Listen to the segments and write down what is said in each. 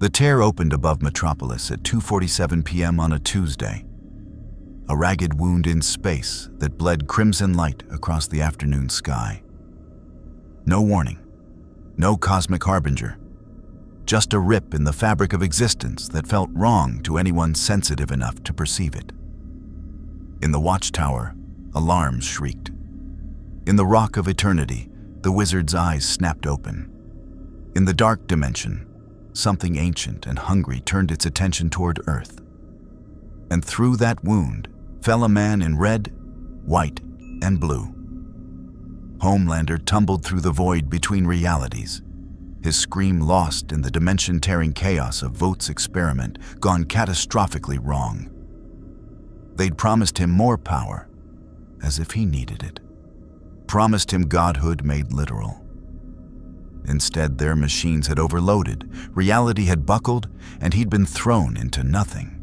The tear opened above Metropolis at 2:47 p.m. on a Tuesday, a ragged wound in space that bled crimson light across the afternoon sky. No warning, no cosmic harbinger, just a rip in the fabric of existence that felt wrong to anyone sensitive enough to perceive it. In the watchtower, alarms shrieked. In the rock of eternity, the wizard's eyes snapped open. In the dark dimension, something ancient and hungry turned its attention toward Earth. And through that wound fell a man in red, white, and blue. Homelander tumbled through the void between realities, his scream lost in the dimension-tearing chaos of Vogt's experiment gone catastrophically wrong. They'd promised him more power, as if he needed it. Promised him godhood made literal. Instead, their machines had overloaded, reality had buckled, and he'd been thrown into nothing.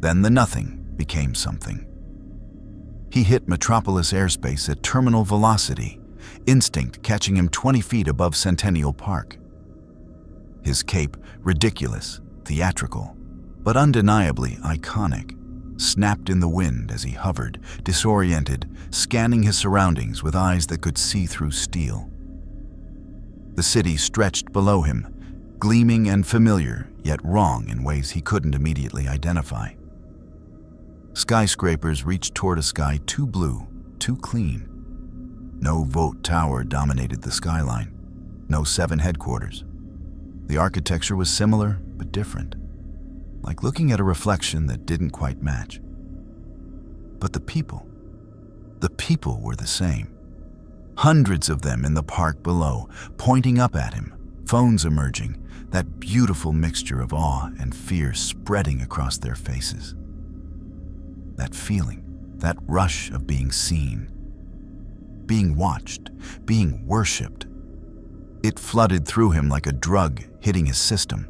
Then the nothing became something. He hit Metropolis airspace at terminal velocity, instinct catching him 20 feet above Centennial Park. His cape, ridiculous, theatrical, but undeniably iconic, snapped in the wind as he hovered, disoriented, scanning his surroundings with eyes that could see through steel. The city stretched below him, gleaming and familiar, yet wrong in ways he couldn't immediately identify. Skyscrapers reached toward a sky too blue, too clean. No Vogt Tower dominated the skyline, no 7 headquarters. The architecture was similar, but different, like looking at a reflection that didn't quite match. But the people were the same. Hundreds of them in the park below, pointing up at him, phones emerging, that beautiful mixture of awe and fear spreading across their faces. That feeling, that rush of being seen, being watched, being worshipped. It flooded through him like a drug hitting his system.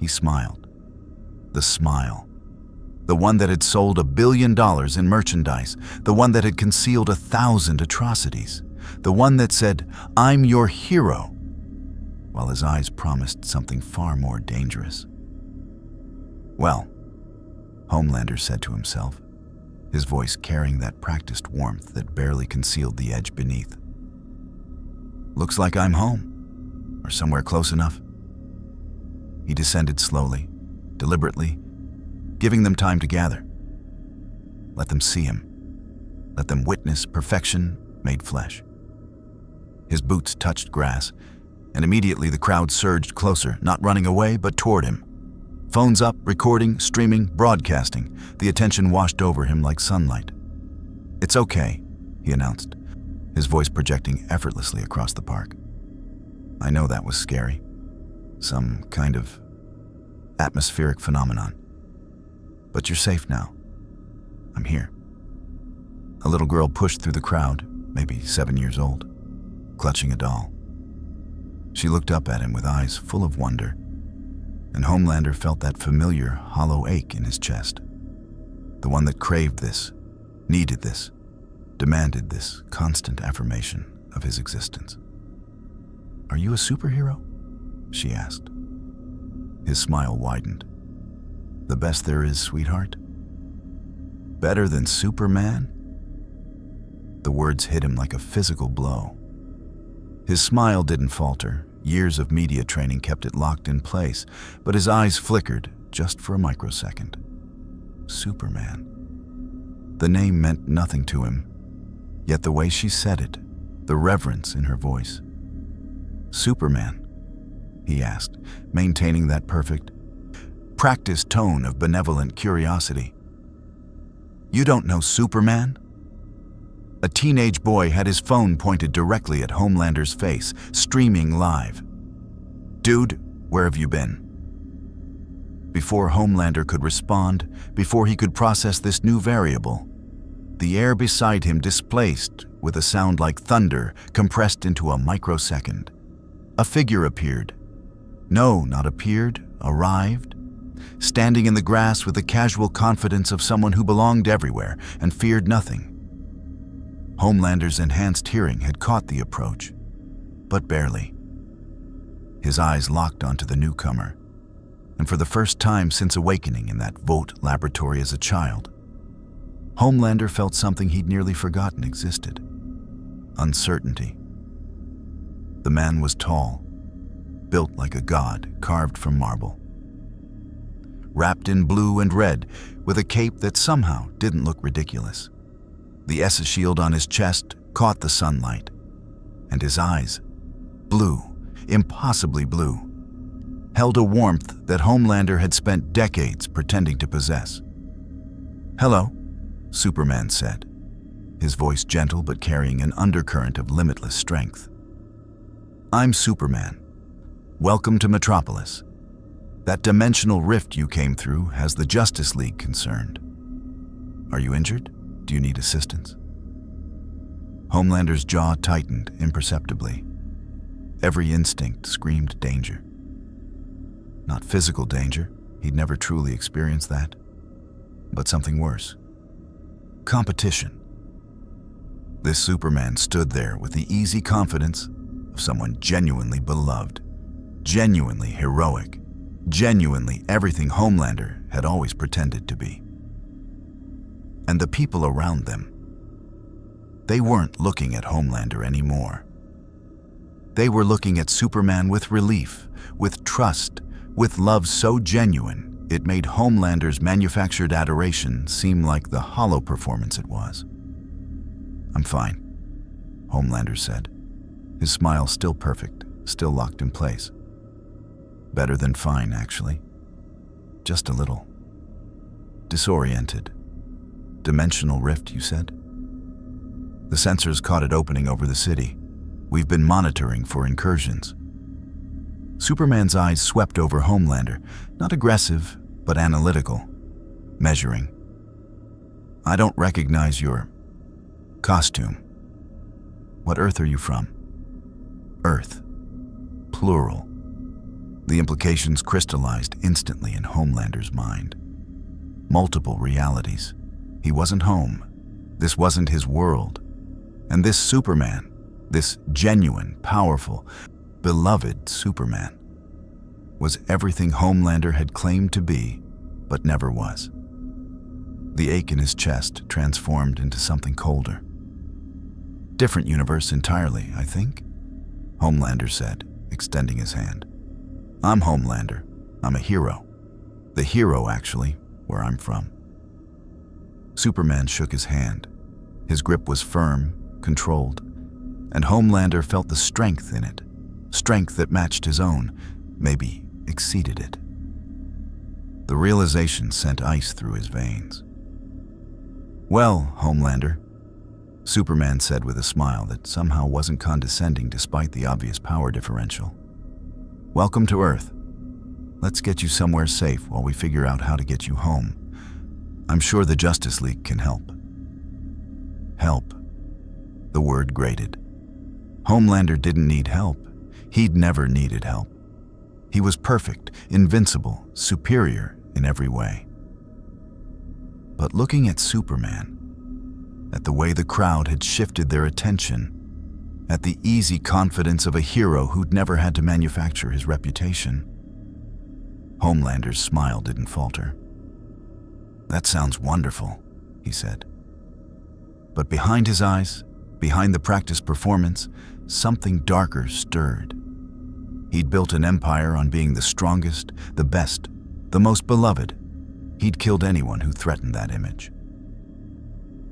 He smiled. The smile. The one that had sold $1 billion in merchandise. The one that had concealed 1,000 atrocities. The one that said, "I'm your hero," while his eyes promised something far more dangerous. Well, Homelander said to himself, his voice carrying that practiced warmth that barely concealed the edge beneath. Looks like I'm home, or somewhere close enough. He descended slowly, deliberately, giving them time to gather. Let them see him. Let them witness perfection made flesh. His boots touched grass, and immediately the crowd surged closer, not running away, but toward him. Phones up, recording, streaming, broadcasting. The attention washed over him like sunlight. "It's okay," he announced, his voice projecting effortlessly across the park. "I know that was scary. Some kind of atmospheric phenomenon. But you're safe now. I'm here." A little girl pushed through the crowd, maybe 7 years old, clutching a doll. She looked up at him with eyes full of wonder, and Homelander felt that familiar, hollow ache in his chest. The one that craved this, needed this, demanded this constant affirmation of his existence. "Are you a superhero?" she asked. His smile widened. "The best there is, sweetheart? Better than Superman?" The words hit him like a physical blow. His smile didn't falter. Years of media training kept it locked in place, but his eyes flickered just for a microsecond. Superman. The name meant nothing to him, yet the way she said it, the reverence in her voice. "Superman?" he asked, maintaining that perfect, practiced tone of benevolent curiosity. "You don't know Superman?" A teenage boy had his phone pointed directly at Homelander's face, streaming live. "Dude, where have you been?" Before Homelander could respond, before he could process this new variable, the air beside him displaced with a sound like thunder compressed into a microsecond. A figure appeared. No, not appeared, arrived, standing in the grass with the casual confidence of someone who belonged everywhere and feared nothing. Homelander's enhanced hearing had caught the approach, but barely. his eyes locked onto the newcomer, and for the first time since awakening in that Vote laboratory as a child, Homelander felt something he'd nearly forgotten existed: uncertainty. The man was tall, built like a god carved from marble, wrapped in blue and red, with a cape that somehow didn't look ridiculous. The S shield on his chest caught the sunlight, and his eyes, blue, impossibly blue, held a warmth that Homelander had spent decades pretending to possess. "Hello," Superman said, his voice gentle but carrying an undercurrent of limitless strength. "I'm Superman. Welcome to Metropolis. That dimensional rift you came through has the Justice League concerned. Are you injured? Do you need assistance?" Homelander's jaw tightened imperceptibly. Every instinct screamed danger. Not physical danger, he'd never truly experienced that, but something worse. Competition. This Superman stood there with the easy confidence of someone genuinely beloved, genuinely heroic, genuinely everything Homelander had always pretended to be. And the people around them, they weren't looking at Homelander anymore. They were looking at Superman with relief, with trust, with love so genuine it made Homelander's manufactured adoration seem like the hollow performance it was. "I'm fine," Homelander said, his smile still perfect, still locked in place. "Better than fine, actually. Just a little disoriented. Dimensional rift, you said? The sensors caught it opening over the city. We've been monitoring for incursions." Superman's eyes swept over Homelander, not aggressive, but analytical, measuring. "I don't recognize your costume. What Earth are you from?" "Earth. Plural." The implications crystallized instantly in Homelander's mind. Multiple realities. He wasn't home. This wasn't his world. And this Superman, this genuine, powerful, beloved Superman, was everything Homelander had claimed to be, but never was. The ache in his chest transformed into something colder. "Different universe entirely, I think," Homelander said, extending his hand. "I'm Homelander. I'm a hero. The hero, actually, where I'm from." Superman shook his hand. His grip was firm, controlled, and Homelander felt the strength in it, strength that matched his own, maybe exceeded it. The realization sent ice through his veins. "Well, Homelander," Superman said with a smile that somehow wasn't condescending despite the obvious power differential. "Welcome to Earth. Let's get you somewhere safe while we figure out how to get you home. I'm sure the Justice League can help." Help. The word grated. Homelander didn't need help. He'd never needed help. He was perfect, invincible, superior in every way. But looking at Superman, at the way the crowd had shifted their attention, at the easy confidence of a hero who'd never had to manufacture his reputation, Homelander's smile didn't falter. "That sounds wonderful," he said. But behind his eyes, behind the practice performance, something darker stirred. He'd built an empire on being the strongest, the best, the most beloved. He'd killed anyone who threatened that image.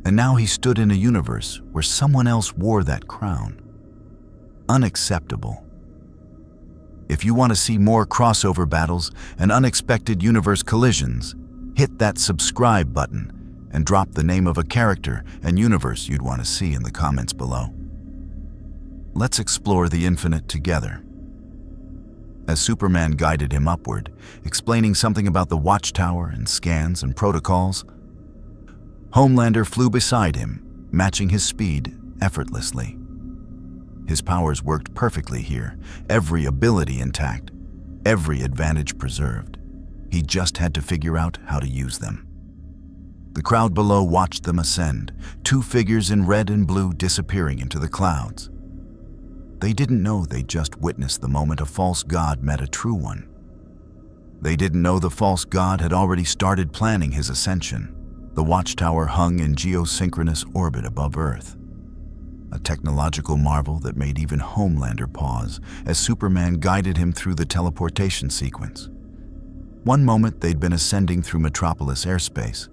And now he stood in a universe where someone else wore that crown. Unacceptable. If you want to see more crossover battles and unexpected universe collisions, hit that subscribe button and drop the name of a character and universe you'd want to see in the comments below. Let's explore the infinite together. As Superman guided him upward, explaining something about the watchtower and scans and protocols, Homelander flew beside him, matching his speed effortlessly. His powers worked perfectly here, every ability intact, every advantage preserved. He just had to figure out how to use them. The crowd below watched them ascend, two figures in red and blue disappearing into the clouds. they didn't know they'd just witnessed the moment a false god met a true one. They didn't know the false god had already started planning his ascension. The watchtower hung in geosynchronous orbit above Earth, a technological marvel that made even Homelander pause as Superman guided him through the teleportation sequence. One moment they'd been ascending through Metropolis airspace.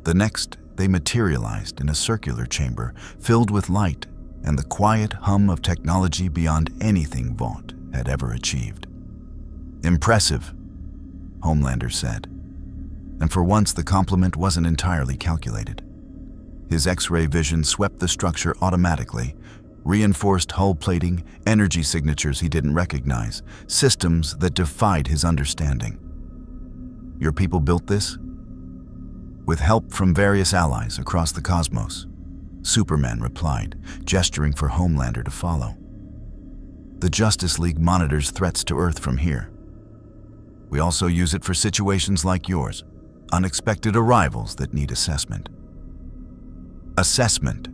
The next, they materialized in a circular chamber filled with light and the quiet hum of technology beyond anything Vought had ever achieved. "Impressive," Homelander said. And for once the compliment wasn't entirely calculated. His X-ray vision swept the structure automatically, reinforced hull plating, energy signatures he didn't recognize, systems that defied his understanding. "Your people built this?" "With help from various allies across the cosmos," Superman replied, gesturing for Homelander to follow. "The Justice League monitors threats to Earth from here. We also use it for situations like yours, unexpected arrivals that need assessment." Assessment.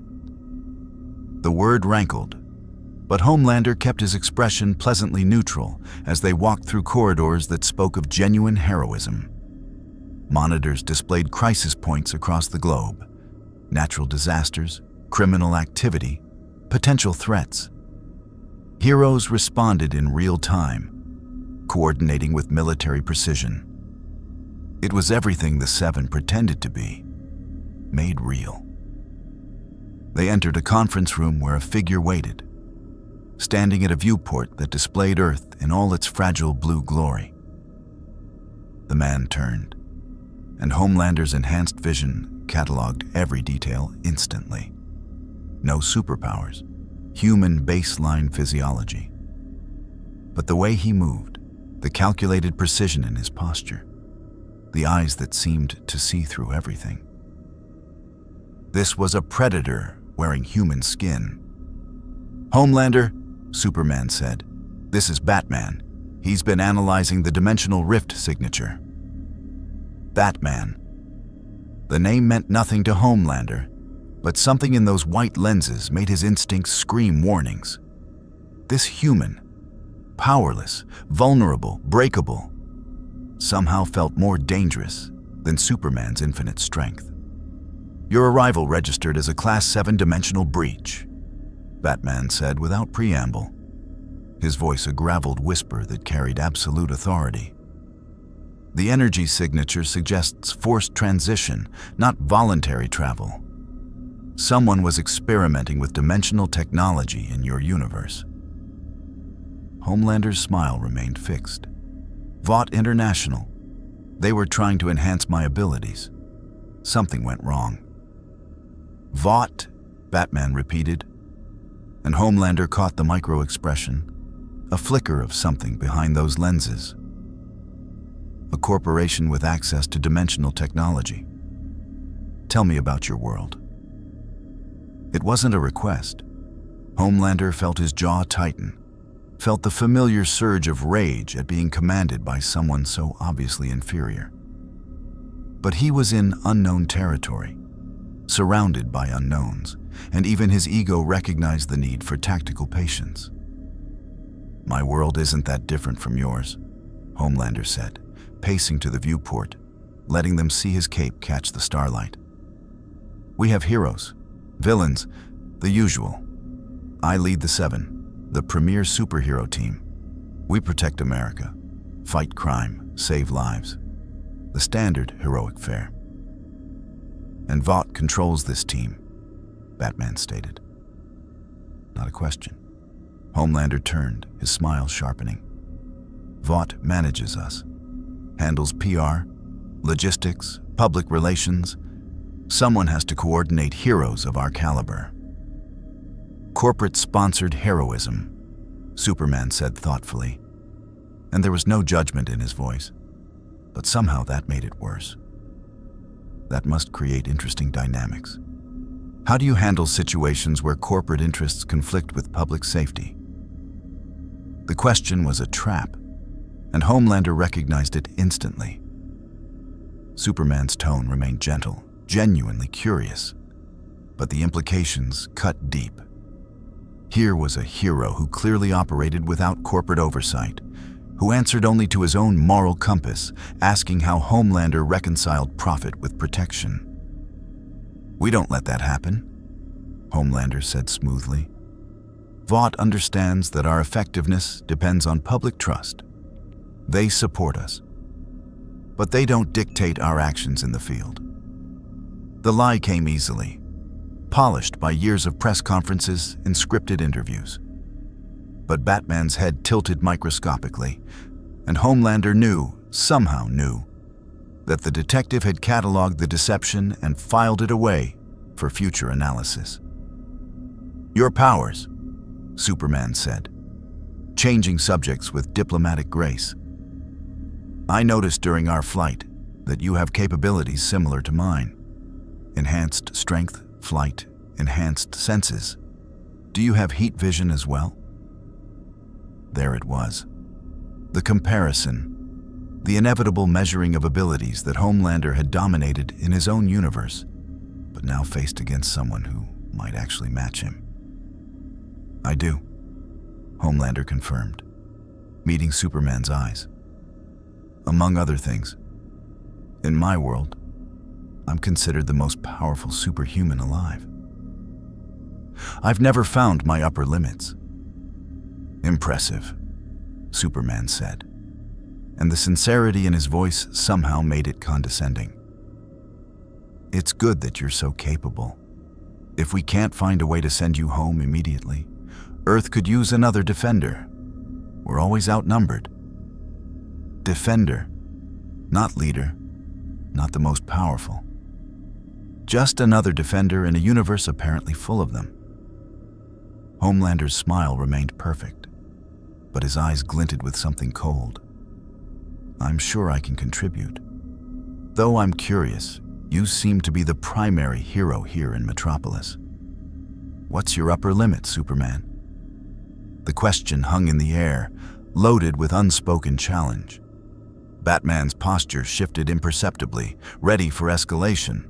The word rankled, but Homelander kept his expression pleasantly neutral as they walked through corridors that spoke of genuine heroism. Monitors displayed crisis points across the globe: natural disasters, criminal activity, potential threats. Heroes responded in real time, coordinating with military precision. It was everything the Seven pretended to be, made real. They entered a conference room where a figure waited, standing at a viewport that displayed Earth in all its fragile blue glory. The man turned, and Homelander's enhanced vision cataloged every detail instantly. No superpowers, human baseline physiology. But the way he moved, the calculated precision in his posture, the eyes that seemed to see through everything. This was a predator wearing human skin. "Homelander," Superman said, "this is Batman. He's been analyzing the dimensional rift signature." Batman. The name meant nothing to Homelander, but something in those white lenses made his instincts scream warnings. This human, powerless, vulnerable, breakable, somehow felt more dangerous than Superman's infinite strength. "Your arrival registered as a Class 7 dimensional breach," Batman said without preamble, his voice a graveled whisper that carried absolute authority. "The energy signature suggests forced transition, not voluntary travel. Someone was experimenting with dimensional technology in your universe." Homelander's smile remained fixed. "Vought International. They were trying to enhance my abilities. Something went wrong." "Vought," Batman repeated, and Homelander caught the micro-expression, a flicker of something behind those lenses. "A corporation with access to dimensional technology. Tell me about your world." It wasn't a request. Homelander felt his jaw tighten, felt the familiar surge of rage at being commanded by someone so obviously inferior. But he was in unknown territory, surrounded by unknowns, and even his ego recognized the need for tactical patience. "My world isn't that different from yours," Homelander said, pacing to the viewport, letting them see his cape catch the starlight. "We have heroes, villains, the usual. I lead the Seven, the premier superhero team. We protect America, fight crime, save lives. The standard heroic fare. And Vought controls this team," Batman stated. Not a question. Homelander turned, his smile sharpening. "Vought manages us, handles PR, logistics, public relations. Someone has to coordinate heroes of our caliber." "Corporate-sponsored heroism," Superman said thoughtfully, and there was no judgment in his voice, but somehow that made it worse. That must create interesting dynamics. How do you handle situations where corporate interests conflict with public safety? The question was a trap, and Homelander recognized it instantly. Superman's tone remained gentle, genuinely curious, but the implications cut deep. Here was a hero who clearly operated without corporate oversight, who answered only to his own moral compass, asking how Homelander reconciled profit with protection. "We don't let that happen," Homelander said smoothly. "Vought understands that our effectiveness depends on public trust. They support us, but they don't dictate our actions in the field." The lie came easily, polished by years of press conferences and scripted interviews. But Batman's head tilted microscopically, and Homelander somehow knew, that the detective had cataloged the deception and filed it away for future analysis. "Your powers," Superman said, changing subjects with diplomatic grace. "I noticed during our flight that you have capabilities similar to mine. Enhanced strength, flight, enhanced senses. Do you have heat vision as well?" There it was. The comparison, the inevitable measuring of abilities that Homelander had dominated in his own universe, but now faced against someone who might actually match him. "I do," Homelander confirmed, meeting Superman's eyes. "Among other things, in my world, I'm considered the most powerful superhuman alive. I've never found my upper limits." "Impressive," Superman said, and the sincerity in his voice somehow made it condescending. "It's good that you're so capable. If we can't find a way to send you home immediately, Earth could use another defender. We're always outnumbered." Defender, not leader, not the most powerful. Just another defender in a universe apparently full of them. Homelander's smile remained perfect, but his eyes glinted with something cold. "I'm sure I can contribute. Though I'm curious, you seem to be the primary hero here in Metropolis. What's your upper limit, Superman?" The question hung in the air, loaded with unspoken challenge. Batman's posture shifted imperceptibly, ready for escalation.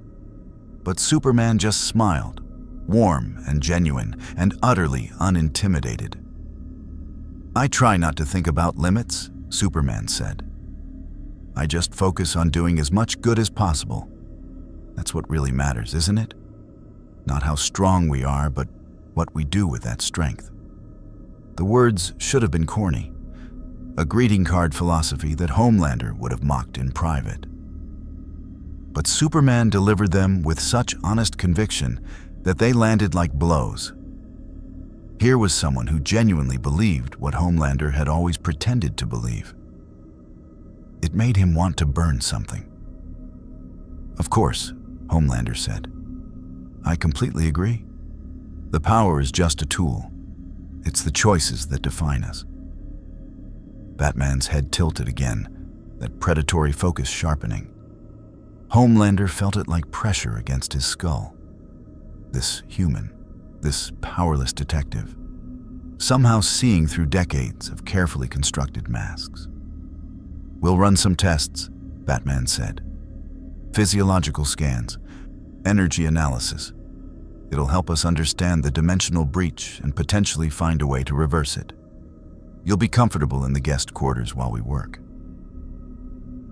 But Superman just smiled, warm and genuine, and utterly unintimidated. "I try not to think about limits," Superman said. "I just focus on doing as much good as possible. That's what really matters, isn't it? Not how strong we are, but what we do with that strength." The words should have been corny, a greeting card philosophy that Homelander would have mocked in private. But Superman delivered them with such honest conviction that they landed like blows. Here was someone who genuinely believed what Homelander had always pretended to believe. It made him want to burn something. "Of course," Homelander said. "I completely agree. The power is just a tool. It's the choices that define us." Batman's head tilted again, that predatory focus sharpening. Homelander felt it like pressure against his skull. This human, this powerless detective, somehow seeing through decades of carefully constructed masks. "We'll run some tests," Batman said. "Physiological scans, energy analysis. It'll help us understand the dimensional breach and potentially find a way to reverse it. You'll be comfortable in the guest quarters while we work."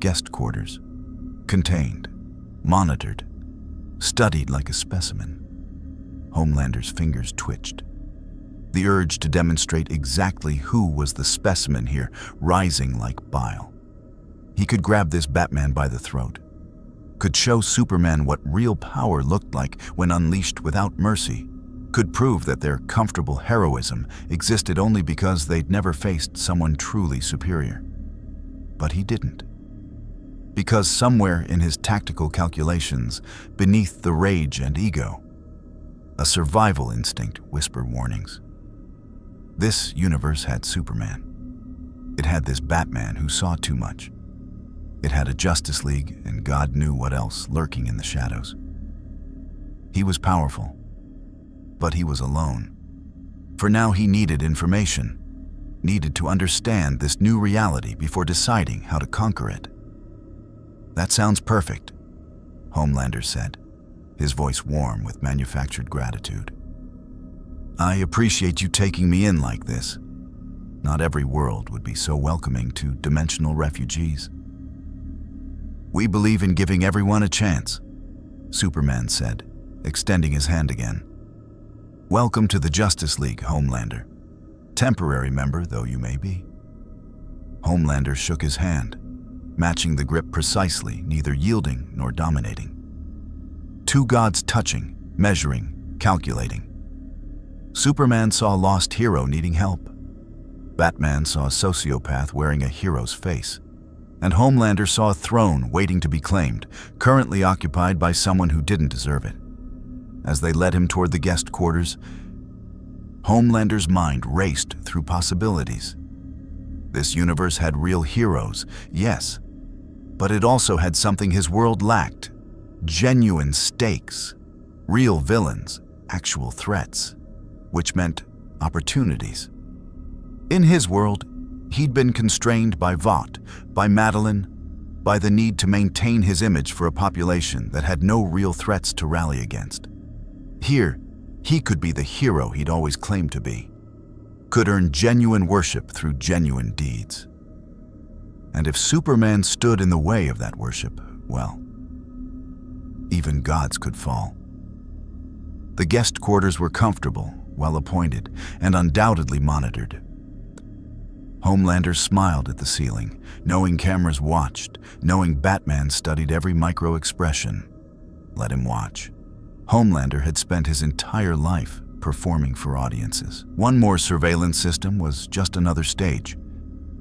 Guest quarters. Contained, monitored, studied like a specimen. Homelander's fingers twitched. The urge to demonstrate exactly who was the specimen here rising like bile. He could grab this Batman by the throat, could show Superman what real power looked like when unleashed without mercy, could prove that their comfortable heroism existed only because they'd never faced someone truly superior. But he didn't. Because somewhere in his tactical calculations, beneath the rage and ego, a survival instinct whispered warnings. This universe had Superman. It had this Batman who saw too much. It had a Justice League and God knew what else lurking in the shadows. He was powerful, but he was alone. For now he needed information, needed to understand this new reality before deciding how to conquer it. "That sounds perfect," Homelander said, his voice warm with manufactured gratitude. I appreciate you taking me in like this. Not every world would be so welcoming to dimensional refugees. We believe in giving everyone a chance, Superman said, extending his hand again. Welcome to the Justice League, Homelander. Temporary member though you may be. Homelander shook his hand, matching the grip precisely, neither yielding nor dominating. Two gods touching, measuring, calculating. Superman saw a lost hero needing help. Batman saw a sociopath wearing a hero's face. And Homelander saw a throne waiting to be claimed, currently occupied by someone who didn't deserve it. As they led him toward the guest quarters, Homelander's mind raced through possibilities. This universe had real heroes, yes, but it also had something his world lacked: genuine stakes, real villains, actual threats, which meant opportunities. In his world, he'd been constrained by Vought, by Madeline, by the need to maintain his image for a population that had no real threats to rally against. Here, he could be the hero he'd always claimed to be, could earn genuine worship through genuine deeds. And if Superman stood in the way of that worship, well, even gods could fall. The guest quarters were comfortable, well appointed, and undoubtedly monitored. Homelander smiled at the ceiling, knowing cameras watched, knowing Batman studied every micro-expression. Let him watch. Homelander had spent his entire life performing for audiences. One more surveillance system was just another stage,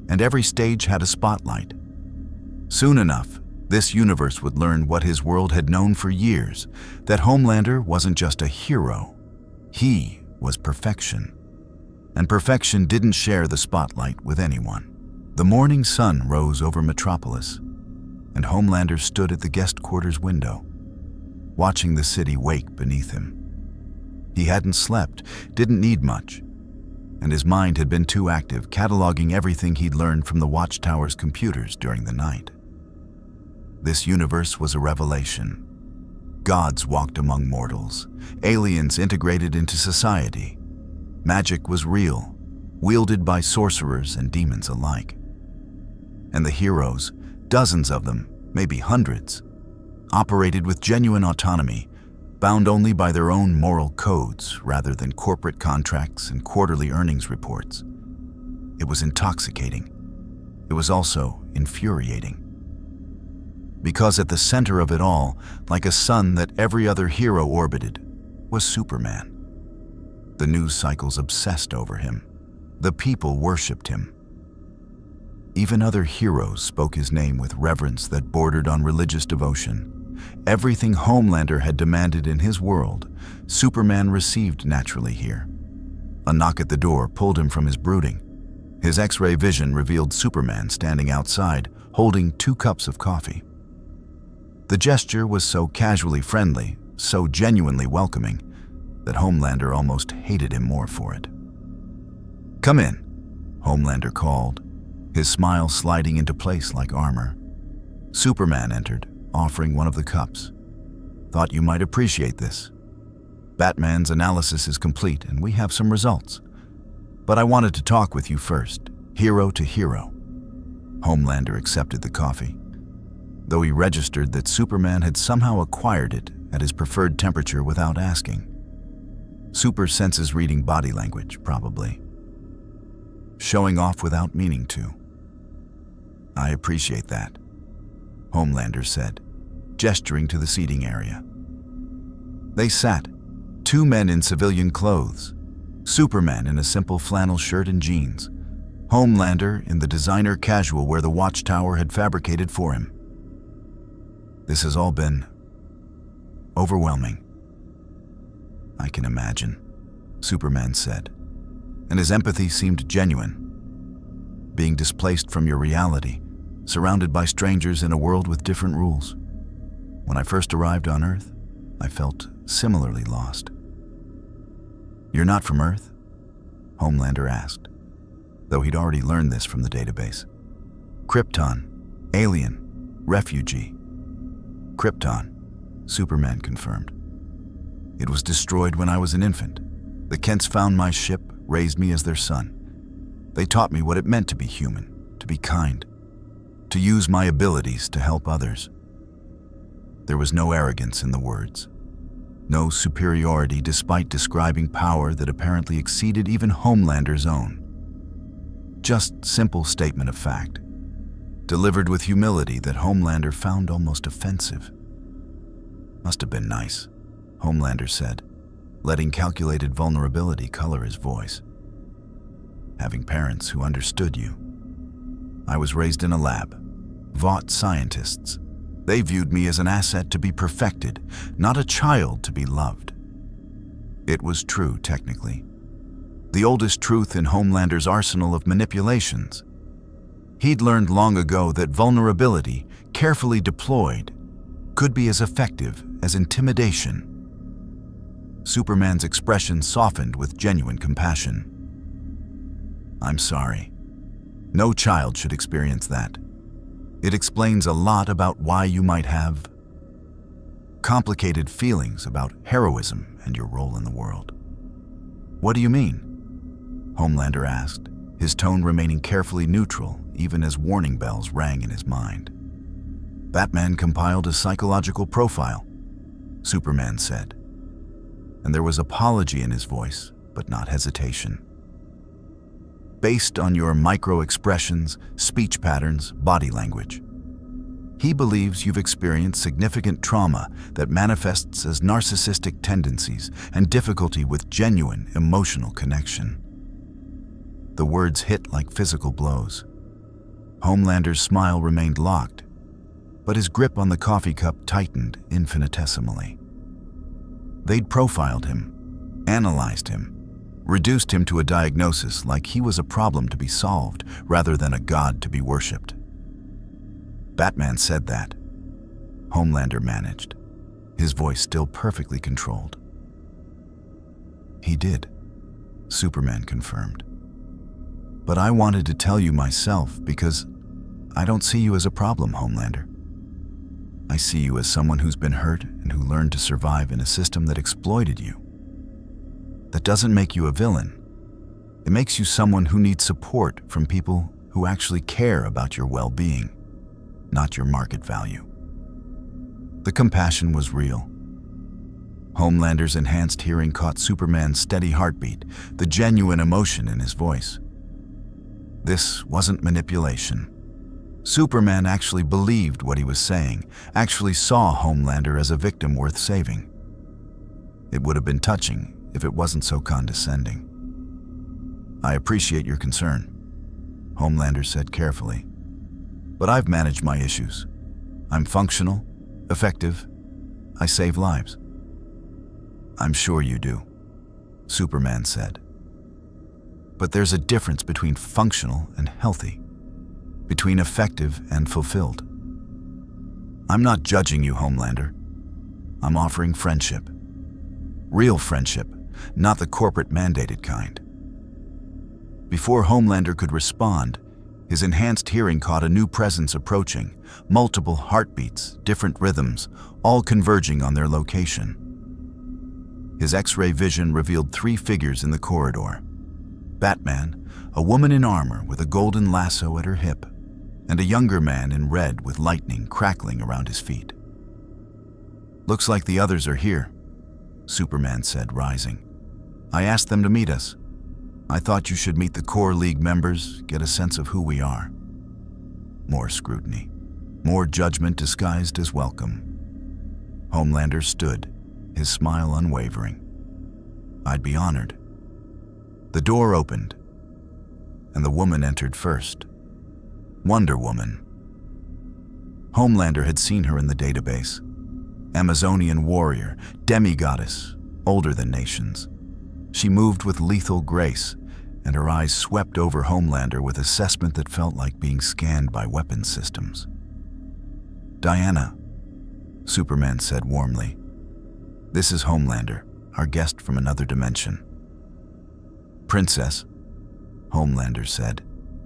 and every stage had a spotlight. Soon enough, this universe would learn what his world had known for years, that Homelander wasn't just a hero, he was perfection. And perfection didn't share the spotlight with anyone. The morning sun rose over Metropolis, and Homelander stood at the guest quarters window, watching the city wake beneath him. He hadn't slept, didn't need much, and his mind had been too active, cataloging everything he'd learned from the Watchtower's computers during the night. This universe was a revelation. Gods walked among mortals, aliens integrated into society. Magic was real, wielded by sorcerers and demons alike. And the heroes, dozens of them, maybe hundreds, operated with genuine autonomy, bound only by their own moral codes rather than corporate contracts and quarterly earnings reports. It was intoxicating. It was also infuriating. Because at the center of it all, like a sun that every other hero orbited, was Superman. The news cycles obsessed over him. The people worshipped him. Even other heroes spoke his name with reverence that bordered on religious devotion. Everything Homelander had demanded in his world, Superman received naturally here. A knock at the door pulled him from his brooding. His X-ray vision revealed Superman standing outside, holding 2 cups of coffee. The gesture was so casually friendly, so genuinely welcoming, that Homelander almost hated him more for it. "Come in," Homelander called, his smile sliding into place like armor. Superman entered, offering one of the cups. "Thought you might appreciate this. Batman's analysis is complete and we have some results. But I wanted to talk with you first, hero to hero." Homelander accepted the coffee, though he registered that Superman had somehow acquired it at his preferred temperature without asking. Super senses reading body language, probably. Showing off without meaning to. "I appreciate that," Homelander said, gesturing to the seating area. They sat, 2 men in civilian clothes, Superman in a simple flannel shirt and jeans, Homelander in the designer casual where the Watchtower had fabricated for him. "This has all been overwhelming." "I can imagine," Superman said, and his empathy seemed genuine. Being displaced from your reality, surrounded by strangers in a world with different rules. When I first arrived on Earth, I felt similarly lost. "You're not from Earth?" Homelander asked, though he'd already learned this from the database. "Krypton, alien, refugee." "Krypton," Superman confirmed. "It was destroyed when I was an infant. The Kents found my ship, raised me as their son. They taught me what it meant to be human, to be kind, to use my abilities to help others. There was no arrogance in the words, no superiority despite describing power that apparently exceeded even Homelander's own. Just simple statement of fact, delivered with humility that Homelander found almost offensive. Must have been nice, Homelander said, letting calculated vulnerability color his voice. Having parents who understood you. I was raised in a lab. Vought scientists. They viewed me as an asset to be perfected, not a child to be loved. It was true, technically. The oldest truth in Homelander's arsenal of manipulations. He'd learned long ago that vulnerability, carefully deployed, could be as effective as intimidation. Superman's expression softened with genuine compassion. I'm sorry. No child should experience that. It explains a lot about why you might have complicated feelings about heroism and your role in the world. What do you mean? Homelander asked, his tone remaining carefully neutral even as warning bells rang in his mind. Batman compiled a psychological profile, Superman said, and there was apology in his voice, but not hesitation. Based on your micro-expressions, speech patterns, body language. He believes you've experienced significant trauma that manifests as narcissistic tendencies and difficulty with genuine emotional connection. The words hit like physical blows. Homelander's smile remained locked, but his grip on the coffee cup tightened infinitesimally. They'd profiled him, analyzed him, reduced him to a diagnosis like he was a problem to be solved rather than a god to be worshipped. Batman said that. Homelander managed, his voice still perfectly controlled. He did, Superman confirmed. But I wanted to tell you myself because I don't see you as a problem, Homelander. I see you as someone who's been hurt and who learned to survive in a system that exploited you. That doesn't make you a villain. It makes you someone who needs support from people who actually care about your well-being, not your market value. The compassion was real. Homelander's enhanced hearing caught Superman's steady heartbeat, the genuine emotion in his voice. This wasn't manipulation. Superman actually believed what he was saying, actually saw Homelander as a victim worth saving. It would have been touching if it wasn't so condescending. I appreciate your concern, Homelander said carefully. But I've managed my issues. I'm functional, effective. I save lives. I'm sure you do, Superman said. But there's a difference between functional and healthy, between effective and fulfilled. I'm not judging you, Homelander. I'm offering friendship. Real friendship, not the corporate mandated kind. Before Homelander could respond, his enhanced hearing caught a new presence approaching, multiple heartbeats, different rhythms, all converging on their location. His X-ray vision revealed 3 figures in the corridor. Batman, a woman in armor with a golden lasso at her hip, and a younger man in red with lightning crackling around his feet. Looks like the others are here, Superman said, rising. I asked them to meet us. I thought you should meet the Core League members, get a sense of who we are. More scrutiny, more judgment disguised as welcome. Homelander stood, his smile unwavering. I'd be honored. The door opened, and the woman entered first. Wonder Woman. Homelander had seen her in the database. Amazonian warrior, demigoddess, older than nations. She moved with lethal grace, and her eyes swept over Homelander with assessment that felt like being scanned by weapons systems. Diana, Superman said warmly. This is Homelander, our guest from another dimension. Princess, Homelander said,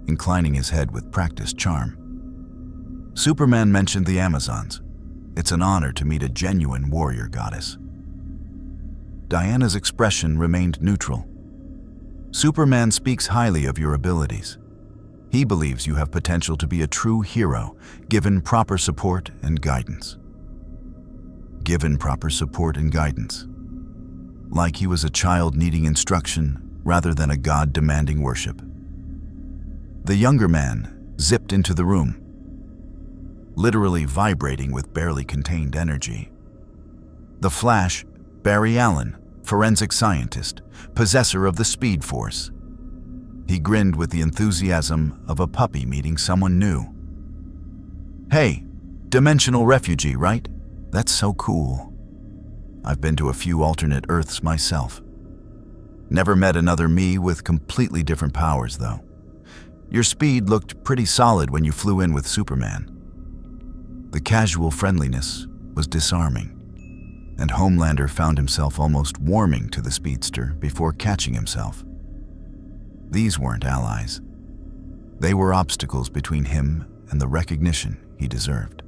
inclining his head with practiced charm. Superman mentioned the Amazons. It's an honor to meet a genuine warrior goddess. Diana's expression remained neutral. Superman speaks highly of your abilities. He believes you have potential to be a true hero, given proper support and guidance. Given proper support and guidance. Like he was a child needing instruction rather than a god demanding worship. The younger man zipped into the room, literally vibrating with barely contained energy. The Flash, Barry Allen, forensic scientist, possessor of the Speed Force. He grinned with the enthusiasm of a puppy meeting someone new. "Hey, dimensional refugee, right? That's so cool. I've been to a few alternate Earths myself. Never met another me with completely different powers, though. Your speed looked pretty solid when you flew in with Superman." The casual friendliness was disarming, and Homelander found himself almost warming to the speedster before catching himself. These weren't allies. They were obstacles between him and the recognition he deserved.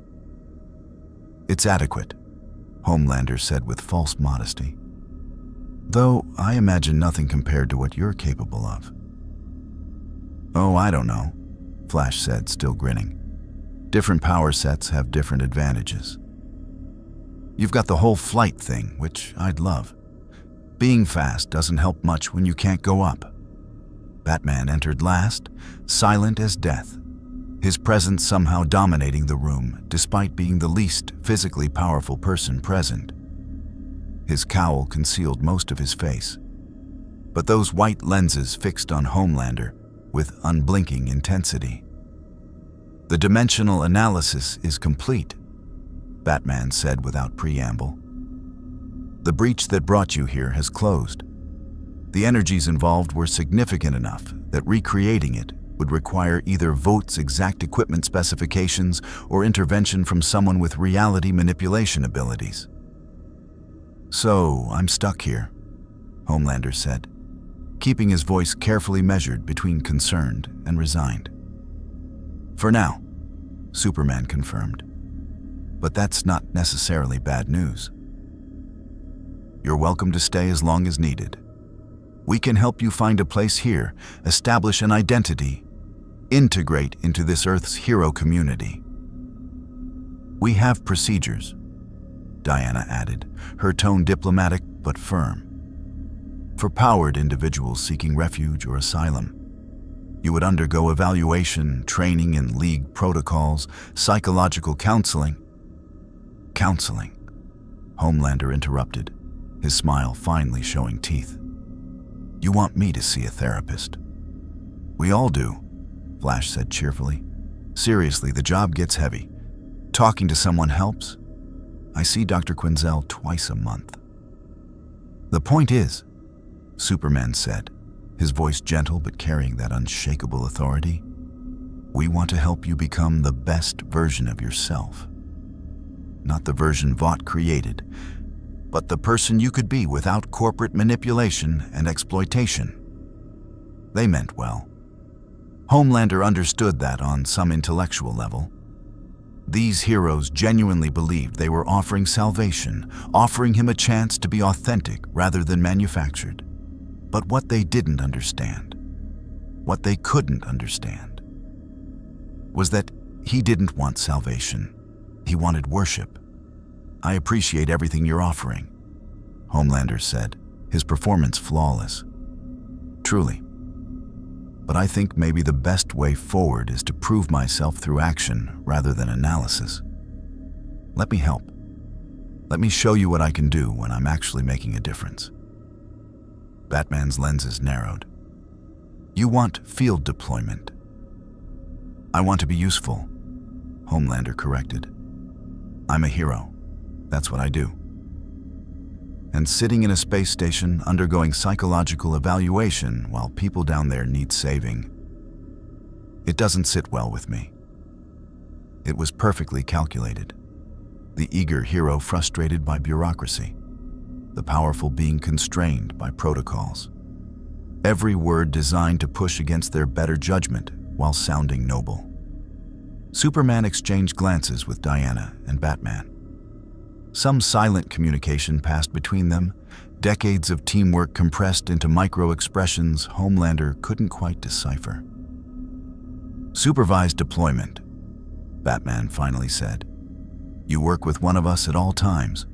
"It's adequate," Homelander said with false modesty. "Though I imagine nothing compared to what you're capable of." "Oh, I don't know," Flash said, still grinning. "Different power sets have different advantages. You've got the whole flight thing, which I'd love. Being fast doesn't help much when you can't go up." Batman entered last, silent as death, his presence somehow dominating the room despite being the least physically powerful person present. His cowl concealed most of his face, but those white lenses fixed on Homelander with unblinking intensity. "The dimensional analysis is complete," Batman said without preamble. "The breach that brought you here has closed. The energies involved were significant enough that recreating it would require either Vogt's exact equipment specifications or intervention from someone with reality manipulation abilities." "So, I'm stuck here," Homelander said, keeping his voice carefully measured between concerned and resigned. "For now," Superman confirmed. "But that's not necessarily bad news. You're welcome to stay as long as needed. We can help you find a place here, establish an identity, integrate into this Earth's hero community. We have procedures," Diana added, her tone diplomatic but firm. "For powered individuals seeking refuge or asylum. You would undergo evaluation, training in League protocols, psychological counseling." "Counseling?" Homelander interrupted, his smile finally showing teeth. "You want me to see a therapist?" "We all do," Flash said cheerfully. "Seriously, the job gets heavy. Talking to someone helps. I see Dr. Quinzel twice a month." "The point is," Superman said, his voice gentle but carrying that unshakable authority, "we want to help you become the best version of yourself. Not the version Vought created, but the person you could be without corporate manipulation and exploitation." They meant well. Homelander understood that on some intellectual level. These heroes genuinely believed they were offering salvation, offering him a chance to be authentic rather than manufactured. But what they didn't understand, what they couldn't understand, was that he didn't want salvation. He wanted worship. "I appreciate everything you're offering," Homelander said, his performance flawless. "Truly. But I think maybe the best way forward is to prove myself through action rather than analysis. Let me help. Let me show you what I can do when I'm actually making a difference." Batman's lenses narrowed. "You want field deployment." "I want to be useful," Homelander corrected. "I'm a hero. That's what I do. And sitting in a space station undergoing psychological evaluation while people down there need saving, it doesn't sit well with me." It was perfectly calculated. The eager hero frustrated by bureaucracy, the powerful being constrained by protocols. Every word designed to push against their better judgment while sounding noble. Superman exchanged glances with Diana and Batman. Some silent communication passed between them, Decades of teamwork compressed into micro-expressions Homelander couldn't quite decipher. "Supervised deployment," Batman finally said. "You work with one of us at all times.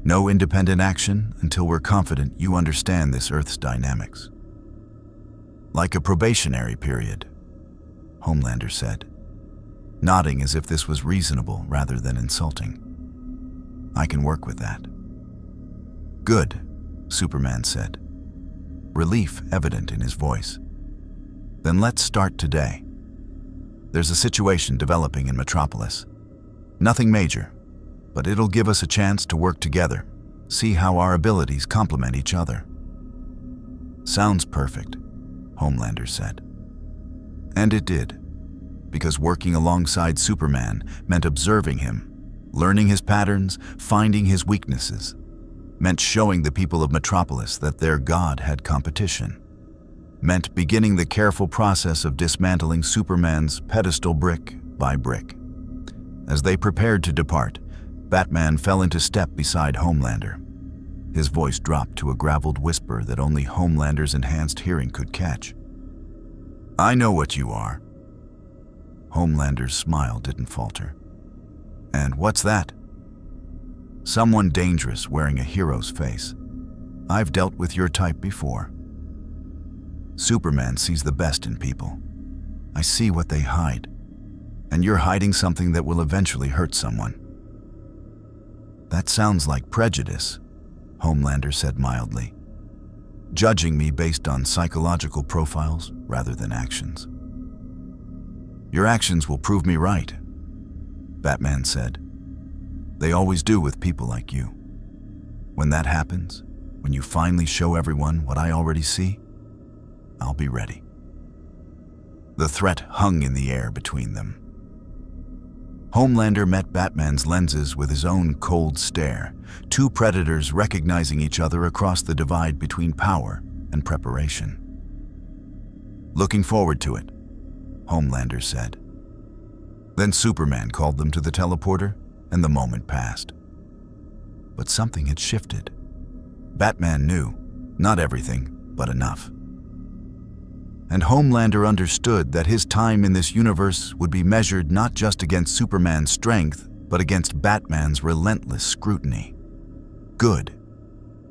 No independent action until we're confident you understand this Earth's dynamics." "Like a probationary period," Homelander said, nodding as if this was reasonable rather than insulting. "I can work with that." "Good," Superman said, relief evident in his voice. "Then let's start today. There's a situation developing in Metropolis. Nothing major, but it'll give us a chance to work together, see how our abilities complement each other." "Sounds perfect," Homelander said. And it did, because working alongside Superman meant observing him, learning his patterns, finding his weaknesses, meant showing the people of Metropolis that their god had competition, meant beginning the careful process of dismantling Superman's pedestal brick by brick. As they prepared to depart, Batman fell into step beside Homelander. His voice dropped to a graveled whisper that only Homelander's enhanced hearing could catch. "I know what you are." Homelander's smile didn't falter. "And what's that?" "Someone dangerous wearing a hero's face. I've dealt with your type before." "Superman sees the best in people. I see what they hide. And you're hiding something that will eventually hurt someone." "That sounds like prejudice," Homelander said mildly. "Judging me based on psychological profiles rather than actions." "Your actions will prove me right," Batman said. "They always do with people like you. When that happens, when you finally show everyone what I already see, I'll be ready." The threat hung in the air between them. Homelander met Batman's lenses with his own cold stare, two predators recognizing each other across the divide between power and preparation. "Looking forward to it," Homelander said. Then Superman called them to the teleporter, and the moment passed. But something had shifted. Batman knew, not everything, but enough. And Homelander understood that his time in this universe would be measured not just against Superman's strength, but against Batman's relentless scrutiny. Good.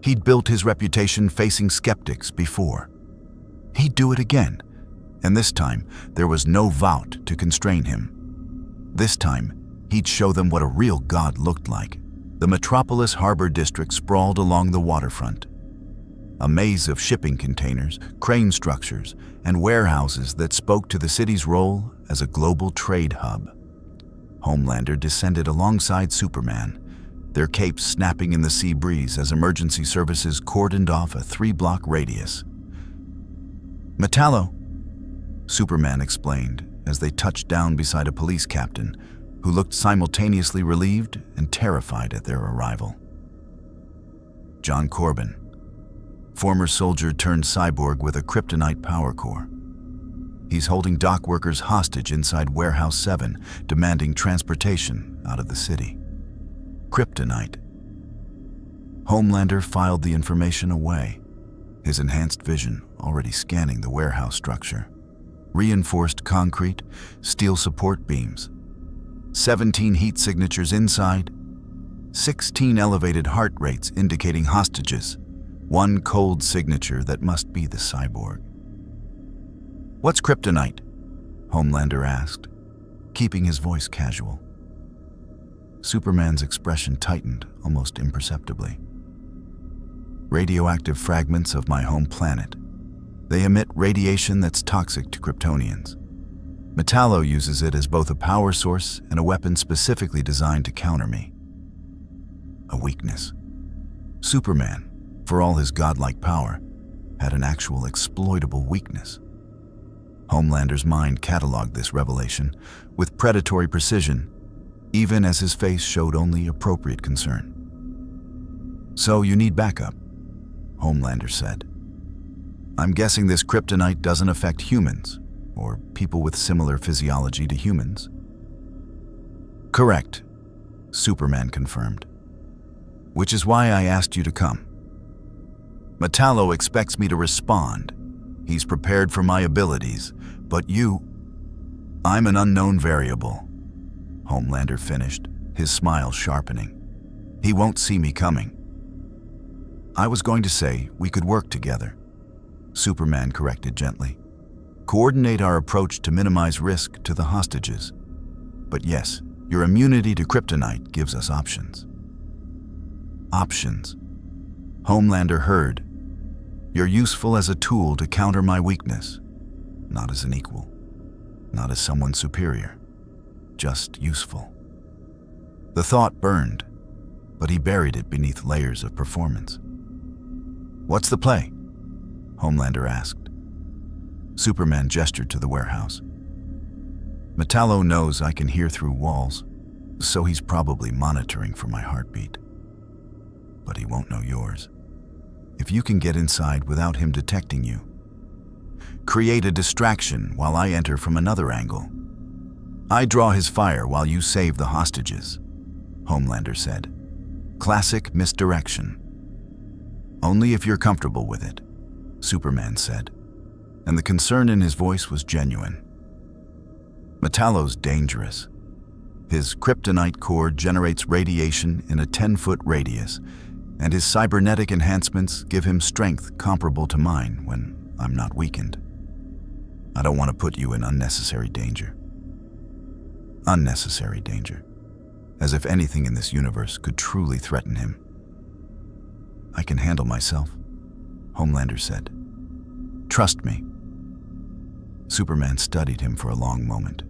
He'd built his reputation facing skeptics before. He'd do it again, and this time there was no vote to constrain him. This time, he'd show them what a real god looked like. The Metropolis Harbor District sprawled along the waterfront. A maze of shipping containers, crane structures, and warehouses that spoke to the city's role as a global trade hub. Homelander descended alongside Superman, their capes snapping in the sea breeze as emergency services cordoned off a 3-block radius. "Metallo," Superman explained as they touched down beside a police captain who looked simultaneously relieved and terrified at their arrival. "John Corbin, former soldier turned cyborg with a kryptonite power core. He's holding dock workers hostage inside Warehouse 7, demanding transportation out of the city." Kryptonite. Homelander filed the information away, his enhanced vision already scanning the warehouse structure. Reinforced concrete, steel support beams, 17 heat signatures inside, 16 elevated heart rates indicating hostages, one cold signature that must be the cyborg. "What's kryptonite?" Homelander asked, keeping his voice casual. Superman's expression tightened almost imperceptibly. "Radioactive fragments of my home planet. They emit radiation that's toxic to Kryptonians. Metallo uses it as both a power source and a weapon specifically designed to counter me." A weakness. Superman, for all his godlike power, had an actual exploitable weakness. Homelander's mind cataloged this revelation with predatory precision, even as his face showed only appropriate concern. "So you need backup," Homelander said. "I'm guessing this kryptonite doesn't affect humans, or people with similar physiology to humans." "Correct," Superman confirmed. "Which is why I asked you to come. Metallo expects me to respond. He's prepared for my abilities, but I'm an unknown variable. Homelander finished, his smile sharpening. He won't see me coming. I was going to say we could work together. Superman corrected gently. Coordinate our approach to minimize risk to the hostages. But yes, your immunity to kryptonite gives us options. Options. Homelander heard. You're useful as a tool to counter my weakness, not as an equal, not as someone superior, just useful. The thought burned, but he buried it beneath layers of performance. What's the play? Homelander asked. Superman gestured to the warehouse. Metallo knows I can hear through walls, so he's probably monitoring for my heartbeat. But he won't know yours. If you can get inside without him detecting you, create a distraction while I enter from another angle. I draw his fire while you save the hostages, Homelander said. Classic misdirection. Only if you're comfortable with it, Superman said, and the concern in his voice was genuine. Metallo's dangerous. His kryptonite core generates radiation in a 10-foot radius, and his cybernetic enhancements give him strength comparable to mine when I'm not weakened. I don't want to put you in unnecessary danger. Unnecessary danger. As if anything in this universe could truly threaten him. I can handle myself, Homelander said. Trust me. Superman studied him for a long moment,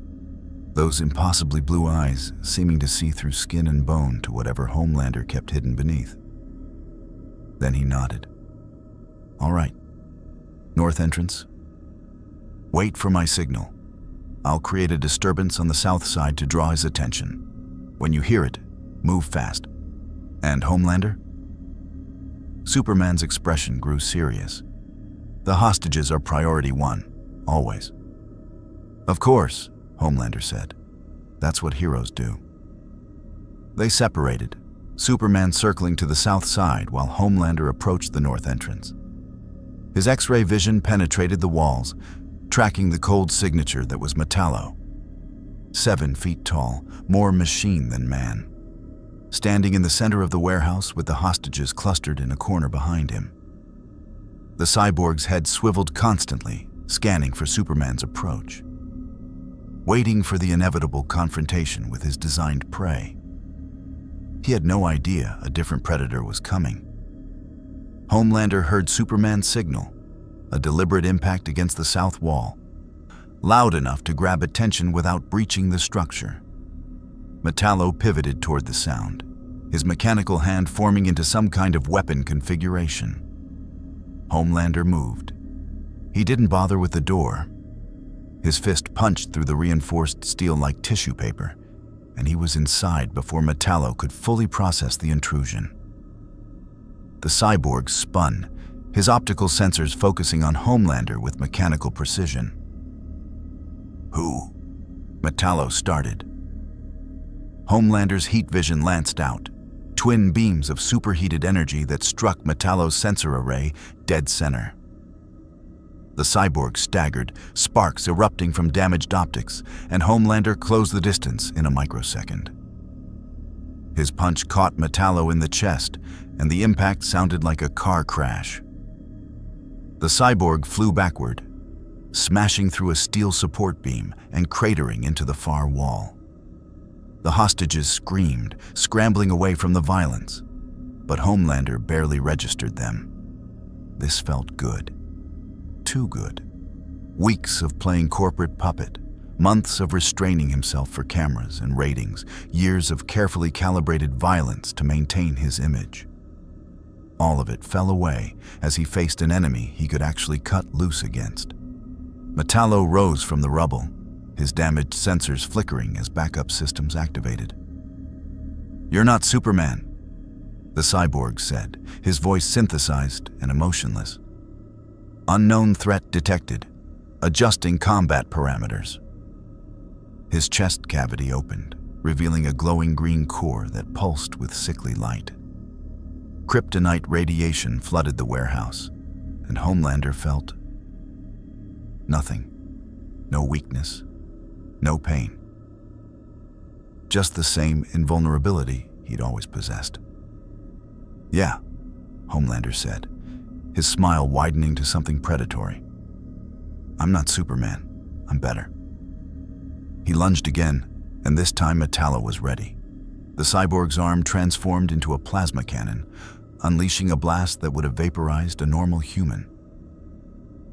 those impossibly blue eyes seeming to see through skin and bone to whatever Homelander kept hidden beneath. Then he nodded. All right. North entrance. Wait for my signal. I'll create a disturbance on the south side to draw his attention. When you hear it, move fast. And Homelander? Superman's expression grew serious. The hostages are priority one, always. Of course, Homelander said. That's what heroes do. They separated, Superman circling to the south side while Homelander approached the north entrance. His X-ray vision penetrated the walls, tracking the cold signature that was Metallo. 7 feet tall, more machine than man. Standing in the center of the warehouse with the hostages clustered in a corner behind him. The cyborg's head swiveled constantly, scanning for Superman's approach. Waiting for the inevitable confrontation with his designed prey. He had no idea a different predator was coming. Homelander heard Superman's signal, a deliberate impact against the south wall, loud enough to grab attention without breaching the structure. Metallo pivoted toward the sound, his mechanical hand forming into some kind of weapon configuration. Homelander moved. He didn't bother with the door. His fist punched through the reinforced steel like tissue paper, and he was inside before Metallo could fully process the intrusion. The cyborg spun, his optical sensors focusing on Homelander with mechanical precision. Who? Metallo started. Homelander's heat vision lanced out, twin beams of superheated energy that struck Metallo's sensor array dead center. The cyborg staggered, sparks erupting from damaged optics, and Homelander closed the distance in a microsecond. His punch caught Metallo in the chest, and the impact sounded like a car crash. The cyborg flew backward, smashing through a steel support beam and cratering into the far wall. The hostages screamed, scrambling away from the violence, but Homelander barely registered them. This felt good. Too good. Weeks of playing corporate puppet, months of restraining himself for cameras and ratings, years of carefully calibrated violence to maintain his image. All of it fell away as he faced an enemy he could actually cut loose against. Metallo rose from the rubble, his damaged sensors flickering as backup systems activated. "You're not Superman," the cyborg said, his voice synthesized and emotionless. "Unknown threat detected. Adjusting combat parameters." His chest cavity opened, revealing a glowing green core that pulsed with sickly light. Kryptonite radiation flooded the warehouse, and Homelander felt nothing. No weakness, no pain. Just the same invulnerability he'd always possessed. "Yeah," Homelander said, his smile widening to something predatory. "I'm not Superman. I'm better." He lunged again, and this time Metallo was ready. The cyborg's arm transformed into a plasma cannon, unleashing a blast that would have vaporized a normal human.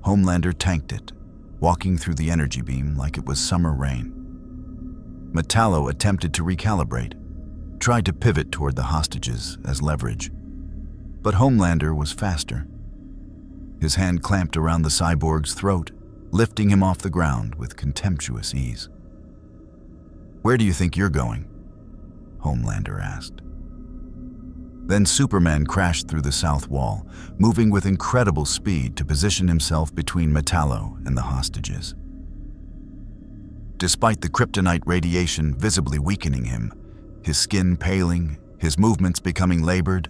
Homelander tanked it, walking through the energy beam like it was summer rain. Metallo attempted to recalibrate, tried to pivot toward the hostages as leverage. But Homelander was faster. His hand clamped around the cyborg's throat, lifting him off the ground with contemptuous ease. "Where do you think you're going?" Homelander asked. Then Superman crashed through the south wall, moving with incredible speed to position himself between Metallo and the hostages. Despite the kryptonite radiation visibly weakening him, his skin paling, his movements becoming labored,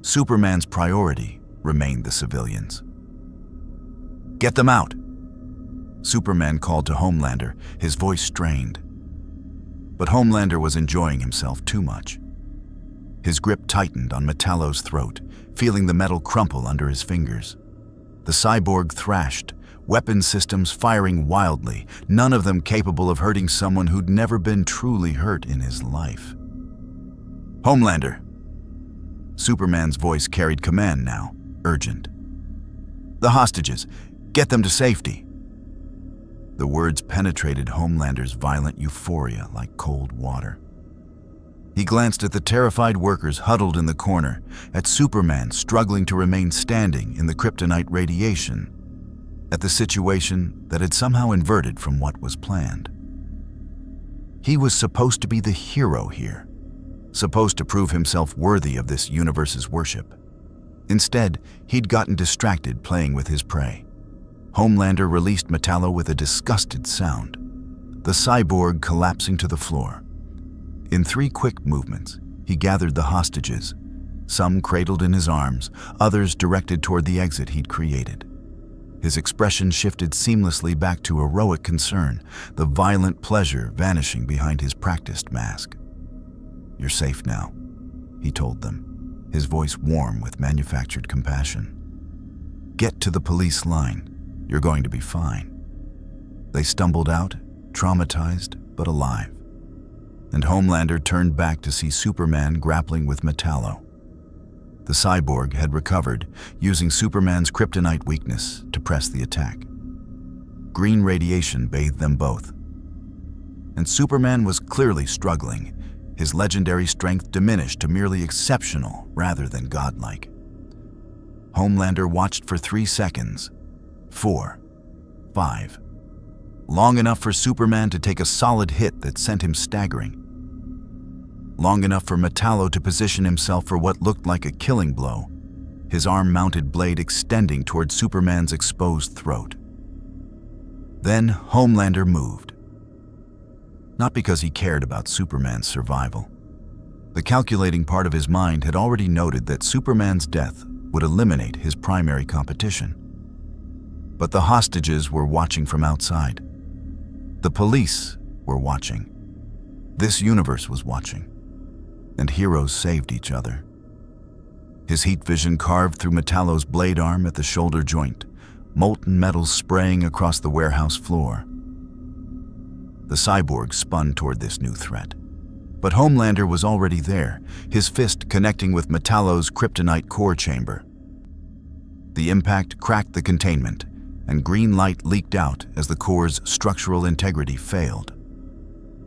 Superman's priority remained the civilians. "Get them out!" Superman called to Homelander, his voice strained. But Homelander was enjoying himself too much. His grip tightened on Metallo's throat, feeling the metal crumple under his fingers. The cyborg thrashed, weapon systems firing wildly, none of them capable of hurting someone who'd never been truly hurt in his life. "Homelander!" Superman's voice carried command now, urgent. "The hostages, get them to safety." The words penetrated Homelander's violent euphoria like cold water. He glanced at the terrified workers huddled in the corner, at Superman struggling to remain standing in the kryptonite radiation, at the situation that had somehow inverted from what was planned. He was supposed to be the hero here, supposed to prove himself worthy of this universe's worship. Instead, he'd gotten distracted playing with his prey. Homelander released Metallo with a disgusted sound, the cyborg collapsing to the floor. In 3 quick movements, he gathered the hostages, some cradled in his arms, others directed toward the exit he'd created. His expression shifted seamlessly back to heroic concern, the violent pleasure vanishing behind his practiced mask. "You're safe now," he told them, his voice warm with manufactured compassion. "Get to the police line. You're going to be fine." They stumbled out, traumatized but alive. And Homelander turned back to see Superman grappling with Metallo. The cyborg had recovered, using Superman's kryptonite weakness to press the attack. Green radiation bathed them both. And Superman was clearly struggling, his legendary strength diminished to merely exceptional rather than godlike. Homelander watched for 3 seconds, 4, 5. Long enough for Superman to take a solid hit that sent him staggering. Long enough for Metallo to position himself for what looked like a killing blow, his arm-mounted blade extending toward Superman's exposed throat. Then Homelander moved. Not because he cared about Superman's survival. The calculating part of his mind had already noted that Superman's death would eliminate his primary competition. But the hostages were watching from outside. The police were watching. This universe was watching. And heroes saved each other. His heat vision carved through Metallo's blade arm at the shoulder joint, molten metal spraying across the warehouse floor. The cyborg spun toward this new threat. But Homelander was already there, his fist connecting with Metallo's kryptonite core chamber. The impact cracked the containment, and green light leaked out as the core's structural integrity failed.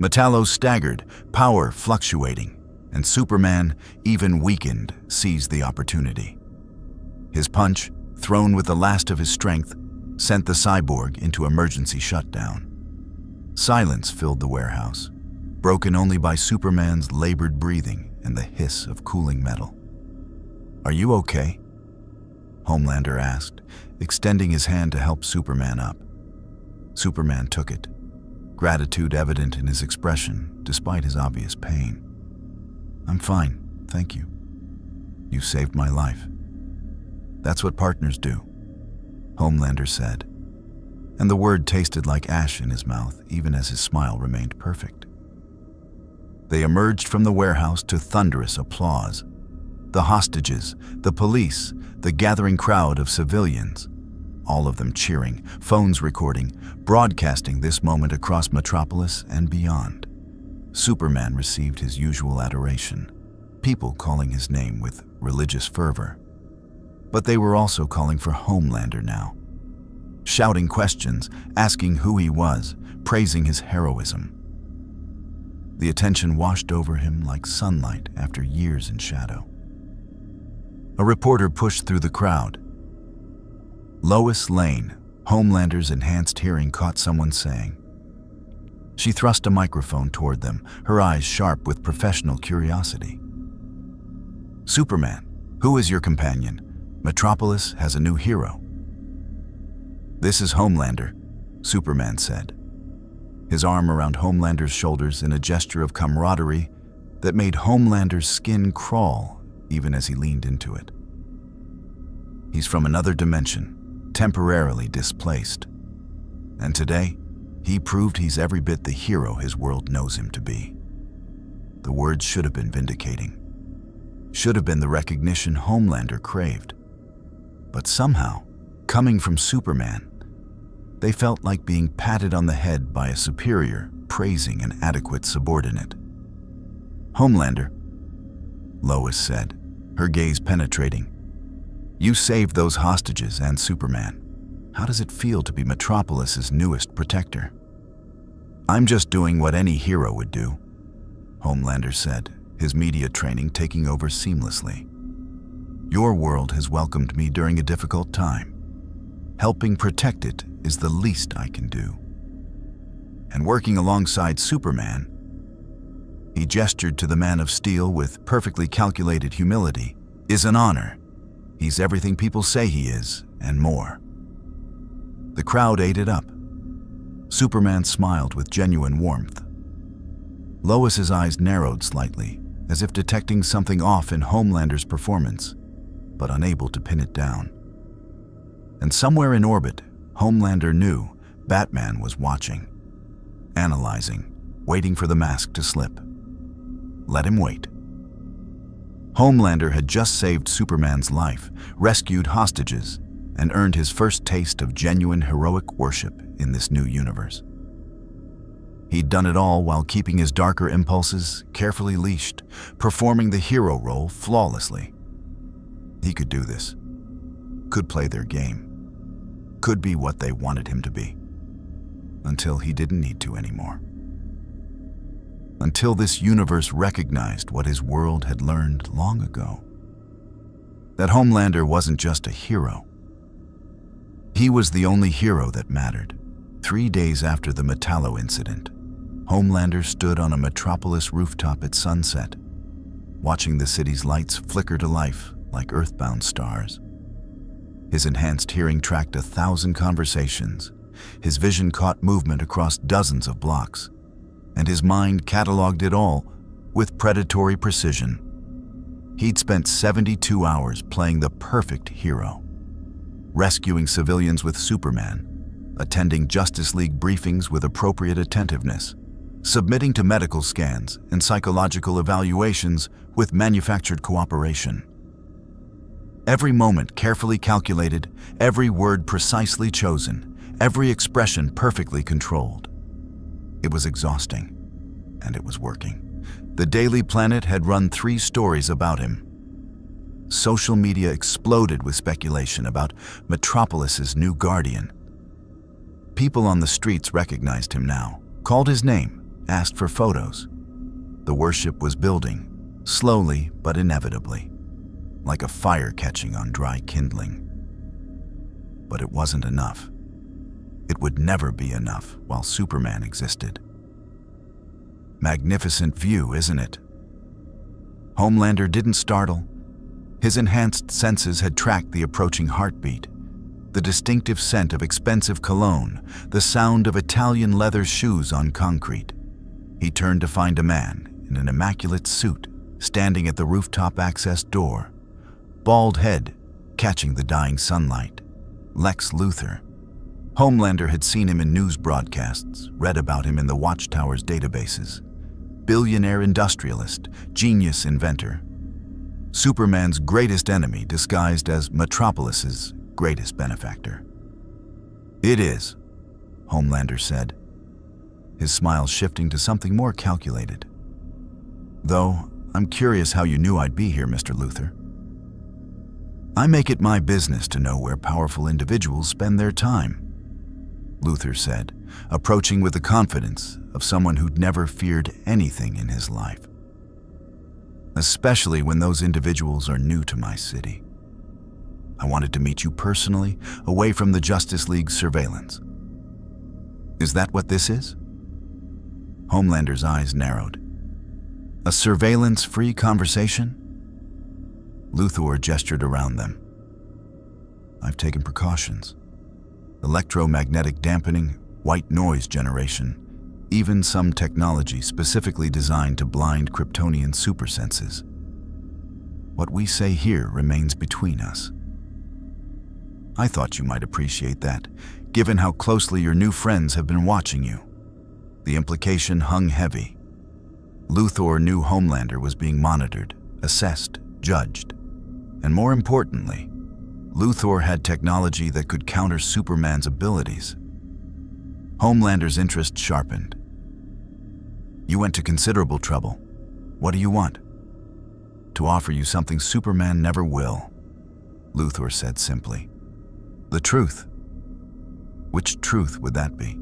Metallo staggered, power fluctuating, and Superman, even weakened, seized the opportunity. His punch, thrown with the last of his strength, sent the cyborg into emergency shutdown. Silence filled the warehouse, broken only by Superman's labored breathing and the hiss of cooling metal. "Are you okay?" Homelander asked, extending his hand to help Superman up. Superman took it, gratitude evident in his expression despite his obvious pain. "I'm fine, thank you." You saved my life. That's what partners do, Homelander said, and the word tasted like ash in his mouth even as his smile remained perfect. They emerged from the warehouse to thunderous applause. The hostages, the police, the gathering crowd of civilians, all of them cheering, phones recording, broadcasting this moment across Metropolis and beyond. Superman received his usual adoration, people calling his name with religious fervor. But they were also calling for Homelander now, shouting questions, asking who he was, praising his heroism. The attention washed over him like sunlight after years in shadow. A reporter pushed through the crowd. Lois Lane, Homelander's enhanced hearing, caught someone saying. She thrust a microphone toward them, her eyes sharp with professional curiosity. Superman, who is your companion? Metropolis has a new hero. This is Homelander, Superman said, his arm around Homelander's shoulders in a gesture of camaraderie that made Homelander's skin crawl even as he leaned into it. He's from another dimension, temporarily displaced. And today, he proved he's every bit the hero his world knows him to be. The words should have been vindicating. Should have been the recognition Homelander craved. But somehow, coming from Superman, they felt like being patted on the head by a superior, praising an adequate subordinate. Homelander, Lois said, her gaze penetrating. You saved those hostages and Superman. How does it feel to be Metropolis's newest protector? I'm just doing what any hero would do, Homelander said, his media training taking over seamlessly. Your world has welcomed me during a difficult time. Helping protect it is the least I can do. And working alongside Superman, he gestured to the Man of Steel with perfectly calculated humility, is an honor. He's everything people say he is, and more. The crowd ate it up. Superman smiled with genuine warmth. Lois's eyes narrowed slightly, as if detecting something off in Homelander's performance, but unable to pin it down. And somewhere in orbit, Homelander knew Batman was watching, analyzing, waiting for the mask to slip. Let him wait. Homelander had just saved Superman's life, rescued hostages, and earned his first taste of genuine heroic worship in this new universe. He'd done it all while keeping his darker impulses carefully leashed, performing the hero role flawlessly. He could do this, could play their game, could be what they wanted him to be, until he didn't need to anymore. Until this universe recognized what his world had learned long ago. That Homelander wasn't just a hero. He was the only hero that mattered. 3 days after the Metallo incident, Homelander stood on a Metropolis rooftop at sunset, watching the city's lights flicker to life like earthbound stars. His enhanced hearing tracked 1,000 conversations. His vision caught movement across dozens of blocks, and his mind cataloged it all with predatory precision. He'd spent 72 hours playing the perfect hero, rescuing civilians with Superman, attending Justice League briefings with appropriate attentiveness, submitting to medical scans and psychological evaluations with manufactured cooperation. Every moment carefully calculated, every word precisely chosen, every expression perfectly controlled. It was exhausting, and it was working. The Daily Planet had run 3 stories about him. Social media exploded with speculation about Metropolis's new guardian. People on the streets recognized him now, called his name, asked for photos. The worship was building, slowly but inevitably, like a fire catching on dry kindling. But it wasn't enough. It would never be enough while Superman existed. Magnificent view, isn't it? Homelander didn't startle. His enhanced senses had tracked the approaching heartbeat, the distinctive scent of expensive cologne, the sound of Italian leather shoes on concrete. He turned to find a man in an immaculate suit standing at the rooftop access door, bald head catching the dying sunlight. Lex Luthor. Homelander had seen him in news broadcasts, read about him in the Watchtower's databases. Billionaire industrialist, genius inventor. Superman's greatest enemy disguised as Metropolis's greatest benefactor. "It is," Homelander said, his smile shifting to something more calculated. "Though, I'm curious how you knew I'd be here, Mr. Luthor." "I make it my business to know where powerful individuals spend their time," Luthor said, approaching with the confidence of someone who'd never feared anything in his life. "Especially when those individuals are new to my city. I wanted to meet you personally, away from the Justice League's surveillance." "Is that what this is?" Homelander's eyes narrowed. "A surveillance-free conversation?" Luthor gestured around them. "I've taken precautions. Electromagnetic dampening, white noise generation, even some technology specifically designed to blind Kryptonian supersenses. What we say here remains between us. I thought you might appreciate that, given how closely your new friends have been watching you." The implication hung heavy. Luthor knew Homelander was being monitored, assessed, judged. And more importantly, Luthor had technology that could counter Superman's abilities. Homelander's interest sharpened. "You went to considerable trouble. What do you want?" "To offer you something Superman never will," Luthor said simply. "The truth." "Which truth would that be?"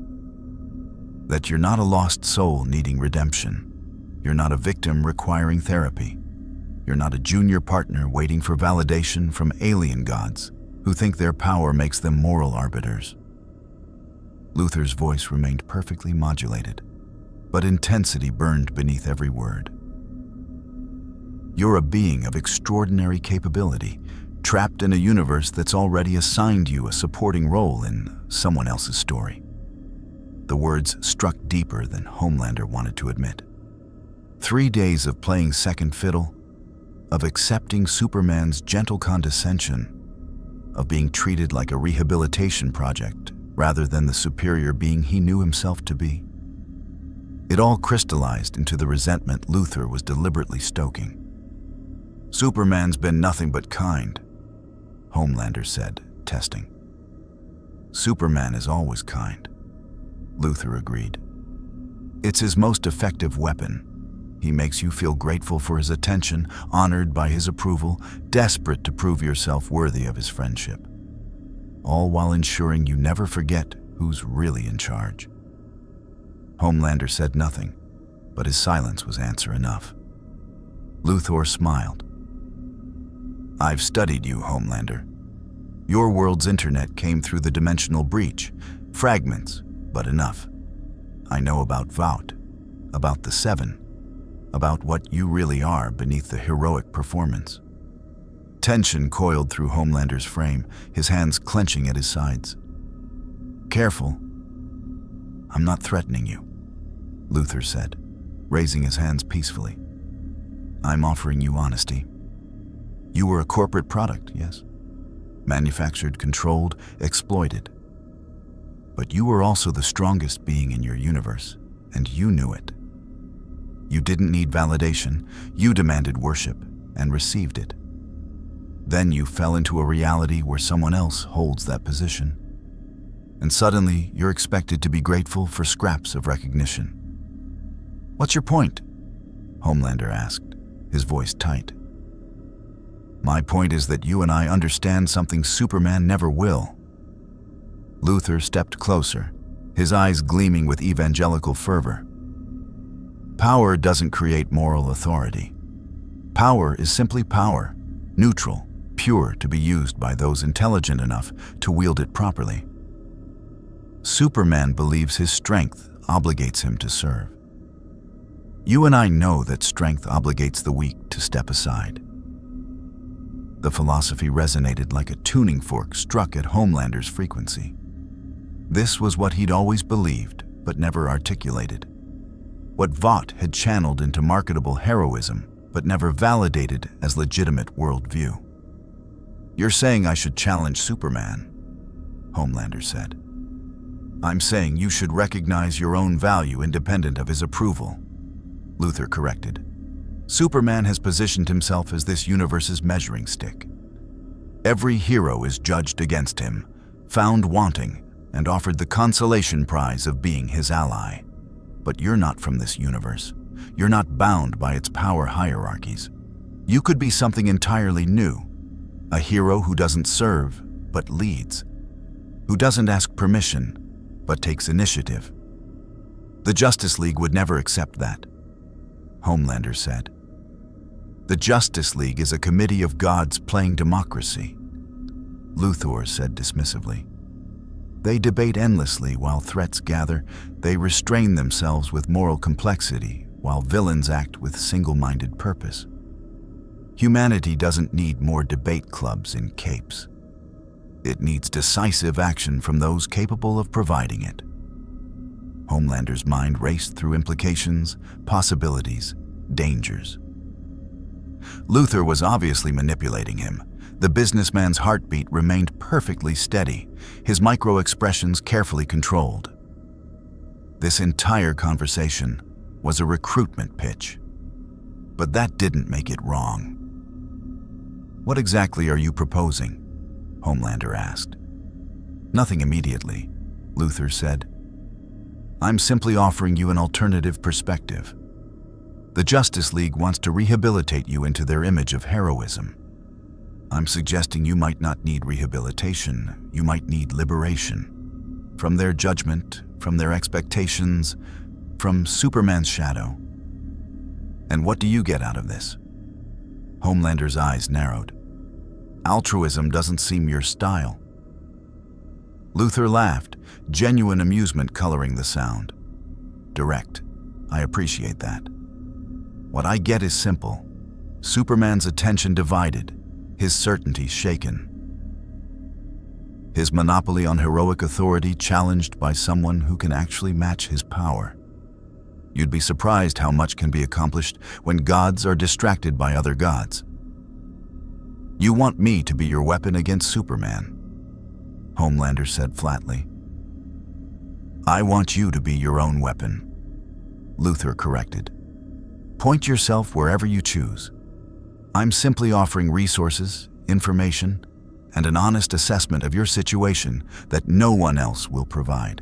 "That you're not a lost soul needing redemption. You're not a victim requiring therapy. You're not a junior partner waiting for validation from alien gods who think their power makes them moral arbiters." Luthor's voice remained perfectly modulated, but intensity burned beneath every word. "You're a being of extraordinary capability, trapped in a universe that's already assigned you a supporting role in someone else's story." The words struck deeper than Homelander wanted to admit. 3 days of playing second fiddle, of accepting Superman's gentle condescension, of being treated like a rehabilitation project rather than the superior being he knew himself to be. It all crystallized into the resentment Luthor was deliberately stoking. "Superman's been nothing but kind," Homelander said, testing. "Superman is always kind," Luthor agreed. "It's his most effective weapon. He makes you feel grateful for his attention, honored by his approval, desperate to prove yourself worthy of his friendship. All while ensuring you never forget who's really in charge." Homelander said nothing, but his silence was answer enough. Luthor smiled. "I've studied you, Homelander. Your world's internet came through the dimensional breach, fragments, but enough. I know about Vought, about the Seven, about what you really are beneath the heroic performance." Tension coiled through Homelander's frame, his hands clenching at his sides. "Careful. I'm not threatening you," Luthor said, raising his hands peacefully. "I'm offering you honesty. You were a corporate product, yes? Manufactured, controlled, exploited. But you were also the strongest being in your universe, and you knew it. You didn't need validation, you demanded worship and received it. Then you fell into a reality where someone else holds that position. And suddenly you're expected to be grateful for scraps of recognition." "What's your point?" Homelander asked, his voice tight. "My point is that you and I understand something Superman never will." Luthor stepped closer, his eyes gleaming with evangelical fervor. "Power doesn't create moral authority. Power is simply power, neutral, pure to be used by those intelligent enough to wield it properly. Superman believes his strength obligates him to serve. You and I know that strength obligates the weak to step aside." The philosophy resonated like a tuning fork struck at Homelander's frequency. This was what he'd always believed, but never articulated. What Vought had channeled into marketable heroism, but never validated as legitimate worldview. You're saying I should challenge Superman, Homelander said. I'm saying you should recognize your own value independent of his approval, Luthor corrected. Superman has positioned himself as this universe's measuring stick. Every hero is judged against him, found wanting, and offered the consolation prize of being his ally. But you're not from this universe. You're not bound by its power hierarchies. You could be something entirely new, a hero who doesn't serve, but leads, who doesn't ask permission, but takes initiative. The Justice League would never accept that, Homelander said. The Justice League is a committee of gods playing democracy, Luthor said dismissively. They debate endlessly while threats gather. They restrain themselves with moral complexity while villains act with single-minded purpose. Humanity doesn't need more debate clubs in capes. It needs decisive action from those capable of providing it. Homelander's mind raced through implications, possibilities, dangers. Luthor was obviously manipulating him. The businessman's heartbeat remained perfectly steady, his micro-expressions carefully controlled. This entire conversation was a recruitment pitch. But that didn't make it wrong. What exactly are you proposing? Homelander asked. Nothing immediately, Luthor said. I'm simply offering you an alternative perspective. The Justice League wants to rehabilitate you into their image of heroism. I'm suggesting you might not need rehabilitation, you might need liberation. From their judgment, from their expectations, from Superman's shadow. And what do you get out of this? Homelander's eyes narrowed. Altruism doesn't seem your style. Luthor laughed, genuine amusement coloring the sound. Direct. I appreciate that. What I get is simple. Superman's attention divided, his certainty shaken. His monopoly on heroic authority challenged by someone who can actually match his power. You'd be surprised how much can be accomplished when gods are distracted by other gods. You want me to be your weapon against Superman, Homelander said flatly. I want you to be your own weapon, Luthor corrected. Point yourself wherever you choose. I'm simply offering resources, information, and an honest assessment of your situation that no one else will provide.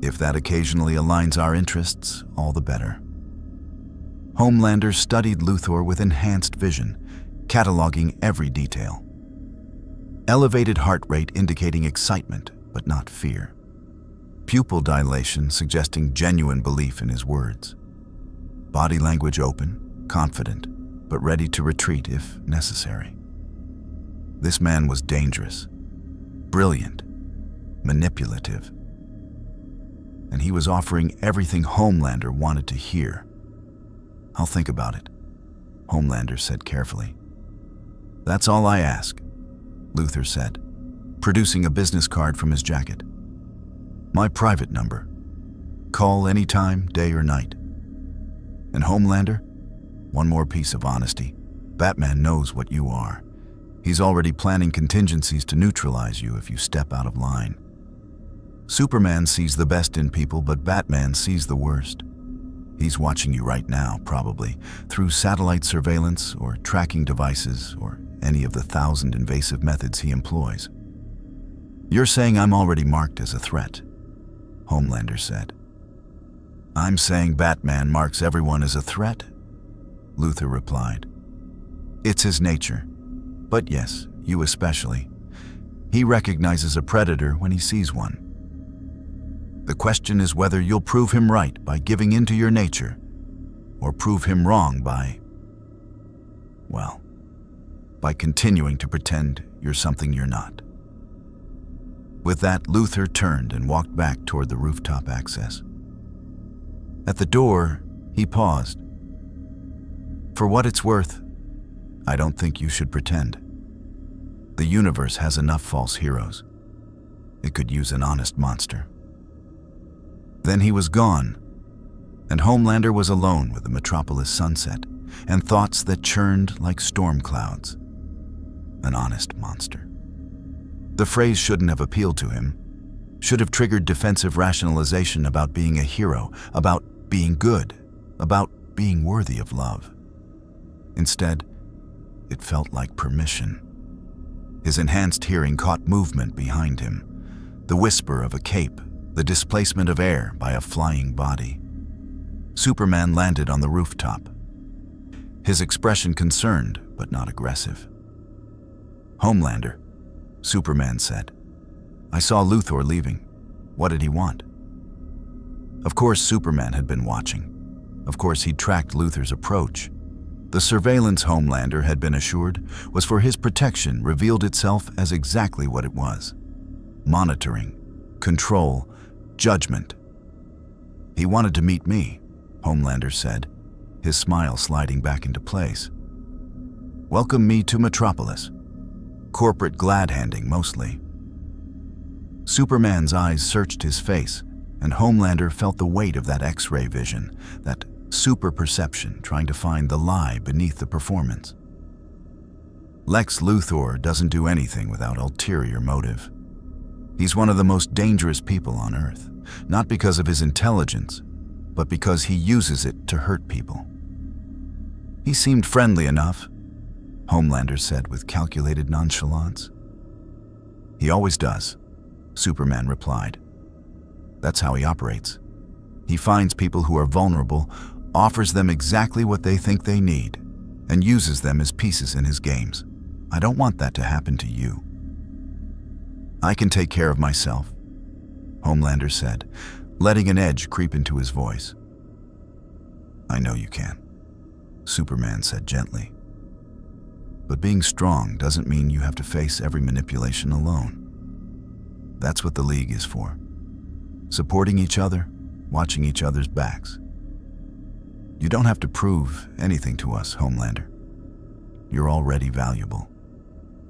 If that occasionally aligns our interests, all the better. Homelander studied Luthor with enhanced vision, cataloging every detail. Elevated heart rate indicating excitement, but not fear. Pupil dilation suggesting genuine belief in his words. Body language open, confident, but ready to retreat if necessary. This man was dangerous, brilliant, manipulative. And he was offering everything Homelander wanted to hear. I'll think about it, Homelander said carefully. That's all I ask, Luthor said, producing a business card from his jacket. My private number. Call anytime, day or night. And Homelander, one more piece of honesty. Batman knows what you are. He's already planning contingencies to neutralize you if you step out of line. Superman sees the best in people, but Batman sees the worst. He's watching you right now, probably, through satellite surveillance or tracking devices or any of the 1,000 invasive methods he employs. You're saying I'm already marked as a threat, Homelander said. I'm saying Batman marks everyone as a threat, Luthor replied. It's his nature. But yes, you especially. He recognizes a predator when he sees one. The question is whether you'll prove him right by giving in to your nature, or prove him wrong by continuing to pretend you're something you're not. With that, Luthor turned and walked back toward the rooftop access. At the door, he paused. For what it's worth, I don't think you should pretend. The universe has enough false heroes. It could use an honest monster. Then he was gone, and Homelander was alone with the metropolis sunset and thoughts that churned like storm clouds. an honest monster. The phrase shouldn't have appealed to him, should have triggered defensive rationalization about being a hero, about being good, about being worthy of love. Instead, it felt like permission. His enhanced hearing caught movement behind him, the whisper of a cape, the displacement of air by a flying body. Superman landed on the rooftop, his expression concerned but not aggressive. "Homelander," Superman said. "I saw Luthor leaving. What did he want?" Of course, Superman had been watching. Of course, he'd tracked Luthor's approach. The surveillance Homelander had been assured was for his protection revealed itself as exactly what it was: monitoring, control, judgment. "He wanted to meet me," Homelander said, his smile sliding back into place. "Welcome me to Metropolis." Corporate glad-handing, mostly. Superman's eyes searched his face, and Homelander felt the weight of that X-ray vision, that super-perception trying to find the lie beneath the performance. Lex Luthor doesn't do anything without ulterior motive. He's one of the most dangerous people on Earth, not because of his intelligence, but because he uses it to hurt people. "He seemed friendly enough," Homelander said with calculated nonchalance. "He always does," Superman replied. "That's how he operates. He finds people who are vulnerable, offers them exactly what they think they need, and uses them as pieces in his games. I don't want that to happen to you." "I can take care of myself," Homelander said, letting an edge creep into his voice. "I know you can," Superman said gently. "But being strong doesn't mean you have to face every manipulation alone. That's what the League is for. Supporting each other, watching each other's backs. You don't have to prove anything to us, Homelander. You're already valuable,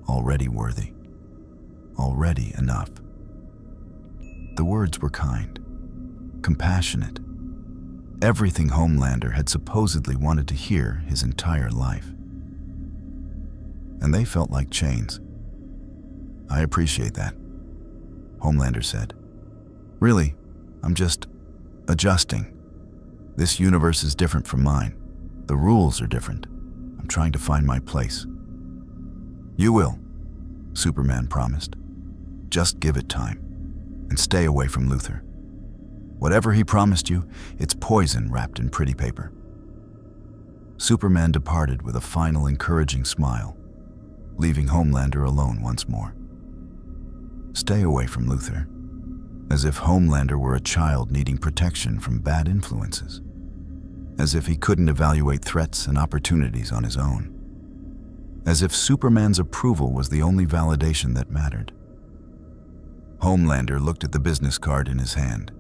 already worthy, already enough." The words were kind, compassionate, everything Homelander had supposedly wanted to hear his entire life. And they felt like chains. "I appreciate that," Homelander said. "Really, I'm just adjusting. This universe is different from mine. The rules are different. I'm trying to find my place." "You will," Superman promised. "Just give it time, and stay away from Luthor. Whatever he promised you, it's poison wrapped in pretty paper." Superman departed with a final encouraging smile, leaving Homelander alone once more. Stay away from Luthor, as if Homelander were a child needing protection from bad influences, as if he couldn't evaluate threats and opportunities on his own, as if Superman's approval was the only validation that mattered. Homelander looked at the business card in his hand,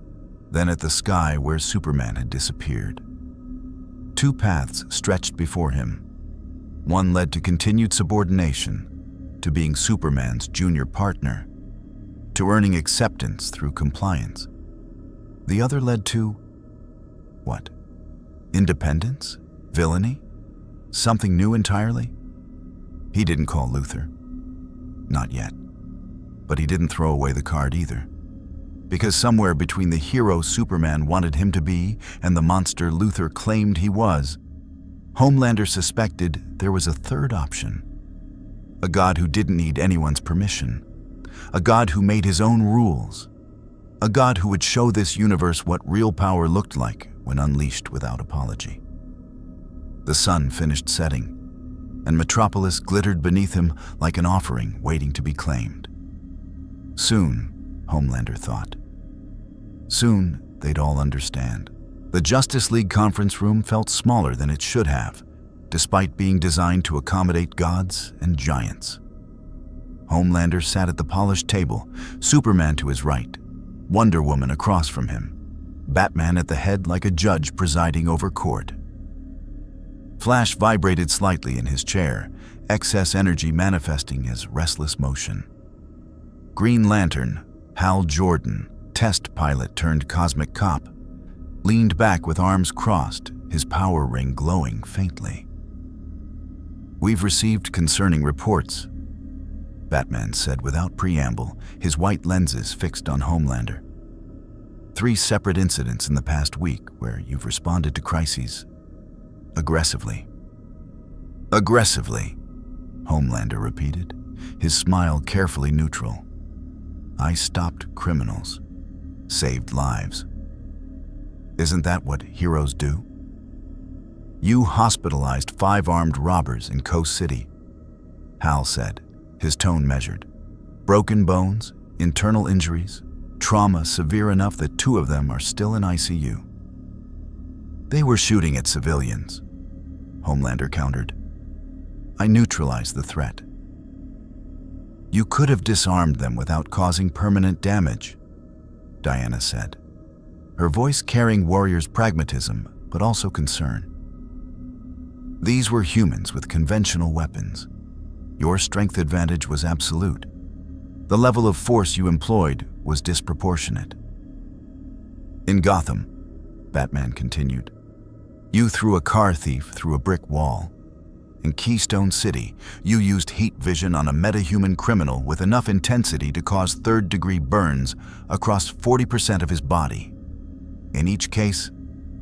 then at the sky where Superman had disappeared. Two paths stretched before him. One led to continued subordination, to being Superman's junior partner, to earning acceptance through compliance. The other led to, what? Independence? Villainy? Something new entirely? He didn't call Luthor. Not yet. But he didn't throw away the card either. Because somewhere between the hero Superman wanted him to be and the monster Luthor claimed he was, Homelander suspected there was a third option. A god who didn't need anyone's permission. A god who made his own rules. A god who would show this universe what real power looked like when unleashed without apology. The sun finished setting, and Metropolis glittered beneath him like an offering waiting to be claimed. Soon, Homelander thought. Soon, they'd all understand. The Justice League conference room felt smaller than it should have, despite being designed to accommodate gods and giants. Homelander sat at the polished table, Superman to his right, Wonder Woman across from him, Batman at the head like a judge presiding over court. Flash vibrated slightly in his chair, excess energy manifesting as restless motion. Green Lantern, Hal Jordan, test pilot turned cosmic cop, leaned back with arms crossed, his power ring glowing faintly. "We've received concerning reports," Batman said without preamble, his white lenses fixed on Homelander. 3 separate incidents in the past week where you've responded to crises aggressively. Aggressively, Homelander repeated, his smile carefully neutral. I stopped criminals, saved lives. Isn't that what heroes do? You hospitalized 5 armed robbers in Coast City, Hal said, his tone measured. Broken bones, internal injuries, trauma severe enough that 2 of them are still in ICU. They were shooting at civilians, Homelander countered. I neutralized the threat. You could have disarmed them without causing permanent damage, Diana said, her voice carrying Warrior's pragmatism but also concern. These were humans with conventional weapons. Your strength advantage was absolute. The level of force you employed was disproportionate. In Gotham, Batman continued, you threw a car thief through a brick wall. In Keystone City, you used heat vision on a metahuman criminal with enough intensity to cause third-degree burns across 40% of his body. In each case,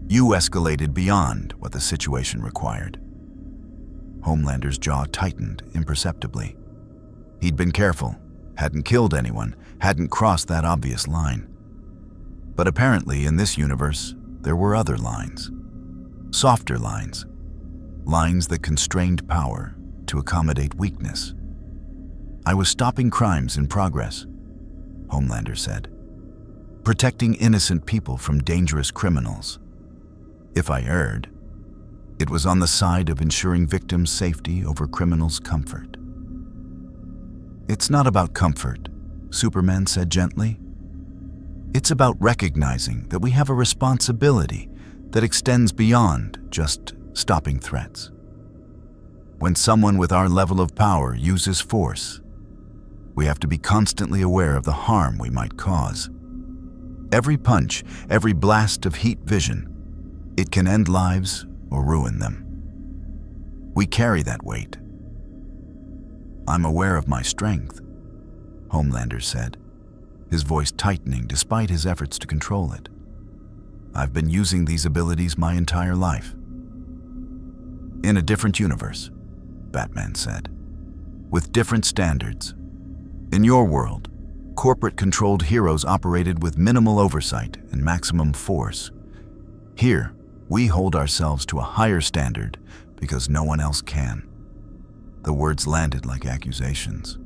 you escalated beyond what the situation required. Homelander's jaw tightened imperceptibly. He'd been careful, hadn't killed anyone, hadn't crossed that obvious line. But apparently in this universe, there were other lines. Softer lines. Lines that constrained power to accommodate weakness. I was stopping crimes in progress, Homelander said. Protecting innocent people from dangerous criminals. If I erred, it was on the side of ensuring victims' safety over criminals' comfort. It's not about comfort, Superman said gently. It's about recognizing that we have a responsibility that extends beyond just stopping threats. When someone with our level of power uses force, we have to be constantly aware of the harm we might cause. Every punch, every blast of heat vision, it can end lives or ruin them. We carry that weight. I'm aware of my strength, Homelander said, his voice tightening despite his efforts to control it. I've been using these abilities my entire life. In a different universe, Batman said, with different standards. In your world, corporate-controlled heroes operated with minimal oversight and maximum force. Here, we hold ourselves to a higher standard because no one else can. The words landed like accusations.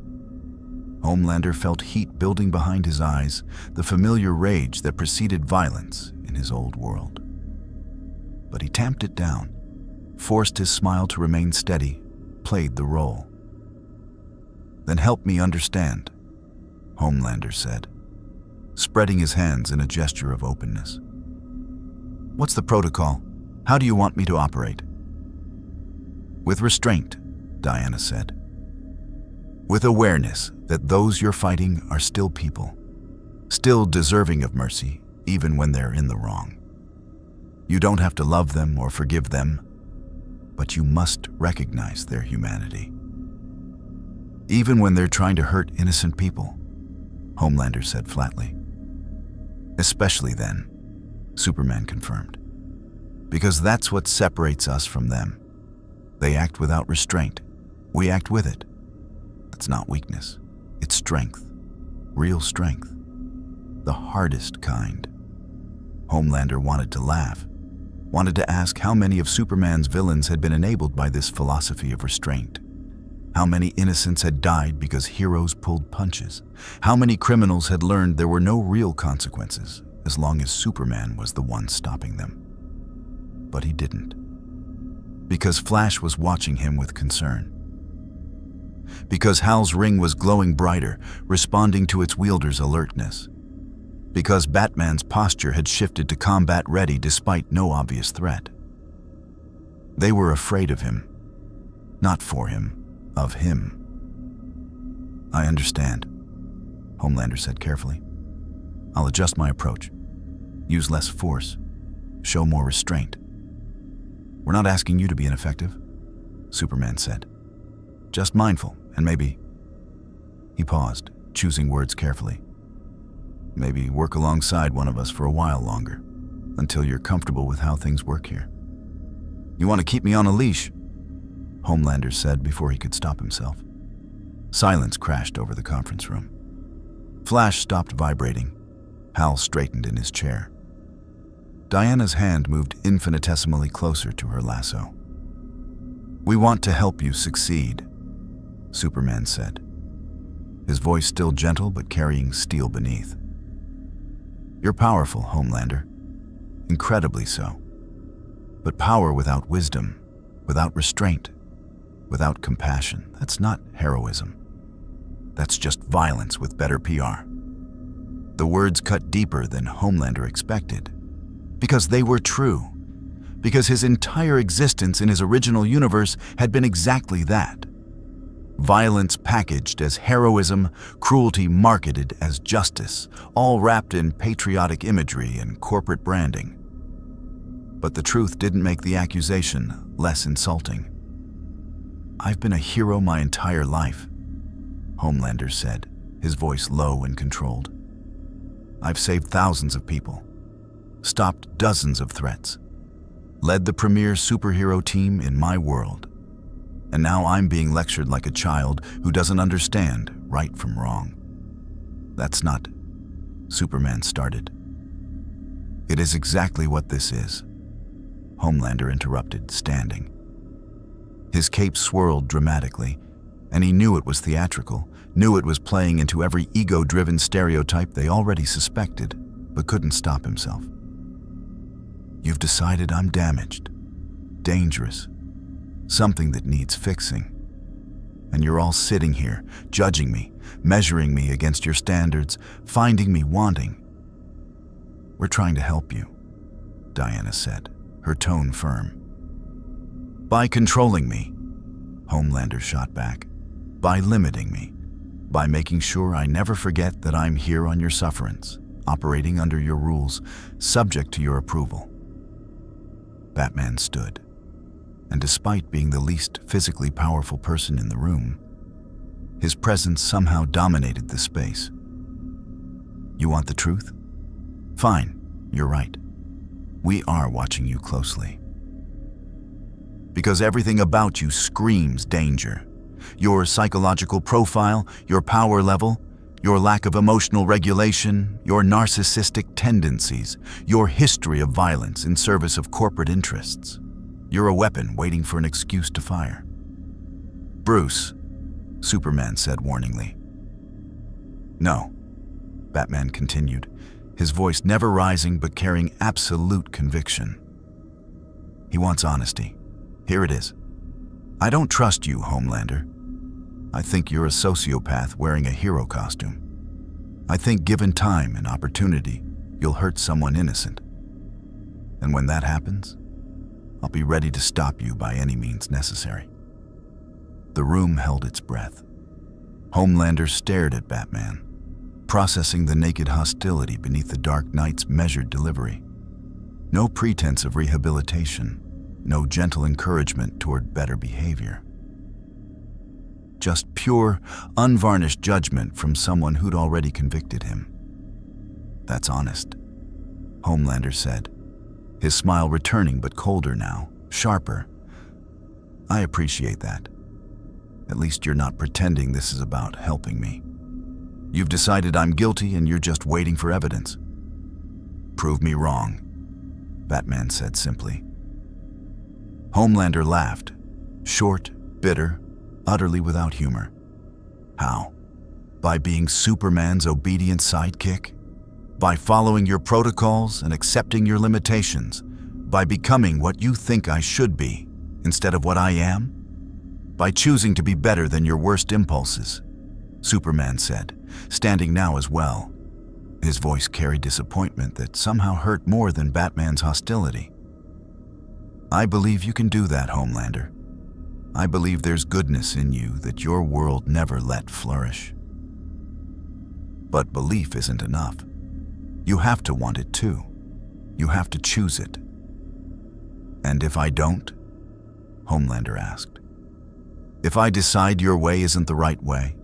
Homelander felt heat building behind his eyes, the familiar rage that preceded violence in his old world. But he tamped it down, forced his smile to remain steady, played the role. Then help me understand, Homelander said, spreading his hands in a gesture of openness. What's the protocol? How do you want me to operate? With restraint, Diana said. With awareness that those you're fighting are still people, still deserving of mercy, even when they're in the wrong. You don't have to love them or forgive them, but you must recognize their humanity. Even when they're trying to hurt innocent people, Homelander said flatly. Especially then, Superman confirmed. Because that's what separates us from them. They act without restraint. We act with it. It's not weakness. It's strength. Real strength. The hardest kind. Homelander wanted to laugh. Wanted to ask how many of Superman's villains had been enabled by this philosophy of restraint. How many innocents had died because heroes pulled punches. How many criminals had learned there were no real consequences as long as Superman was the one stopping them. But he didn't. Because Flash was watching him with concern. Because Hal's ring was glowing brighter, responding to its wielder's alertness. Because Batman's posture had shifted to combat ready despite no obvious threat. They were afraid of him. Not for him, of him. I understand, Homelander said carefully. I'll adjust my approach. Use less force. Show more restraint. We're not asking you to be ineffective, Superman said. Just mindful and maybe He paused, choosing words carefully. Maybe work alongside one of us for a while longer, until you're comfortable with how things work here. You want to keep me on a leash? Homelander said before he could stop himself. Silence crashed over the conference room. Flash stopped vibrating. Hal straightened in his chair. Diana's hand moved infinitesimally closer to her lasso. We want to help you succeed, Superman said, his voice still gentle but carrying steel beneath. You're powerful, Homelander. Incredibly so. But power without wisdom, without restraint, without compassion, that's not heroism. That's just violence with better PR. The words cut deeper than Homelander expected, because they were true, because his entire existence in his original universe had been exactly that. Violence packaged as heroism, cruelty marketed as justice, all wrapped in patriotic imagery and corporate branding. But the truth didn't make the accusation less insulting. I've been a hero my entire life, Homelander said, his voice low and controlled. I've saved thousands of people, stopped dozens of threats, led the premier superhero team in my world. And now I'm being lectured like a child who doesn't understand right from wrong. That's not, Superman started. It is exactly what this is, Homelander interrupted, standing. His cape swirled dramatically, and he knew it was theatrical, knew it was playing into every ego-driven stereotype they already suspected, but couldn't stop himself. You've decided I'm damaged, dangerous, something that needs fixing. And you're all sitting here, judging me, measuring me against your standards, finding me wanting. We're trying to help you, Diana said, her tone firm. By controlling me, Homelander shot back. By limiting me. By making sure I never forget that I'm here on your sufferance, operating under your rules, subject to your approval. Batman stood, and despite being the least physically powerful person in the room, his presence somehow dominated the space. You want the truth? Fine, you're right. We are watching you closely. Because everything about you screams danger. Your psychological profile, your power level, your lack of emotional regulation, your narcissistic tendencies, your history of violence in service of corporate interests. You're a weapon waiting for an excuse to fire. Bruce, Superman said warningly. No, Batman continued, his voice never rising but carrying absolute conviction. He wants honesty. Here it is. I don't trust you, Homelander. I think you're a sociopath wearing a hero costume. I think given time and opportunity, you'll hurt someone innocent. And when that happens, I'll be ready to stop you by any means necessary. The room held its breath. Homelander stared at Batman, processing the naked hostility beneath the Dark Knight's measured delivery. No pretense of rehabilitation, no gentle encouragement toward better behavior. Just pure, unvarnished judgment from someone who'd already convicted him. That's honest, Homelander said, his smile returning but colder now, sharper. I appreciate that. At least you're not pretending this is about helping me. You've decided I'm guilty and you're just waiting for evidence. Prove me wrong, Batman said simply. Homelander laughed, short, bitter, utterly without humor. How? By being Superman's obedient sidekick? By following your protocols and accepting your limitations? By becoming what you think I should be instead of what I am? By choosing to be better than your worst impulses? Superman said, standing now as well. His voice carried disappointment that somehow hurt more than Batman's hostility. I believe you can do that, Homelander. I believe there's goodness in you that your world never let flourish. But belief isn't enough. You have to want it too. You have to choose it. And if I don't? Homelander asked. If I decide your way isn't the right way?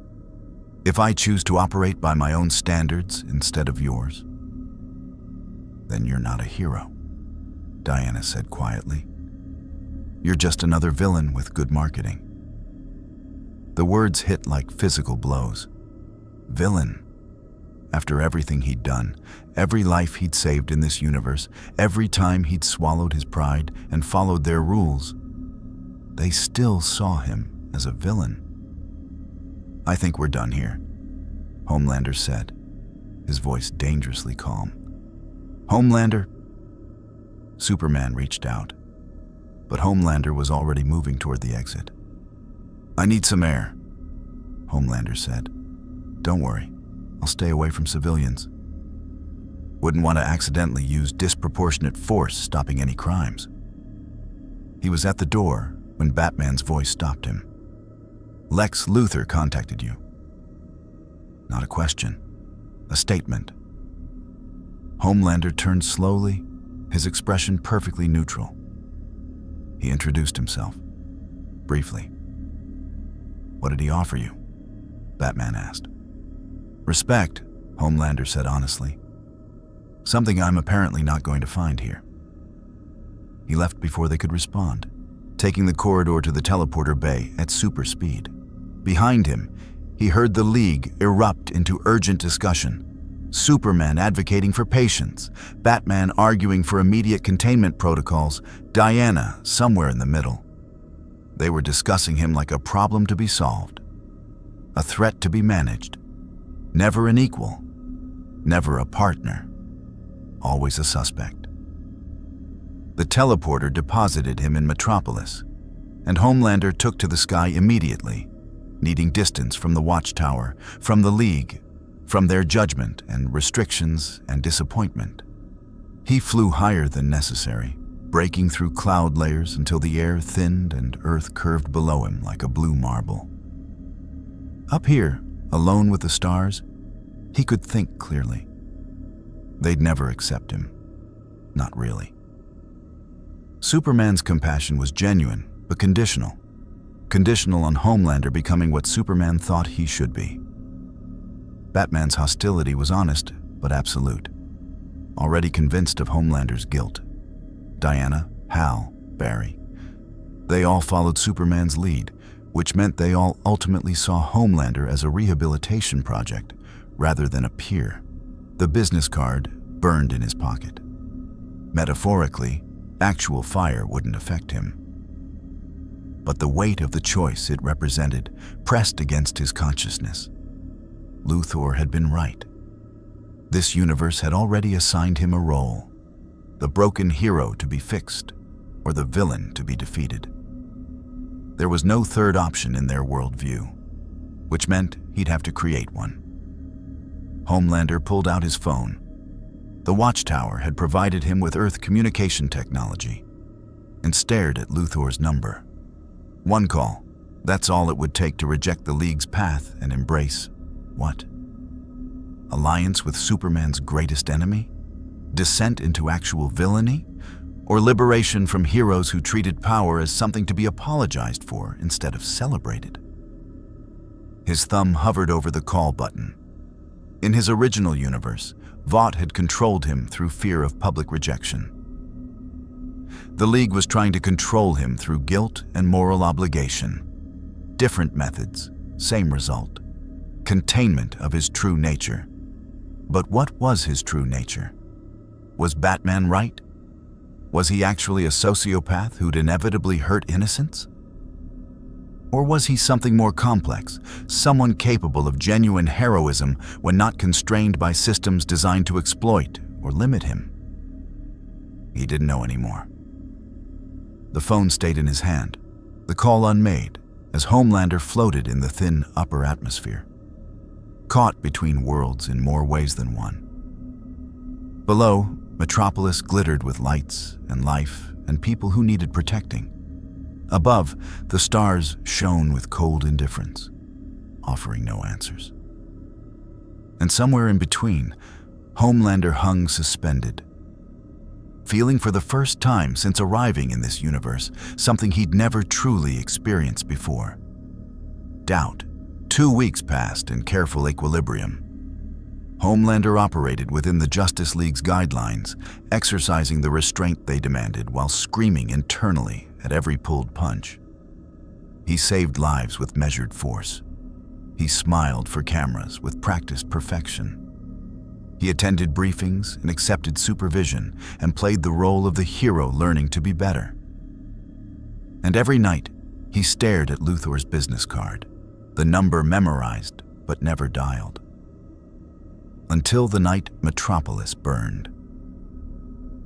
If I choose to operate by my own standards instead of yours, then you're not a hero, Diana said quietly. You're just another villain with good marketing. The words hit like physical blows. Villain. After everything he'd done, every life he'd saved in this universe, every time he'd swallowed his pride and followed their rules, they still saw him as a villain. I think we're done here, Homelander said, his voice dangerously calm. Homelander? Superman reached out, but Homelander was already moving toward the exit. I need some air, Homelander said. Don't worry, I'll stay away from civilians. Wouldn't want to accidentally use disproportionate force stopping any crimes. He was at the door when Batman's voice stopped him. Lex Luthor contacted you. Not a question, a statement. Homelander turned slowly, his expression perfectly neutral. He introduced himself, briefly. What did he offer you? Batman asked. Respect, Homelander said honestly. Something I'm apparently not going to find here. He left before they could respond, taking the corridor to the teleporter bay at super speed. Behind him, he heard the League erupt into urgent discussion. Superman advocating for patience, Batman arguing for immediate containment protocols, Diana somewhere in the middle. They were discussing him like a problem to be solved, a threat to be managed, never an equal, never a partner, always a suspect. The teleporter deposited him in Metropolis, and Homelander took to the sky immediately, needing distance from the Watchtower, from the League, from their judgment and restrictions and disappointment. He flew higher than necessary, breaking through cloud layers until the air thinned and Earth curved below him like a blue marble. Up here, alone with the stars, he could think clearly. They'd never accept him. Not really. Superman's compassion was genuine, but conditional. Conditional on Homelander becoming what Superman thought he should be. Batman's hostility was honest, but absolute. Already convinced of Homelander's guilt. Diana, Hal, Barry. They all followed Superman's lead, which meant they all ultimately saw Homelander as a rehabilitation project rather than a peer. The business card burned in his pocket. Metaphorically, actual fire wouldn't affect him. But the weight of the choice it represented pressed against his consciousness. Luthor had been right. This universe had already assigned him a role, the broken hero to be fixed, or the villain to be defeated. There was no third option in their worldview, which meant he'd have to create one. Homelander pulled out his phone. The Watchtower had provided him with Earth communication technology, and stared at Luthor's number. One call, that's all it would take to reject the League's path and embrace what? Alliance with Superman's greatest enemy? Descent into actual villainy? Or liberation from heroes who treated power as something to be apologized for instead of celebrated? His thumb hovered over the call button. In his original universe, Vought had controlled him through fear of public rejection. The League was trying to control him through guilt and moral obligation. Different methods, same result. Containment of his true nature. But what was his true nature? Was Batman right? Was he actually a sociopath who'd inevitably hurt innocents? Or was he something more complex, someone capable of genuine heroism when not constrained by systems designed to exploit or limit him? He didn't know anymore. The phone stayed in his hand, the call unmade, as Homelander floated in the thin upper atmosphere, caught between worlds in more ways than one. Below, Metropolis glittered with lights and life and people who needed protecting. Above, the stars shone with cold indifference, offering no answers. And somewhere in between, Homelander hung suspended, feeling for the first time since arriving in this universe something he'd never truly experienced before. Doubt, 2 weeks passed in careful equilibrium. Homelander operated within the Justice League's guidelines, exercising the restraint they demanded while screaming internally at every pulled punch. He saved lives with measured force. He smiled for cameras with practiced perfection. He attended briefings and accepted supervision and played the role of the hero learning to be better. And every night, he stared at Luthor's business card, the number memorized but never dialed. Until the night Metropolis burned.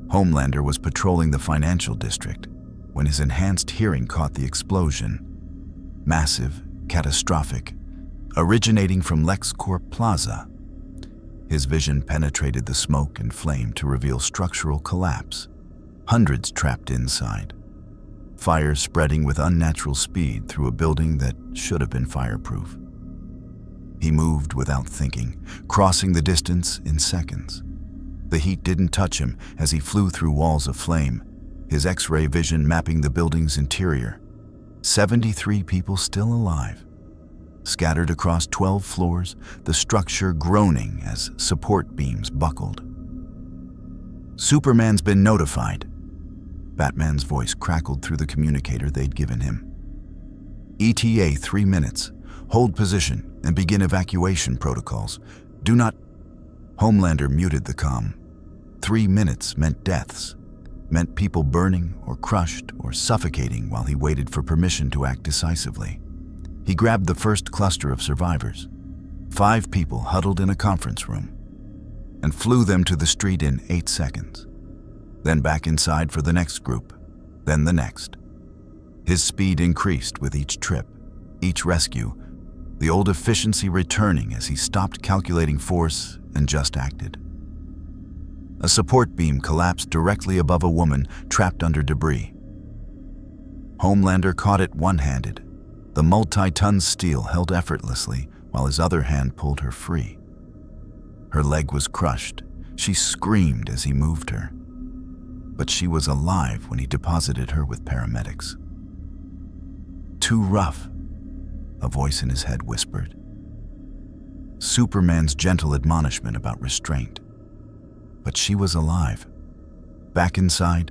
Homelander was patrolling the financial district when his enhanced hearing caught the explosion. Massive, catastrophic, originating from LexCorp Plaza. His vision penetrated the smoke and flame to reveal structural collapse. Hundreds trapped inside. Fire spreading with unnatural speed through a building that should have been fireproof. He moved without thinking, crossing the distance in seconds. The heat didn't touch him as he flew through walls of flame, his X-ray vision mapping the building's interior. 73 people still alive. Scattered across 12 floors, the structure groaning as support beams buckled. Superman's been notified. Batman's voice crackled through the communicator they'd given him. ETA 3 minutes. Hold position and begin evacuation protocols. Do not... Homelander muted the comm. 3 minutes meant deaths. Meant people burning or crushed or suffocating while he waited for permission to act decisively. He grabbed the first cluster of survivors, 5 people huddled in a conference room, and flew them to the street in 8 seconds. Then back inside for the next group, then the next. His speed increased with each trip, each rescue, the old efficiency returning as he stopped calculating force and just acted. A support beam collapsed directly above a woman trapped under debris. Homelander caught it one-handed, the multi-ton steel held effortlessly while his other hand pulled her free. Her leg was crushed. She screamed as he moved her. But she was alive when he deposited her with paramedics. Too rough, a voice in his head whispered. Superman's gentle admonishment about restraint. But she was alive. Back inside,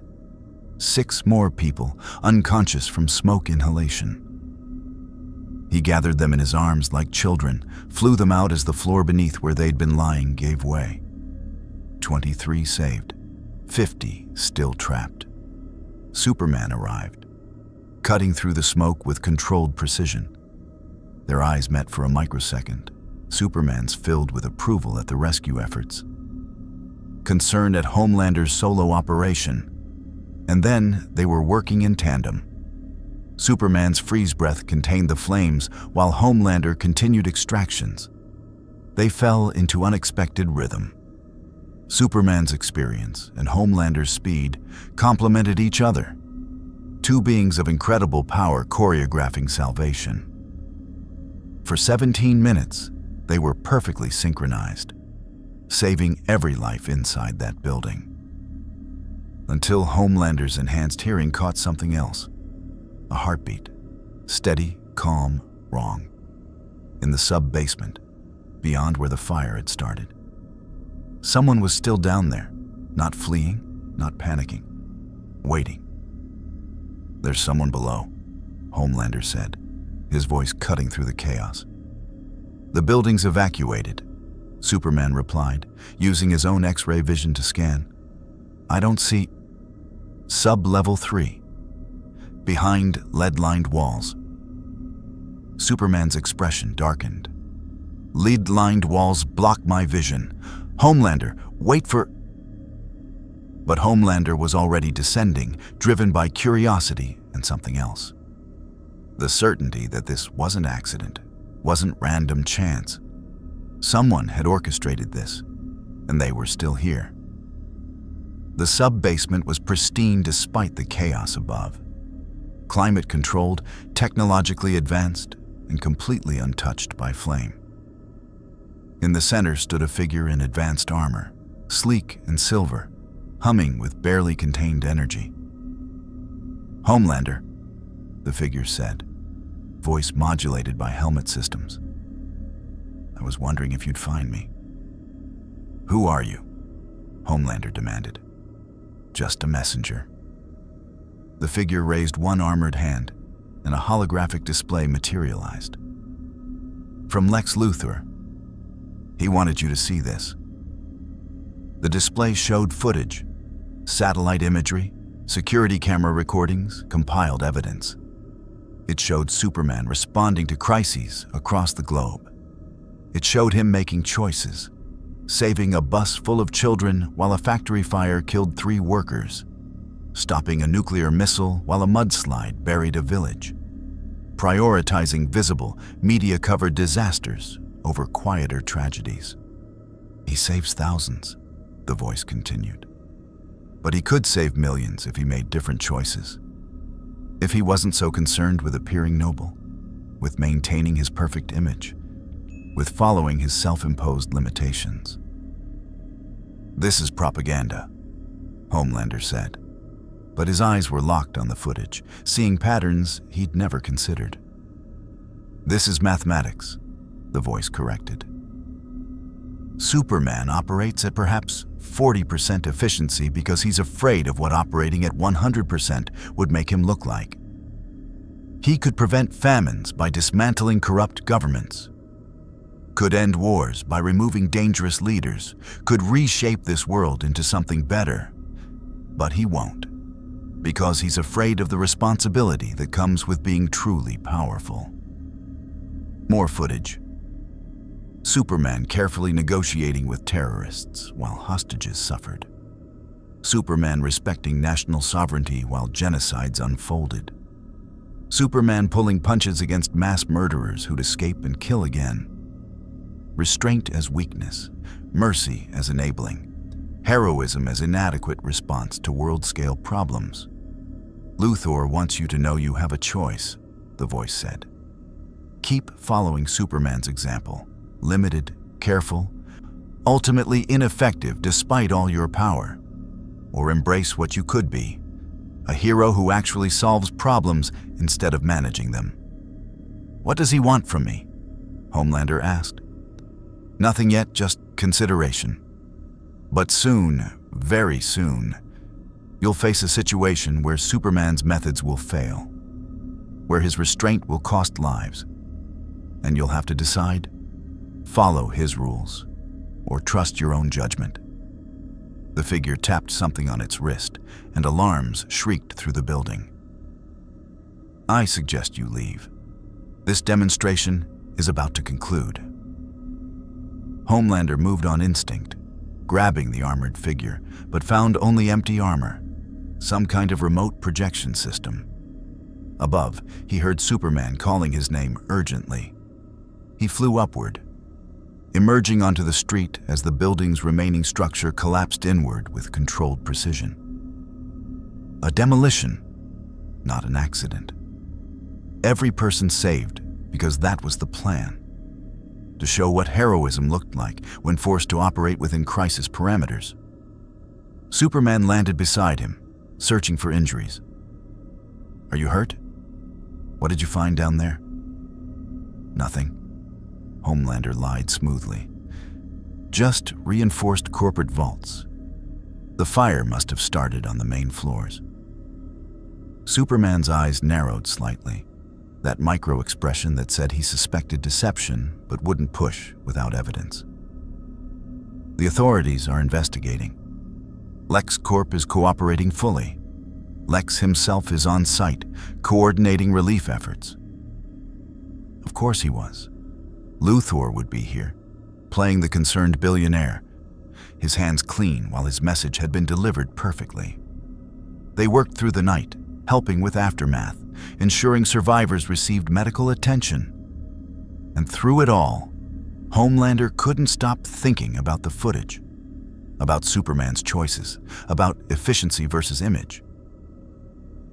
6 more people, unconscious from smoke inhalation. He gathered them in his arms like children, flew them out as the floor beneath where they'd been lying gave way. 23 saved, 50 still trapped. Superman arrived, cutting through the smoke with controlled precision. Their eyes met for a microsecond, Superman's filled with approval at the rescue efforts. Concerned at Homelander's solo operation, and then they were working in tandem. Superman's freeze breath contained the flames while Homelander continued extractions. They fell into unexpected rhythm. Superman's experience and Homelander's speed complemented each other. 2 beings of incredible power choreographing salvation. For 17 minutes, they were perfectly synchronized, saving every life inside that building. Until Homelander's enhanced hearing caught something else. A heartbeat, steady, calm, wrong. In the sub-basement, beyond where the fire had started. Someone was still down there, not fleeing, not panicking, waiting. There's someone below, Homelander said, his voice cutting through the chaos. The building's evacuated, Superman replied, using his own X-ray vision to scan. I don't see... Sub-level 3. Behind lead-lined walls. Superman's expression darkened. Lead-lined walls block my vision. Homelander, wait for... But Homelander was already descending, driven by curiosity and something else. The certainty that this wasn't accident, wasn't random chance. Someone had orchestrated this, and they were still here. The sub-basement was pristine despite the chaos above. Climate-controlled, technologically advanced, and completely untouched by flame. In the center stood a figure in advanced armor, sleek and silver, humming with barely contained energy. Homelander, the figure said, voice modulated by helmet systems. I was wondering if you'd find me." "Who are you?" Homelander demanded. "Just a messenger." The figure raised one armored hand, and a holographic display materialized. "From Lex Luthor. He wanted you to see this." The display showed footage, satellite imagery, security camera recordings, compiled evidence. It showed Superman responding to crises across the globe. It showed him making choices, saving a bus full of children while a factory fire killed 3 workers, stopping a nuclear missile while a mudslide buried a village, prioritizing visible, media-covered disasters over quieter tragedies. "He saves thousands," the voice continued. "But he could save millions if he made different choices. If he wasn't so concerned with appearing noble, with maintaining his perfect image, with following his self-imposed limitations." "This is propaganda," Homelander said. But his eyes were locked on the footage, seeing patterns he'd never considered. "This is mathematics," the voice corrected. "Superman operates at perhaps 40% efficiency because he's afraid of what operating at 100% would make him look like. He could prevent famines by dismantling corrupt governments, could end wars by removing dangerous leaders, could reshape this world into something better. But he won't, because he's afraid of the responsibility that comes with being truly powerful." More footage. Superman carefully negotiating with terrorists while hostages suffered. Superman respecting national sovereignty while genocides unfolded. Superman pulling punches against mass murderers who'd escape and kill again. Restraint as weakness, mercy as enabling, heroism as inadequate response to world-scale problems. "Luthor wants you to know you have a choice," the voice said. "Keep following Superman's example, limited, careful, ultimately ineffective despite all your power. Or embrace what you could be, a hero who actually solves problems instead of managing them." "What does he want from me?" Homelander asked. "Nothing yet, just consideration. But soon, very soon, you'll face a situation where Superman's methods will fail, where his restraint will cost lives, and you'll have to decide, follow his rules, or trust your own judgment." The figure tapped something on its wrist, and alarms shrieked through the building. "I suggest you leave. This demonstration is about to conclude." Homelander moved on instinct, grabbing the armored figure, but found only empty armor, some kind of remote projection system. Above, he heard Superman calling his name urgently. He flew upward, emerging onto the street as the building's remaining structure collapsed inward with controlled precision. A demolition, not an accident. Every person saved because that was the plan. To show what heroism looked like when forced to operate within crisis parameters. Superman landed beside him, searching for injuries. "Are you hurt? What did you find down there?" "Nothing," Homelander lied smoothly. "Just reinforced corporate vaults. The fire must have started on the main floors." Superman's eyes narrowed slightly, that micro-expression that said he suspected deception but wouldn't push without evidence. "The authorities are investigating. Lex Corp is cooperating fully. Lex himself is on site, coordinating relief efforts." Of course he was. Luthor would be here, playing the concerned billionaire, his hands clean while his message had been delivered perfectly. They worked through the night, helping with aftermath, ensuring survivors received medical attention. And through it all, Homelander couldn't stop thinking about the footage, about Superman's choices, about efficiency versus image.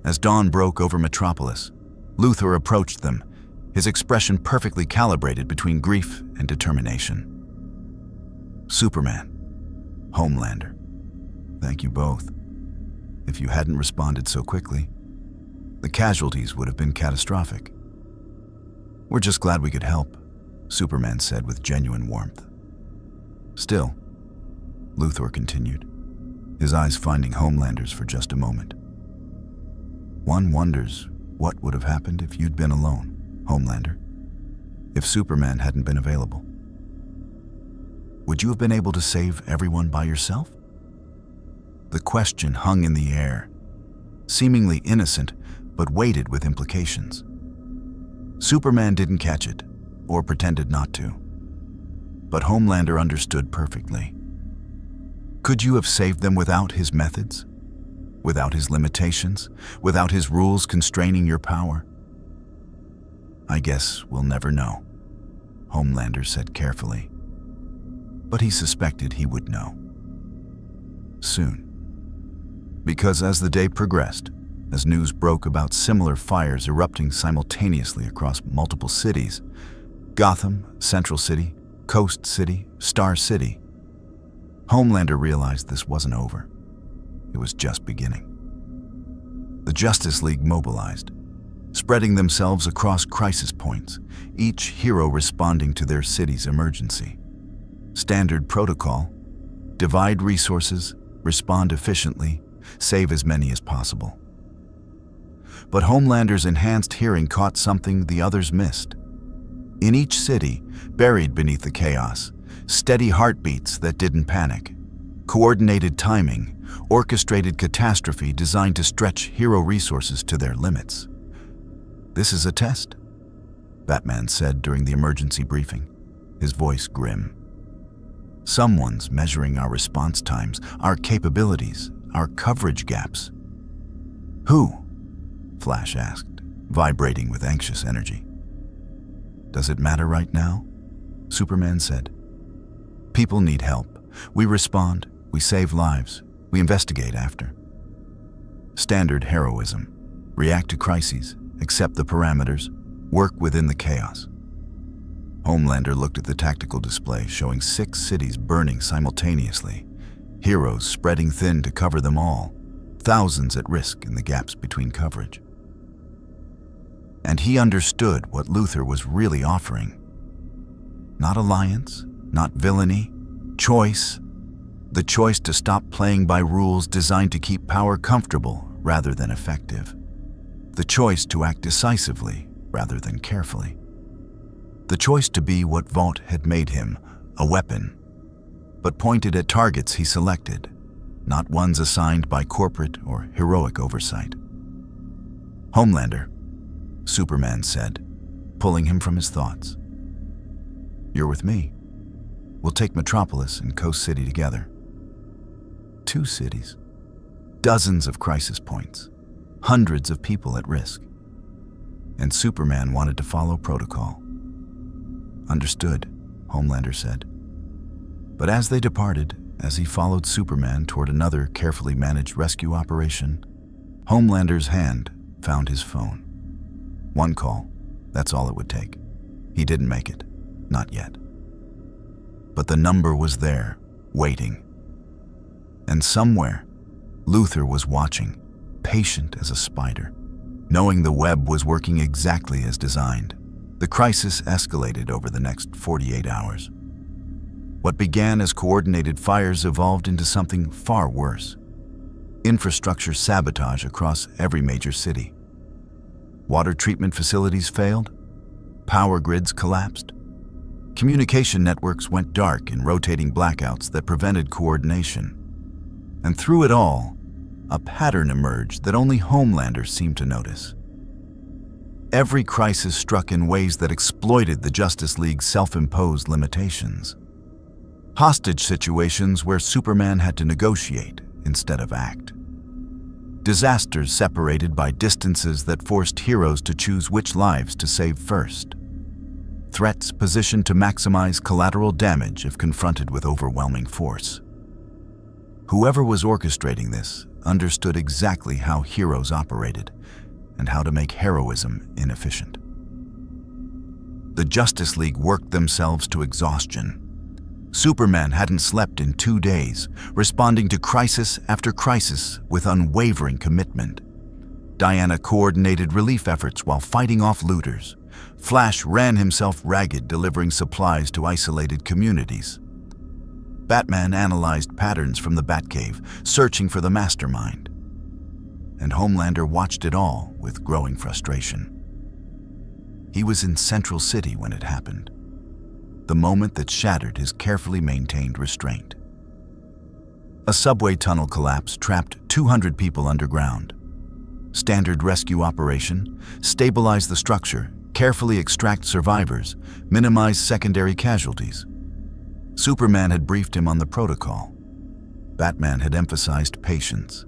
As dawn broke over Metropolis, Luthor approached them, his expression perfectly calibrated between grief and determination. "Superman, Homelander, thank you both. If you hadn't responded so quickly, the casualties would have been catastrophic. We're just glad we could help." Superman said with genuine warmth. Still, Luthor continued, his eyes finding Homelander's for just a moment. One wonders what would have happened if you'd been alone, Homelander, if Superman hadn't been available. Would you have been able to save everyone by yourself? The question hung in the air, seemingly innocent, but weighted with implications. Superman didn't catch it, or pretended not to. But Homelander understood perfectly. Could you have saved them without his methods? Without his limitations? Without his rules constraining your power? I guess we'll never know, Homelander said carefully. But he suspected he would know. Soon. Because as the day progressed, as news broke about similar fires erupting simultaneously across multiple cities, Gotham, Central City, Coast City, Star City, Homelander realized this wasn't over. It was just beginning. The Justice League mobilized, spreading themselves across crisis points, each hero responding to their city's emergency. Standard protocol: divide resources, respond efficiently, save as many as possible. But Homelander's enhanced hearing caught something the others missed. In each city, buried beneath the chaos, steady heartbeats that didn't panic, coordinated timing, orchestrated catastrophe designed to stretch hero resources to their limits. "This is a test," Batman said during the emergency briefing, his voice grim. "Someone's measuring our response times, our capabilities, our coverage gaps." "Who?" Flash asked, vibrating with anxious energy. "Does it matter right now?" Superman said. "People need help. We respond, we save lives, we investigate after. Standard heroism: react to crises, accept the parameters, work within the chaos." Homelander looked at the tactical display showing 6 cities burning simultaneously, heroes spreading thin to cover them all, thousands at risk in the gaps between coverage. And he understood what Luthor was really offering. Not alliance, not villainy, choice. The choice to stop playing by rules designed to keep power comfortable rather than effective. The choice to act decisively rather than carefully. The choice to be what Vought had made him, a weapon, but pointed at targets he selected, not ones assigned by corporate or heroic oversight. "Homelander," Superman said, pulling him from his thoughts. "You're with me. We'll take Metropolis and Coast City together. 2 cities, dozens of crisis points, hundreds of people at risk." And Superman wanted to follow protocol. "Understood," Homelander said. But as they departed, as he followed Superman toward another carefully managed rescue operation, Homelander's hand found his phone. One call, that's all it would take. He didn't make it, not yet. But the number was there, waiting. And somewhere, Luthor was watching, patient as a spider, knowing the web was working exactly as designed. The crisis escalated over the next 48 hours. What began as coordinated fires evolved into something far worse. Infrastructure sabotage across every major city. Water treatment facilities failed. Power grids collapsed. Communication networks went dark in rotating blackouts that prevented coordination. And through it all, a pattern emerged that only Homelander seemed to notice. Every crisis struck in ways that exploited the Justice League's self-imposed limitations. Hostage situations where Superman had to negotiate instead of act. Disasters separated by distances that forced heroes to choose which lives to save first. Threats positioned to maximize collateral damage if confronted with overwhelming force. Whoever was orchestrating this understood exactly how heroes operated and how to make heroism inefficient. The Justice League worked themselves to exhaustion. Superman hadn't slept in 2 days, responding to crisis after crisis with unwavering commitment. Diana coordinated relief efforts while fighting off looters, Flash ran himself ragged, delivering supplies to isolated communities. Batman analyzed patterns from the Batcave, searching for the mastermind. And Homelander watched it all with growing frustration. He was in Central City when it happened, the moment that shattered his carefully maintained restraint. A subway tunnel collapse trapped 200 people underground. Standard rescue operation: stabilize the structure, carefully extract survivors, minimize secondary casualties. Superman had briefed him on the protocol. Batman had emphasized patience.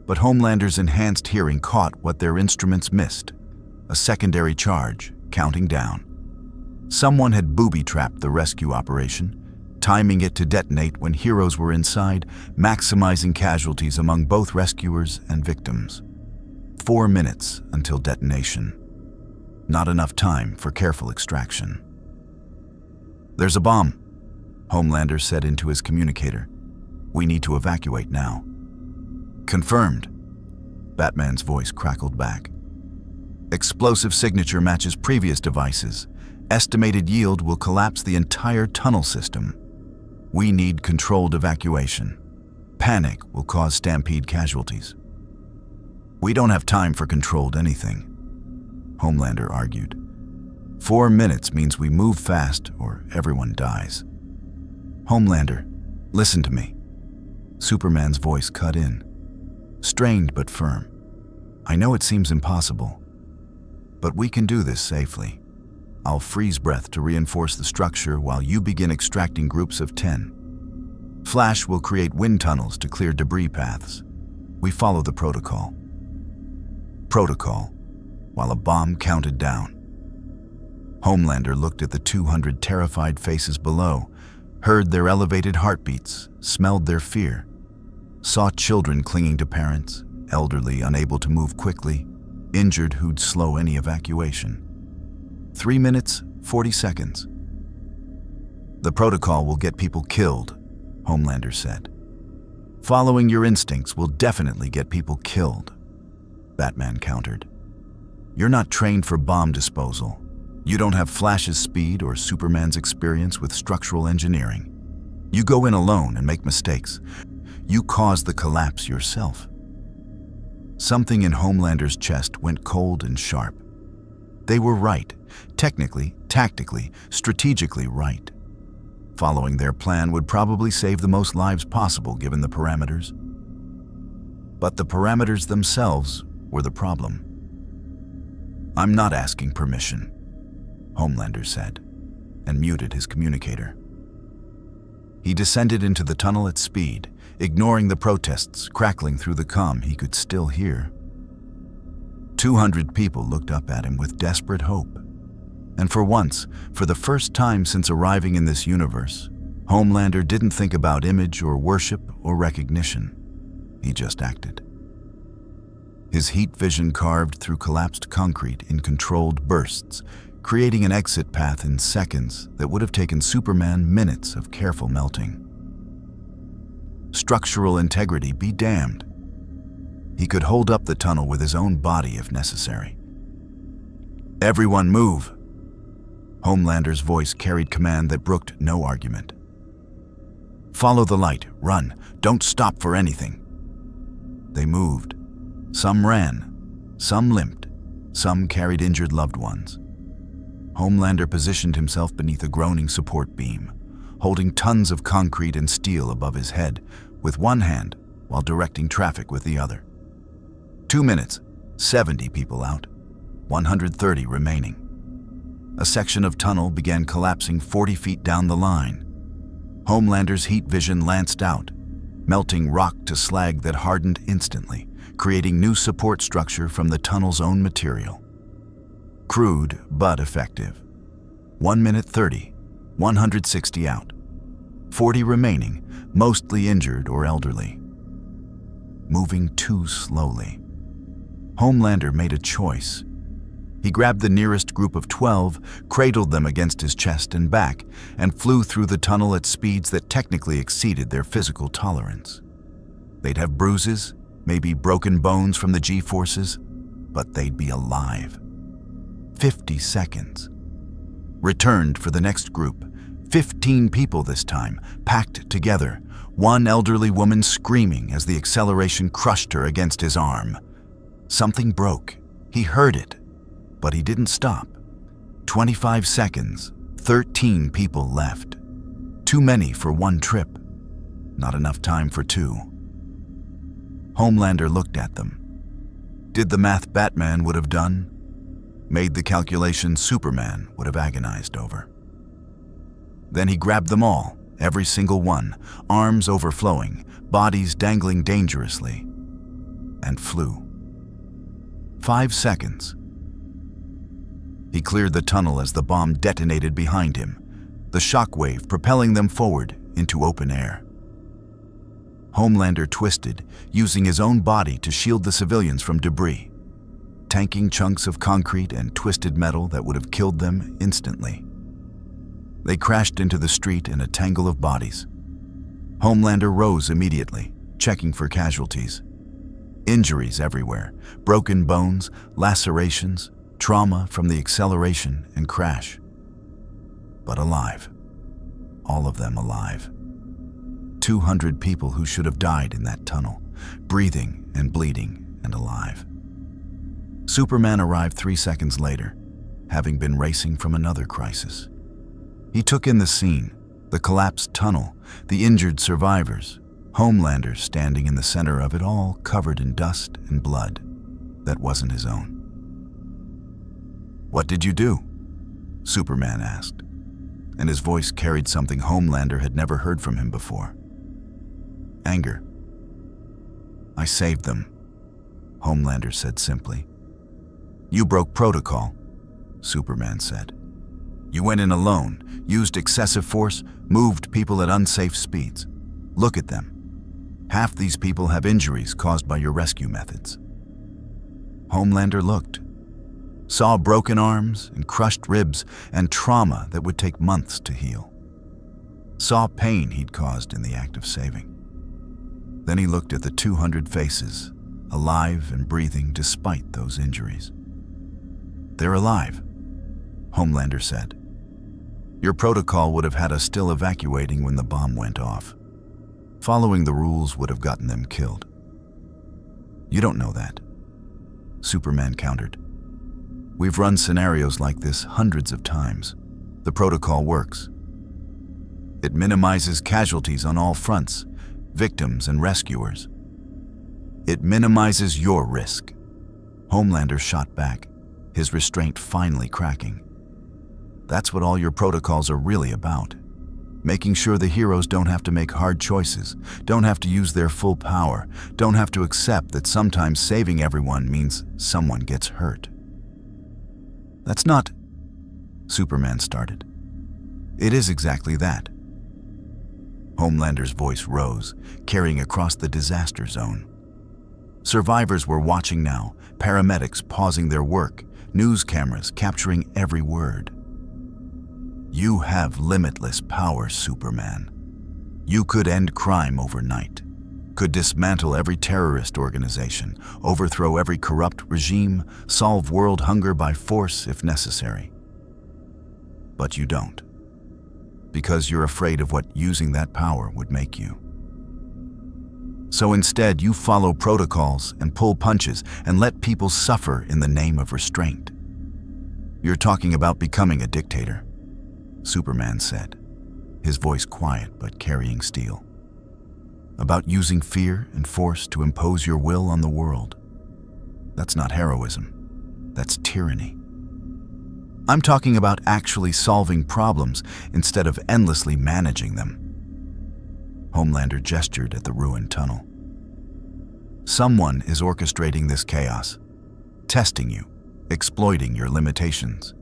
But Homelander's enhanced hearing caught what their instruments missed: a secondary charge, counting down. Someone had booby-trapped the rescue operation, timing it to detonate when heroes were inside, maximizing casualties among both rescuers and victims. 4 minutes until detonation. Not enough time for careful extraction. "There's a bomb," Homelander said into his communicator. "We need to evacuate now." "Confirmed," Batman's voice crackled back. "Explosive signature matches previous devices. Estimated yield will collapse the entire tunnel system. We need controlled evacuation. Panic will cause stampede casualties." "We don't have time for controlled anything," Homelander argued. 4 minutes means we move fast or everyone dies." "Homelander, listen to me." Superman's voice cut in, strained but firm. "I know it seems impossible, but we can do this safely. I'll freeze breath to reinforce the structure while you begin extracting groups of 10. Flash will create wind tunnels to clear debris paths. We follow the protocol. Protocol, while a bomb counted down. Homelander looked at the 200 terrified faces below, heard their elevated heartbeats, smelled their fear, saw children clinging to parents, elderly unable to move quickly, injured who'd slow any evacuation. 3 minutes, 40 seconds. "The protocol will get people killed," Homelander said. "Following your instincts will definitely get people killed," Batman countered. "You're not trained for bomb disposal. You don't have Flash's speed or Superman's experience with structural engineering. You go in alone and make mistakes. You cause the collapse yourself." Something in Homelander's chest went cold and sharp. They were right. Technically, tactically, strategically right. Following their plan would probably save the most lives possible given the parameters. But the parameters themselves were the problem. "I'm not asking permission," Homelander said, and muted his communicator. He descended into the tunnel at speed, ignoring the protests crackling through the comm he could still hear. 200 people looked up at him with desperate hope. And for once, for the first time since arriving in this universe, Homelander didn't think about image or worship or recognition. He just acted. His heat vision carved through collapsed concrete in controlled bursts, creating an exit path in seconds that would have taken Superman minutes of careful melting. Structural integrity be damned. He could hold up the tunnel with his own body if necessary. "Everyone move!" Homelander's voice carried command that brooked no argument. "Follow the light, run, don't stop for anything." They moved. Some ran, some limped, some carried injured loved ones. Homelander positioned himself beneath a groaning support beam, holding tons of concrete and steel above his head with one hand while directing traffic with the other. 2 minutes, 70 people out, 130 remaining. A section of tunnel began collapsing 40 feet down the line. Homelander's heat vision lanced out, melting rock to slag that hardened instantly, creating new support structure from the tunnel's own material. Crude but effective. 1 minute 30, 160 out. 40 remaining, mostly injured or elderly. Moving too slowly. Homelander made a choice. He grabbed the nearest group of 12, cradled them against his chest and back, and flew through the tunnel at speeds that technically exceeded their physical tolerance. They'd have bruises, maybe broken bones from the G-forces, but they'd be alive. 50 seconds. Returned for the next group. 15 people this time, packed together, one elderly woman screaming as the acceleration crushed her against his arm. Something broke. He heard it, but he didn't stop. 25 seconds, 13 people left. Too many for one trip. Not enough time for two. Homelander looked at them. Did the math Batman would have done? Made the calculation Superman would have agonized over. Then he grabbed them all, every single one, arms overflowing, bodies dangling dangerously, and flew. 5 seconds. He cleared the tunnel as the bomb detonated behind him, the shockwave propelling them forward into open air. Homelander twisted, using his own body to shield the civilians from debris, tanking chunks of concrete and twisted metal that would have killed them instantly. They crashed into the street in a tangle of bodies. Homelander rose immediately, checking for casualties. Injuries everywhere, broken bones, lacerations, trauma from the acceleration and crash. But alive. All of them alive. 200 people who should have died in that tunnel, breathing and bleeding and alive. Superman arrived 3 seconds later, having been racing from another crisis. He took in the scene, the collapsed tunnel, the injured survivors, Homelander standing in the center of it all, covered in dust and blood that wasn't his own. "What did you do?" Superman asked, and his voice carried something Homelander had never heard from him before. Anger. "I saved them," Homelander said simply. "You broke protocol," Superman said. "You went in alone, used excessive force, moved people at unsafe speeds. Look at them. Half these people have injuries caused by your rescue methods." Homelander looked, saw broken arms and crushed ribs and trauma that would take months to heal. Saw pain he'd caused in the act of saving. Then he looked at the 200 faces, alive and breathing despite those injuries. "They're alive," Homelander said. "Your protocol would have had us still evacuating when the bomb went off. Following the rules would have gotten them killed." "You don't know that," Superman countered. "We've run scenarios like this hundreds of times. The protocol works. It minimizes casualties on all fronts, victims and rescuers. It minimizes your risk." Homelander shot back, his restraint finally cracking. "That's what all your protocols are really about. Making sure the heroes don't have to make hard choices, don't have to use their full power, don't have to accept that sometimes saving everyone means someone gets hurt." "That's not," Superman started. "It is exactly that." Homelander's voice rose, carrying across the disaster zone. Survivors were watching now, paramedics pausing their work, news cameras capturing every word. "You have limitless power, Superman. You could end crime overnight, could dismantle every terrorist organization, overthrow every corrupt regime, solve world hunger by force if necessary. But you don't, because you're afraid of what using that power would make you. So instead, you follow protocols and pull punches and let people suffer in the name of restraint. You're talking about becoming a dictator," Superman said, his voice quiet but carrying steel. "About using fear and force to impose your will on the world. That's not heroism. That's tyranny. I'm talking about actually solving problems instead of endlessly managing them." Homelander gestured at the ruined tunnel. "Someone is orchestrating this chaos, testing you, exploiting your limitations,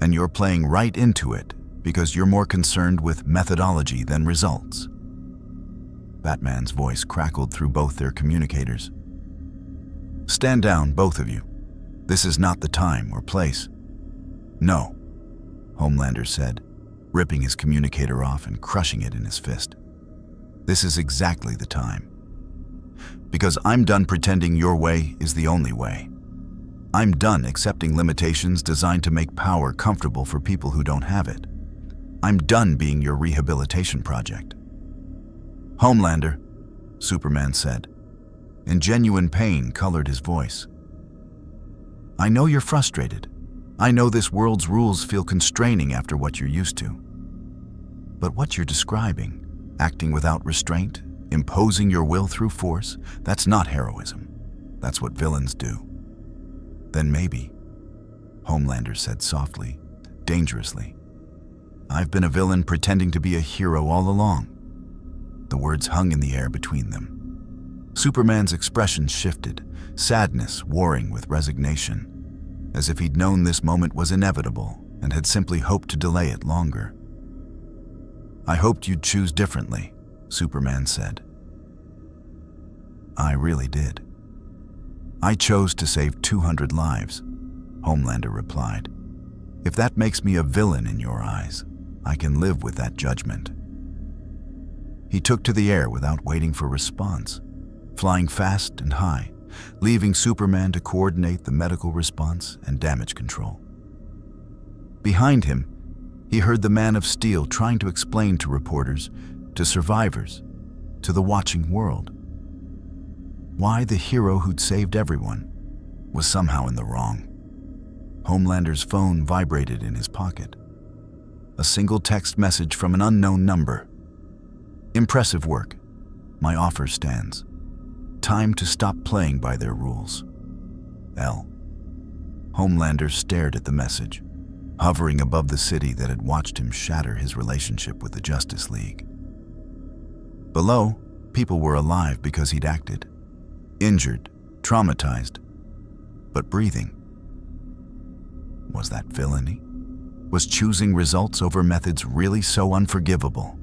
and you're playing right into it because you're more concerned with methodology than results." Batman's voice crackled through both their communicators. "Stand down, both of you. This is not the time or place." "No," Homelander said, ripping his communicator off and crushing it in his fist. "This is exactly the time. Because I'm done pretending your way is the only way. I'm done accepting limitations designed to make power comfortable for people who don't have it. I'm done being your rehabilitation project." "Homelander," Superman said, and genuine pain colored his voice. "I know you're frustrated. I know this world's rules feel constraining after what you're used to. But what you're describing, acting without restraint, imposing your will through force, that's not heroism. That's what villains do." "Then maybe," Homelander said softly, dangerously, "I've been a villain pretending to be a hero all along." The words hung in the air between them. Superman's expression shifted, sadness warring with resignation, as if he'd known this moment was inevitable and had simply hoped to delay it longer. "I hoped you'd choose differently," Superman said. "I really did. I chose to save 200 lives," Homelander replied. "If that makes me a villain in your eyes, I can live with that judgment." He took to the air without waiting for response, flying fast and high, leaving Superman to coordinate the medical response and damage control. Behind him, he heard the Man of Steel trying to explain to reporters, to survivors, to the watching world, why the hero who'd saved everyone was somehow in the wrong. Homelander's phone vibrated in his pocket. A single text message from an unknown number. "Impressive work. My offer stands. Time to stop playing by their rules. L." Homelander stared at the message, hovering above the city that had watched him shatter his relationship with the Justice League. Below, people were alive because he'd acted. Injured, traumatized, but breathing. Was that villainy? Was choosing results over methods really so unforgivable?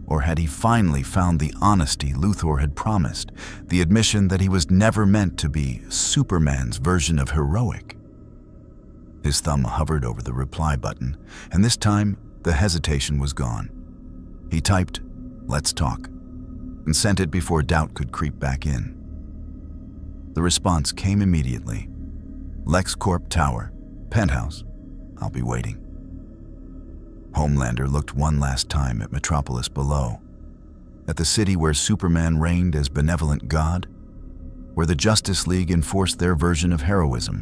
Or had he finally found the honesty Luthor had promised, the admission that he was never meant to be Superman's version of heroic? His thumb hovered over the reply button, and this time the hesitation was gone. He typed, "Let's talk," and sent it before doubt could creep back in. The response came immediately. "LexCorp Tower, penthouse. I'll be waiting." Homelander looked one last time at Metropolis below, at the city where Superman reigned as benevolent god, where the Justice League enforced their version of heroism,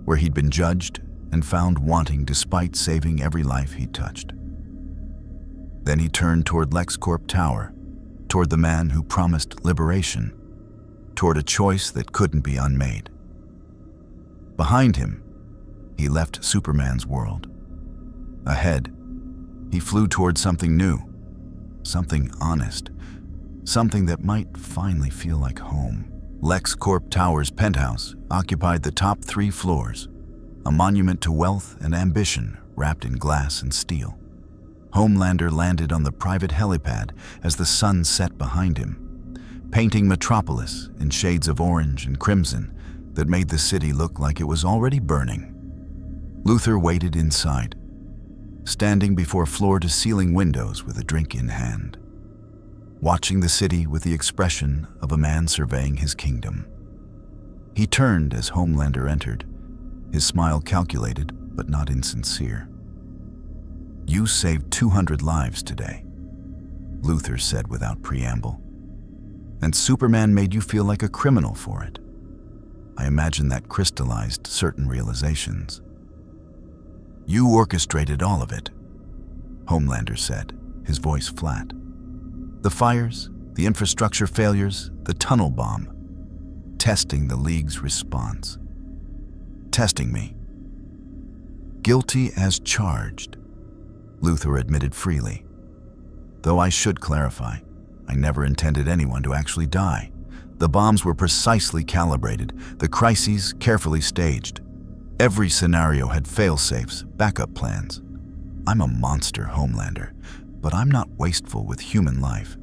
where he'd been judged and found wanting despite saving every life he'd touched. Then he turned toward LexCorp Tower, toward the man who promised liberation, toward a choice that couldn't be unmade. Behind him, he left Superman's world. Ahead, he flew toward something new, something honest, something that might finally feel like home. LexCorp Tower's penthouse occupied the top 3 floors, a monument to wealth and ambition wrapped in glass and steel. Homelander landed on the private helipad as the sun set behind him, painting Metropolis in shades of orange and crimson that made the city look like it was already burning. Luthor waited inside, standing before floor-to-ceiling windows with a drink in hand, watching the city with the expression of a man surveying his kingdom. He turned as Homelander entered, his smile calculated but not insincere. "You saved 200 lives today," Luthor said without preamble. "And Superman made you feel like a criminal for it. I imagine that crystallized certain realizations." "You orchestrated all of it," Homelander said, his voice flat. "The fires, the infrastructure failures, the tunnel bomb. Testing the League's response. Testing me. Guilty as charged," Luthor admitted freely. "Though I should clarify, I never intended anyone to actually die. The bombs were precisely calibrated, the crises carefully staged. Every scenario had fail-safes, backup plans. I'm a monster, Homelander, but I'm not wasteful with human life.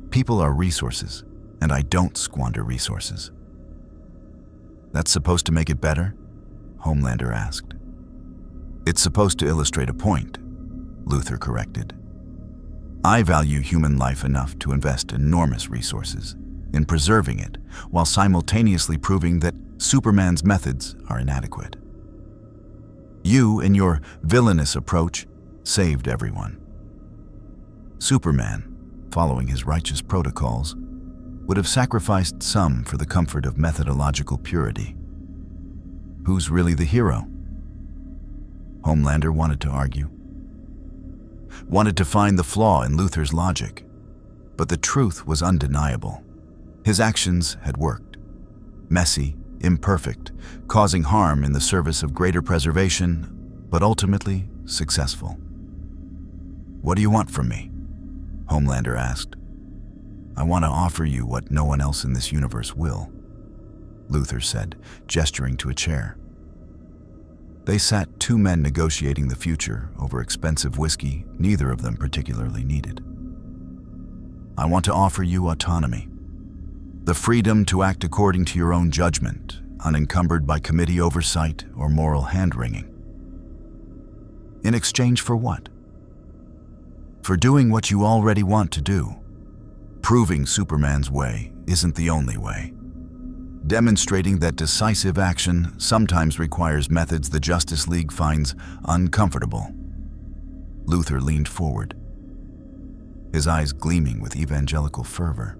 People are resources, and I don't squander resources." "That's supposed to make it better?" Homelander asked. "It's supposed to illustrate a point," Luthor corrected. "I value human life enough to invest enormous resources in preserving it, while simultaneously proving that Superman's methods are inadequate. You and your villainous approach saved everyone. Superman, following his righteous protocols, would have sacrificed some for the comfort of methodological purity. Who's really the hero? Homelander wanted to argue. Wanted to find the flaw in Luthor's logic. But the truth was undeniable. His actions had worked. Messy, imperfect, causing harm in the service of greater preservation, but ultimately successful. "What do you want from me?" Homelander asked. "I want to offer you what no one else in this universe will," Luthor said, gesturing to a chair. They sat, two men negotiating the future over expensive whiskey neither of them particularly needed. "I want to offer you autonomy. The freedom to act according to your own judgment, unencumbered by committee oversight or moral hand-wringing." In exchange for what? For doing what you already want to do. Proving Superman's way isn't the only way. Demonstrating that decisive action sometimes requires methods the Justice League finds uncomfortable. Luthor leaned forward, his eyes gleaming with evangelical fervor.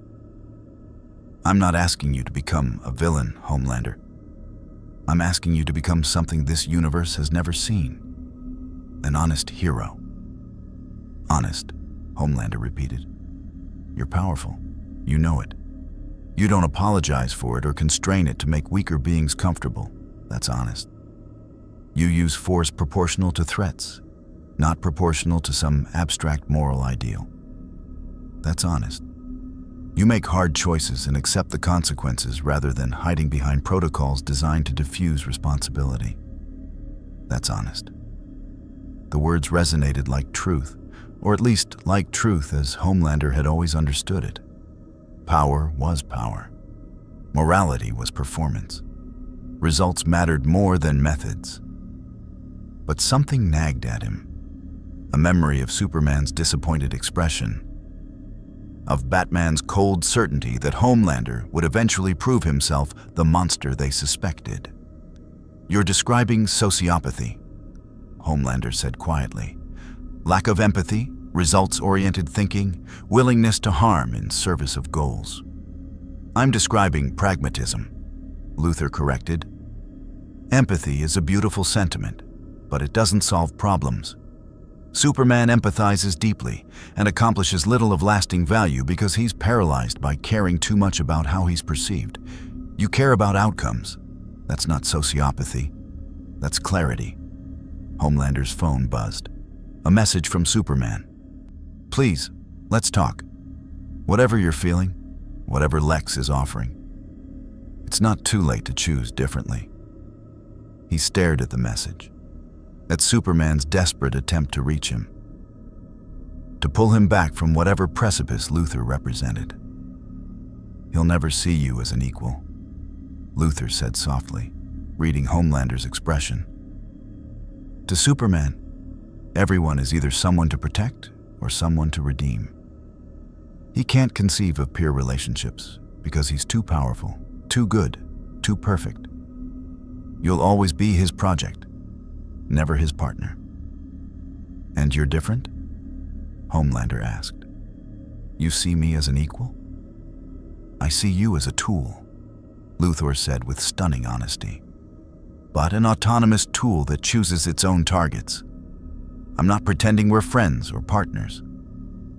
"I'm not asking you to become a villain, Homelander. I'm asking you to become something this universe has never seen. An honest hero." "Honest," Homelander repeated. "You're powerful. You know it. You don't apologize for it or constrain it to make weaker beings comfortable. That's honest. You use force proportional to threats, not proportional to some abstract moral ideal. That's honest. You make hard choices and accept the consequences rather than hiding behind protocols designed to diffuse responsibility. That's honest." The words resonated like truth, or at least like truth as Homelander had always understood it. Power was power. Morality was performance. Results mattered more than methods. But something nagged at him. A memory of Superman's disappointed expression, of Batman's cold certainty that Homelander would eventually prove himself the monster they suspected. "You're describing sociopathy," Homelander said quietly. "Lack of empathy, results-oriented thinking, willingness to harm in service of goals." "I'm describing pragmatism," Luthor corrected. "Empathy is a beautiful sentiment, but it doesn't solve problems. Superman empathizes deeply and accomplishes little of lasting value because he's paralyzed by caring too much about how he's perceived. You care about outcomes. That's not sociopathy. That's clarity." Homelander's phone buzzed. A message from Superman. "Please, let's talk. Whatever you're feeling, whatever Lex is offering. It's not too late to choose differently." He stared at the message, at Superman's desperate attempt to reach him, to pull him back from whatever precipice Luthor represented. "He'll never see you as an equal," Luthor said softly, reading Homelander's expression. To Superman, everyone is either someone to protect or someone to redeem. He can't conceive of peer relationships because he's too powerful, too good, too perfect. You'll always be his project, never his partner. "And you're different?" Homelander asked. "You see me as an equal?" "I see you as a tool," Luthor said with stunning honesty. "But an autonomous tool that chooses its own targets. I'm not pretending we're friends or partners.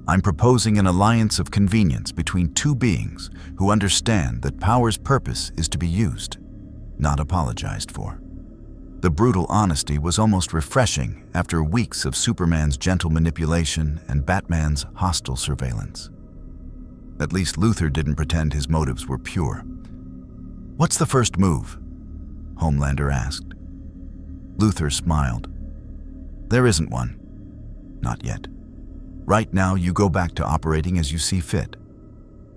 I'm proposing an alliance of convenience between two beings who understand that power's purpose is to be used, not apologized for." The brutal honesty was almost refreshing after weeks of Superman's gentle manipulation and Batman's hostile surveillance. At least Luthor didn't pretend his motives were pure. "What's the first move?" Homelander asked. Luthor smiled. "There isn't one. Not yet. Right now, you go back to operating as you see fit.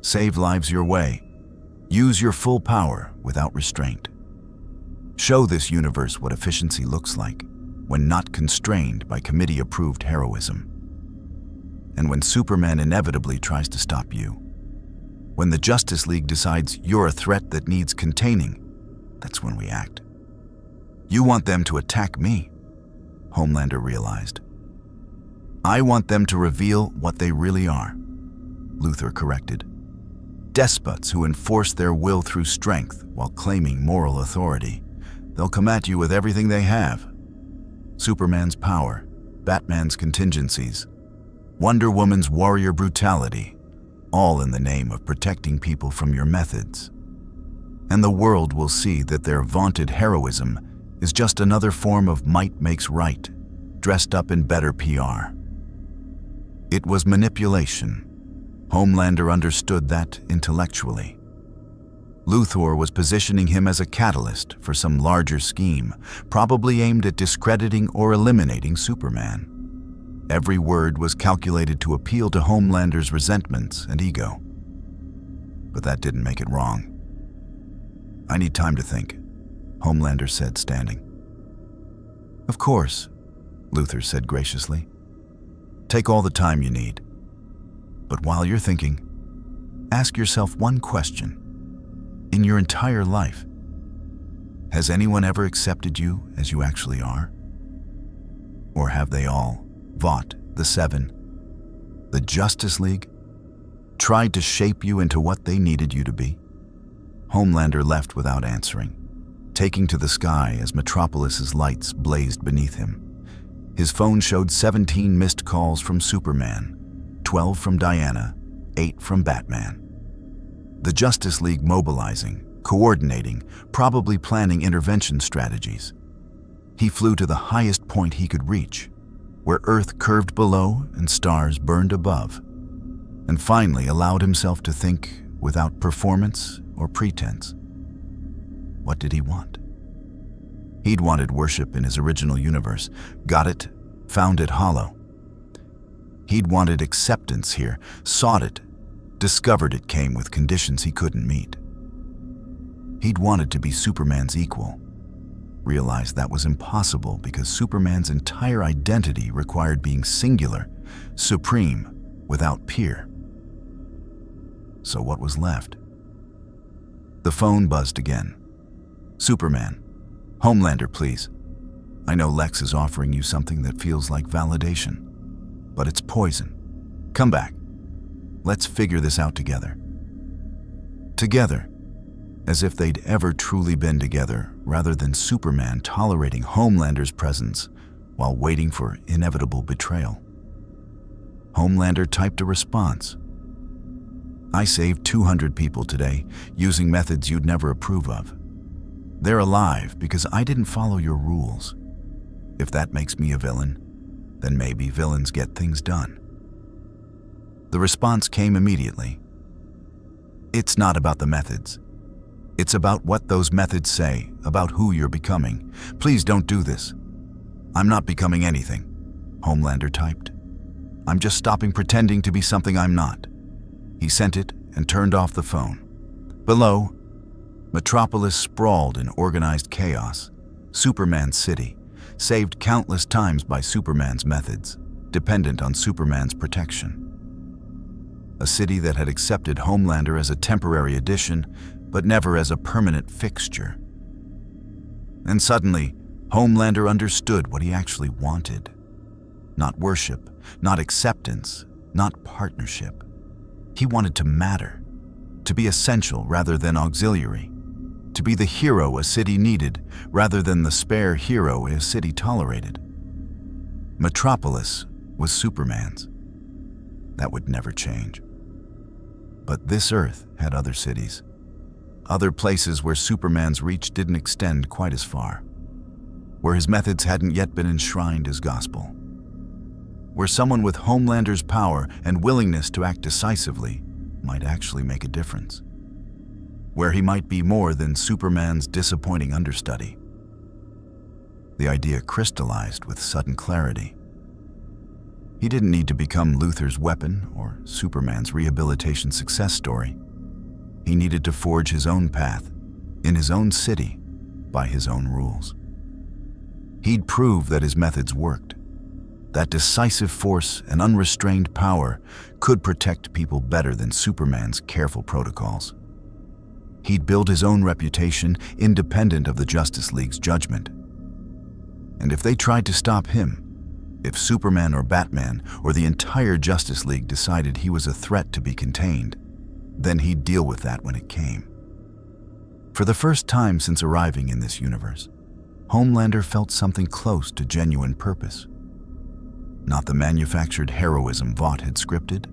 Save lives your way. Use your full power without restraint. Show this universe what efficiency looks like when not constrained by committee-approved heroism. And when Superman inevitably tries to stop you, when the Justice League decides you're a threat that needs containing, That's when we act. You want them to attack me, Homelander realized. I want them to reveal what they really are, Luthor corrected. Despots who enforce their will through strength while claiming moral authority. They'll come at you with everything they have. Superman's power, Batman's contingencies, Wonder Woman's warrior brutality, all in the name of protecting people from your methods. And the world will see that their vaunted heroism is just another form of might makes right, dressed up in better PR. It was manipulation. Homelander understood that intellectually. Luthor was positioning him as a catalyst for some larger scheme, probably aimed at discrediting or eliminating Superman. Every word was calculated to appeal to Homelander's resentments and ego. But that didn't make it wrong. I need time to think, Homelander said, standing. Of course, Luthor said graciously. Take all the time you need. But while you're thinking, ask yourself one question. In your entire life, has anyone ever accepted you as you actually are? Or have they all, Vought, the Seven, the Justice League, tried to shape you into what they needed you to be? Homelander left without answering, taking to the sky as Metropolis's lights blazed beneath him. His phone showed 17 missed calls from Superman, 12 from Diana, 8 from Batman. The Justice League mobilizing, coordinating, probably planning intervention strategies. He flew to the highest point he could reach, where Earth curved below and stars burned above, and finally allowed himself to think without performance or pretense. What did he want? He'd wanted worship in his original universe, got it, found it hollow. He'd wanted acceptance here, sought it, discovered it came with conditions he couldn't meet. He'd wanted to be Superman's equal, realized that was impossible because Superman's entire identity required being singular, supreme, without peer. So what was left? The phone buzzed again. Superman. Homelander, please. I know Lex is offering you something that feels like validation, but it's poison. Come back. Let's figure this out together. Together, as if they'd ever truly been together, rather than Superman tolerating Homelander's presence while waiting for inevitable betrayal. Homelander typed a response. I saved 200 people today using methods you'd never approve of. They're alive because I didn't follow your rules. If that makes me a villain, then maybe villains get things done. The response came immediately. It's not about the methods. It's about what those methods say, about who you're becoming. Please don't do this. I'm not becoming anything, Homelander typed. I'm just stopping pretending to be something I'm not. He sent it and turned off the phone. Below, Metropolis sprawled in organized chaos. Superman's city, saved countless times by Superman's methods, dependent on Superman's protection. A city that had accepted Homelander as a temporary addition, but never as a permanent fixture. And suddenly, Homelander understood what he actually wanted. Not worship, not acceptance, not partnership. He wanted to matter, to be essential rather than auxiliary, to be the hero a city needed rather than the spare hero a city tolerated. Metropolis was Superman's. That would never change. But this Earth had other cities, other places where Superman's reach didn't extend quite as far, where his methods hadn't yet been enshrined as gospel, where someone with Homelander's power and willingness to act decisively might actually make a difference, where he might be more than Superman's disappointing understudy. The idea crystallized with sudden clarity. He didn't need to become Luthor's weapon or Superman's rehabilitation success story. He needed to forge his own path, in his own city, by his own rules. He'd prove that his methods worked, that decisive force and unrestrained power could protect people better than Superman's careful protocols. He'd build his own reputation independent of the Justice League's judgment. And if they tried to stop him, if Superman or Batman or the entire Justice League decided he was a threat to be contained, then he'd deal with that when it came. For the first time since arriving in this universe, Homelander felt something close to genuine purpose. Not the manufactured heroism Vought had scripted,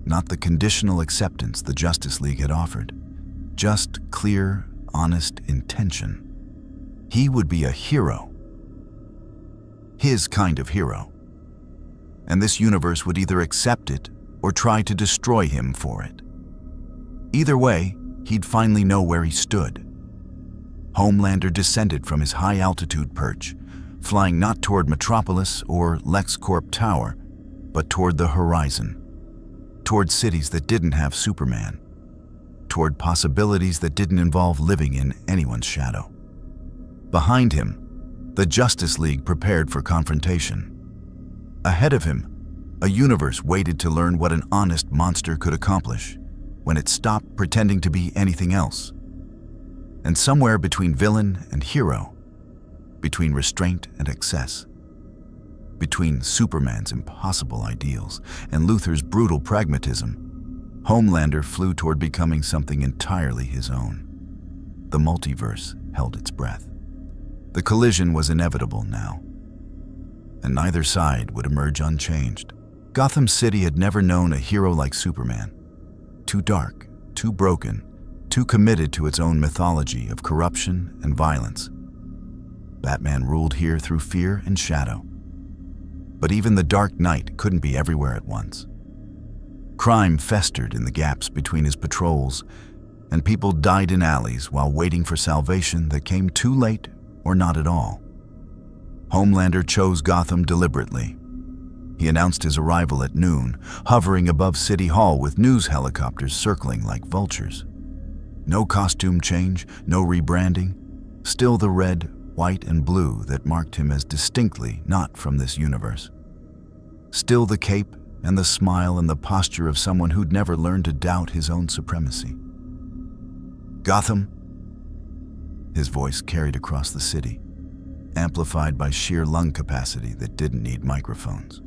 not the conditional acceptance the Justice League had offered, just clear, honest intention. He would be a hero. His kind of hero. And this universe would either accept it or try to destroy him for it. Either way, he'd finally know where he stood. Homelander descended from his high-altitude perch, flying not toward Metropolis or LexCorp Tower, but toward the horizon, toward cities that didn't have Superman, toward possibilities that didn't involve living in anyone's shadow. Behind him, the Justice League prepared for confrontation. Ahead of him, a universe waited to learn what an honest monster could accomplish when it stopped pretending to be anything else. And somewhere between villain and hero, between restraint and excess, between Superman's impossible ideals and Luthor's brutal pragmatism, Homelander flew toward becoming something entirely his own. The multiverse held its breath. The collision was inevitable now, and neither side would emerge unchanged. Gotham City had never known a hero like Superman. Too dark, too broken, too committed to its own mythology of corruption and violence. Batman ruled here through fear and shadow. But even the Dark Knight couldn't be everywhere at once. Crime festered in the gaps between his patrols, and people died in alleys while waiting for salvation that came too late or not at all. Homelander chose Gotham deliberately. He announced his arrival at noon, hovering above City Hall with news helicopters circling like vultures. No costume change, no rebranding, still the red, white, and blue that marked him as distinctly not from this universe. Still the cape and the smile and the posture of someone who'd never learned to doubt his own supremacy. Gotham? His voice carried across the city, amplified by sheer lung capacity that didn't need microphones.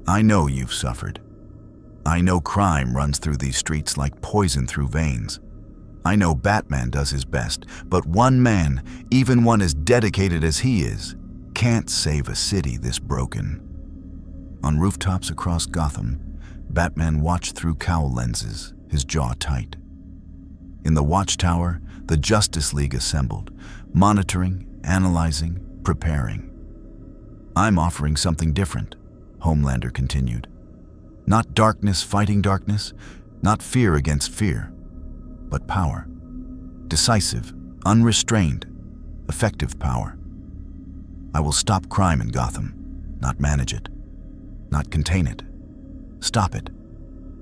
I know you've suffered. I know crime runs through these streets like poison through veins. I know Batman does his best, but one man, even one as dedicated as he is, can't save a city this broken. On rooftops across Gotham, Batman watched through cowl lenses, his jaw tight. In the watchtower, the Justice League assembled, monitoring, analyzing, preparing. I'm offering something different, Homelander continued. Not darkness fighting darkness, not fear against fear, but power. Decisive, unrestrained, effective power. I will stop crime in Gotham, not manage it, not contain it. Stop it,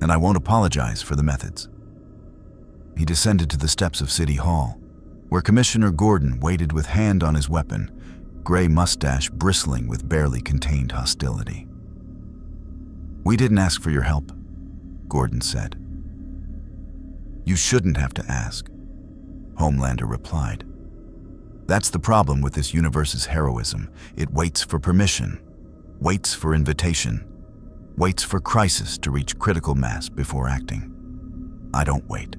and I won't apologize for the methods. He descended to the steps of City Hall, where Commissioner Gordon waited with hand on his weapon, gray mustache bristling with barely contained hostility. We didn't ask for your help, Gordon said. You shouldn't have to ask, Homelander replied. That's the problem with this universe's heroism. It waits for permission, waits for invitation, waits for crisis to reach critical mass before acting. I don't wait.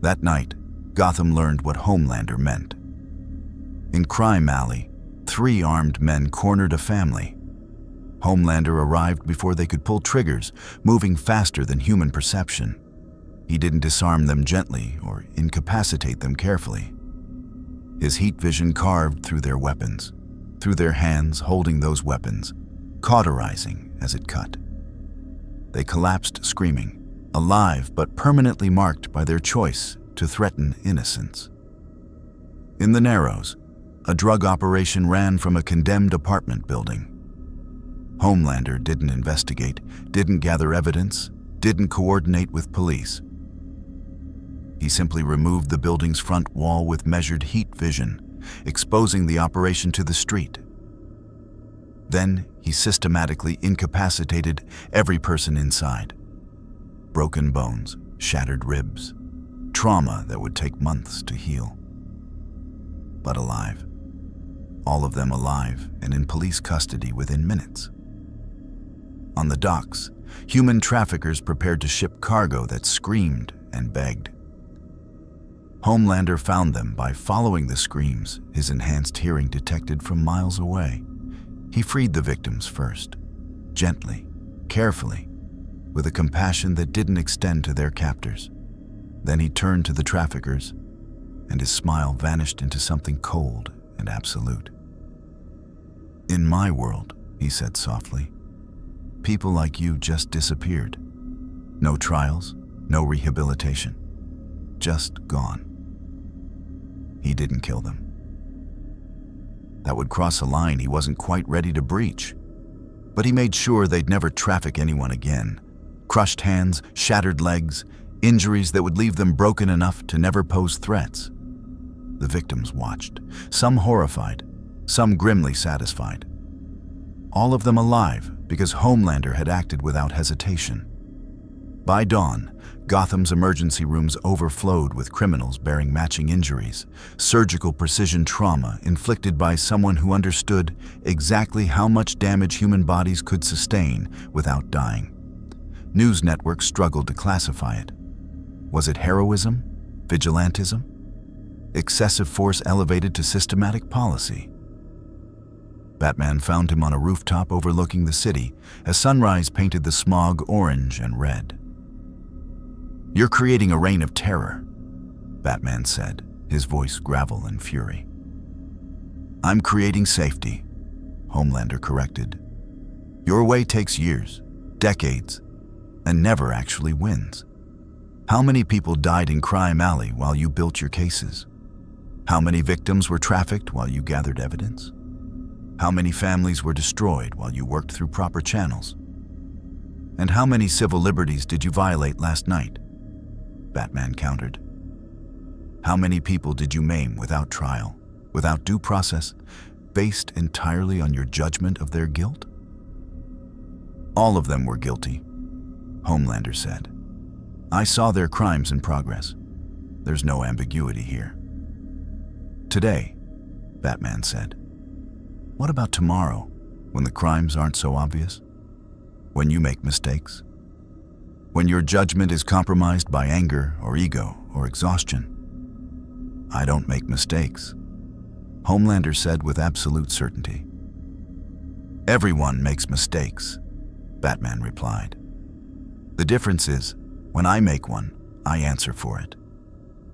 That night, Gotham learned what Homelander meant. In Crime Alley, 3 armed men cornered a family. Homelander arrived before they could pull triggers, moving faster than human perception. He didn't disarm them gently or incapacitate them carefully. His heat vision carved through their weapons, through their hands holding those weapons, cauterizing as it cut. They collapsed screaming, alive but permanently marked by their choice to threaten innocence. In the Narrows, a drug operation ran from a condemned apartment building. Homelander didn't investigate, didn't gather evidence, didn't coordinate with police. He simply removed the building's front wall with measured heat vision, exposing the operation to the street. Then he systematically incapacitated every person inside. Broken bones, shattered ribs, trauma that would take months to heal. But alive. All of them alive and in police custody within minutes. On the docks, human traffickers prepared to ship cargo that screamed and begged. Homelander found them by following the screams his enhanced hearing detected from miles away. He freed the victims first, gently, carefully, with a compassion that didn't extend to their captors. Then he turned to the traffickers, and his smile vanished into something cold and absolute. "In my world," he said softly, "people like you just disappeared. No trials, no rehabilitation, just gone." He didn't kill them. That would cross a line he wasn't quite ready to breach. But he made sure they'd never traffic anyone again. Crushed hands, shattered legs, injuries that would leave them broken enough to never pose threats. The victims watched, some horrified, some grimly satisfied. All of them alive because Homelander had acted without hesitation. By dawn, Gotham's emergency rooms overflowed with criminals bearing matching injuries, surgical precision trauma inflicted by someone who understood exactly how much damage human bodies could sustain without dying. News networks struggled to classify it. Was it heroism? Vigilantism? Excessive force elevated to systematic policy? Batman found him on a rooftop overlooking the city as sunrise painted the smog orange and red. "You're creating a reign of terror," Batman said, his voice gravel and fury. "I'm creating safety," Homelander corrected. "Your way takes years, decades, and never actually wins. How many people died in Crime Alley while you built your cases? How many victims were trafficked while you gathered evidence? How many families were destroyed while you worked through proper channels? And how many civil liberties did you violate last night?" Batman countered. "How many people did you maim without trial, without due process, based entirely on your judgment of their guilt?" "All of them were guilty," Homelander said. "I saw their crimes in progress. There's no ambiguity here." "Today," Batman said. "What about tomorrow, when the crimes aren't so obvious? When you make mistakes? When your judgment is compromised by anger or ego or exhaustion?" "I don't make mistakes," Homelander said with absolute certainty. "Everyone makes mistakes," Batman replied. "The difference is, when I make one, I answer for it.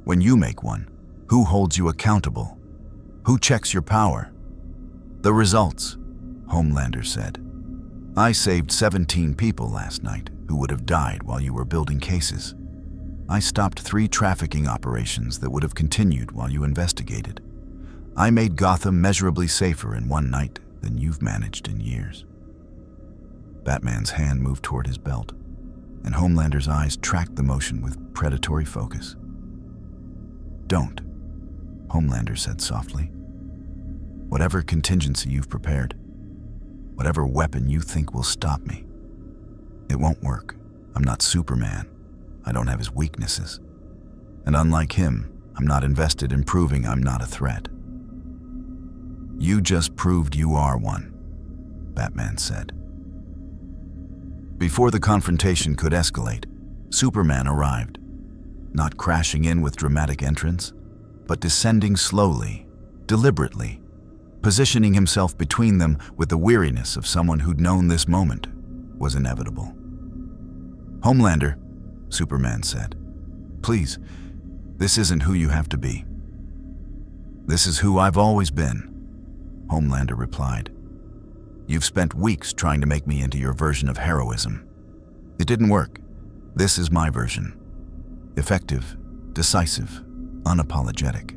When you make one, who holds you accountable? Who checks your power?" "The results," Homelander said. "I saved 17 people last night who would have died while you were building cases. I stopped 3 trafficking operations that would have continued while you investigated. I made Gotham measurably safer in one night than you've managed in years." Batman's hand moved toward his belt, and Homelander's eyes tracked the motion with predatory focus. "Don't," Homelander said softly. "Whatever contingency you've prepared, whatever weapon you think will stop me, it won't work. I'm not Superman. I don't have his weaknesses. And unlike him, I'm not invested in proving I'm not a threat." "You just proved you are one," Batman said. Before the confrontation could escalate, Superman arrived, not crashing in with dramatic entrance, but descending slowly, deliberately, positioning himself between them with the weariness of someone who'd known this moment was inevitable. "Homelander," Superman said, "please, this isn't who you have to be." "This is who I've always been," Homelander replied. "You've spent weeks trying to make me into your version of heroism. It didn't work. This is my version. Effective, decisive, unapologetic."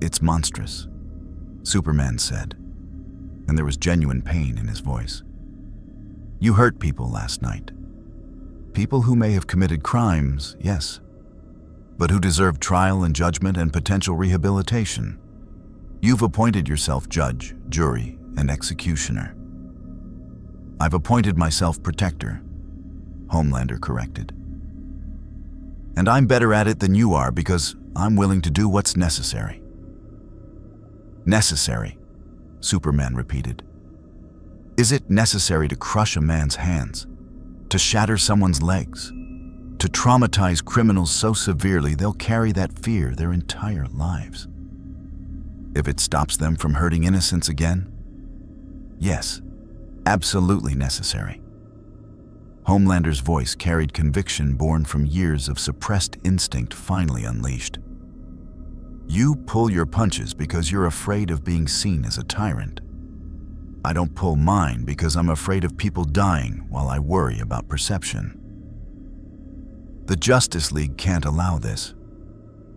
"It's monstrous," Superman said, and there was genuine pain in his voice. "You hurt people last night. People who may have committed crimes, yes, but who deserve trial and judgment and potential rehabilitation. You've appointed yourself judge, jury, and executioner." "I've appointed myself protector," Homelander corrected. And I'm better at it than you are because I'm willing to do what's necessary. Necessary, Superman repeated. Is it necessary to crush a man's hands, to shatter someone's legs, to traumatize criminals so severely they'll carry that fear their entire lives? If it stops them from hurting innocents again? Yes, absolutely necessary. Homelander's voice carried conviction born from years of suppressed instinct finally unleashed. You pull your punches because you're afraid of being seen as a tyrant. I don't pull mine because I'm afraid of people dying while I worry about perception. The Justice League can't allow this,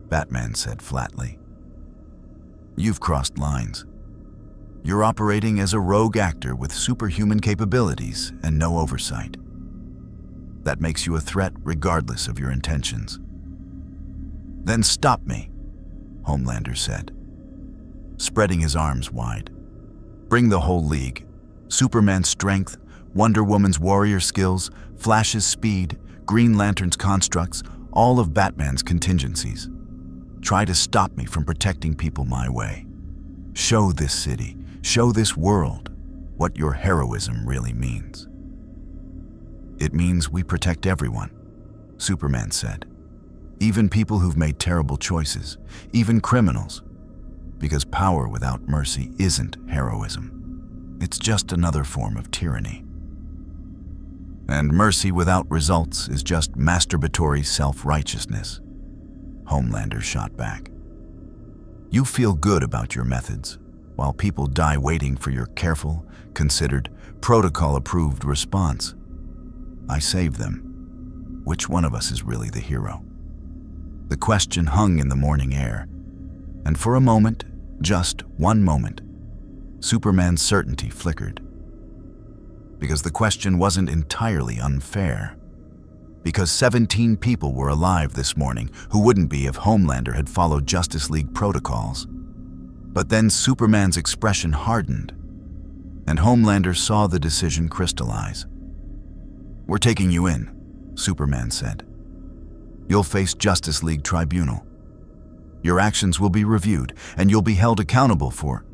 Batman said flatly. You've crossed lines. You're operating as a rogue actor with superhuman capabilities and no oversight. That makes you a threat regardless of your intentions. Then stop me, Homelander said, spreading his arms wide. Bring the whole League. Superman's strength, Wonder Woman's warrior skills, Flash's speed, Green Lantern's constructs, all of Batman's contingencies. Try to stop me from protecting people my way. Show this city, show this world what your heroism really means. It means we protect everyone, Superman said. Even people who've made terrible choices, even criminals. Because power without mercy isn't heroism. It's just another form of tyranny. And mercy without results is just masturbatory self-righteousness, Homelander shot back. You feel good about your methods, while people die waiting for your careful, considered, protocol-approved response. I save them. Which one of us is really the hero? The question hung in the morning air, and for a moment, just one moment, Superman's certainty flickered. Because the question wasn't entirely unfair. Because 17 people were alive this morning who wouldn't be if Homelander had followed Justice League protocols. But then Superman's expression hardened, and Homelander saw the decision crystallize. We're taking you in, Superman said. You'll face Justice League Tribunal. Your actions will be reviewed, and you'll be held accountable for...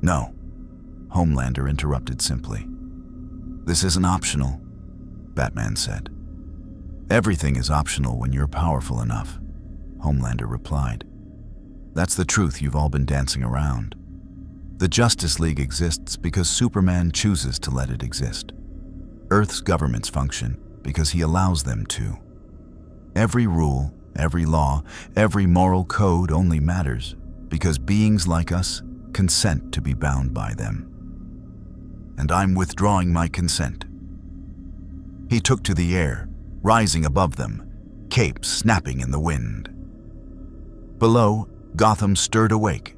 No, Homelander interrupted simply. This isn't optional, Batman said. Everything is optional when you're powerful enough, Homelander replied. That's the truth you've all been dancing around. The Justice League exists because Superman chooses to let it exist. Earth's governments function because he allows them to. Every rule, every law, every moral code only matters because beings like us consent to be bound by them. And I'm withdrawing my consent. He took to the air, rising above them, cape snapping in the wind. Below, Gotham stirred awake,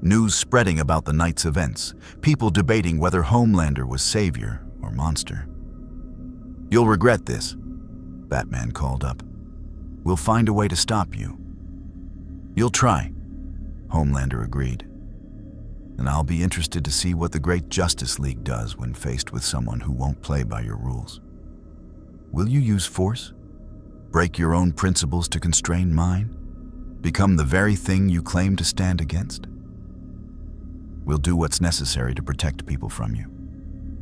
news spreading about the night's events, people debating whether Homelander was savior or monster. You'll regret this, Batman called up. We'll find a way to stop you. You'll try, Homelander agreed. And I'll be interested to see what the great Justice League does when faced with someone who won't play by your rules. Will you use force? Break your own principles to constrain mine? Become the very thing you claim to stand against? We'll do what's necessary to protect people from you,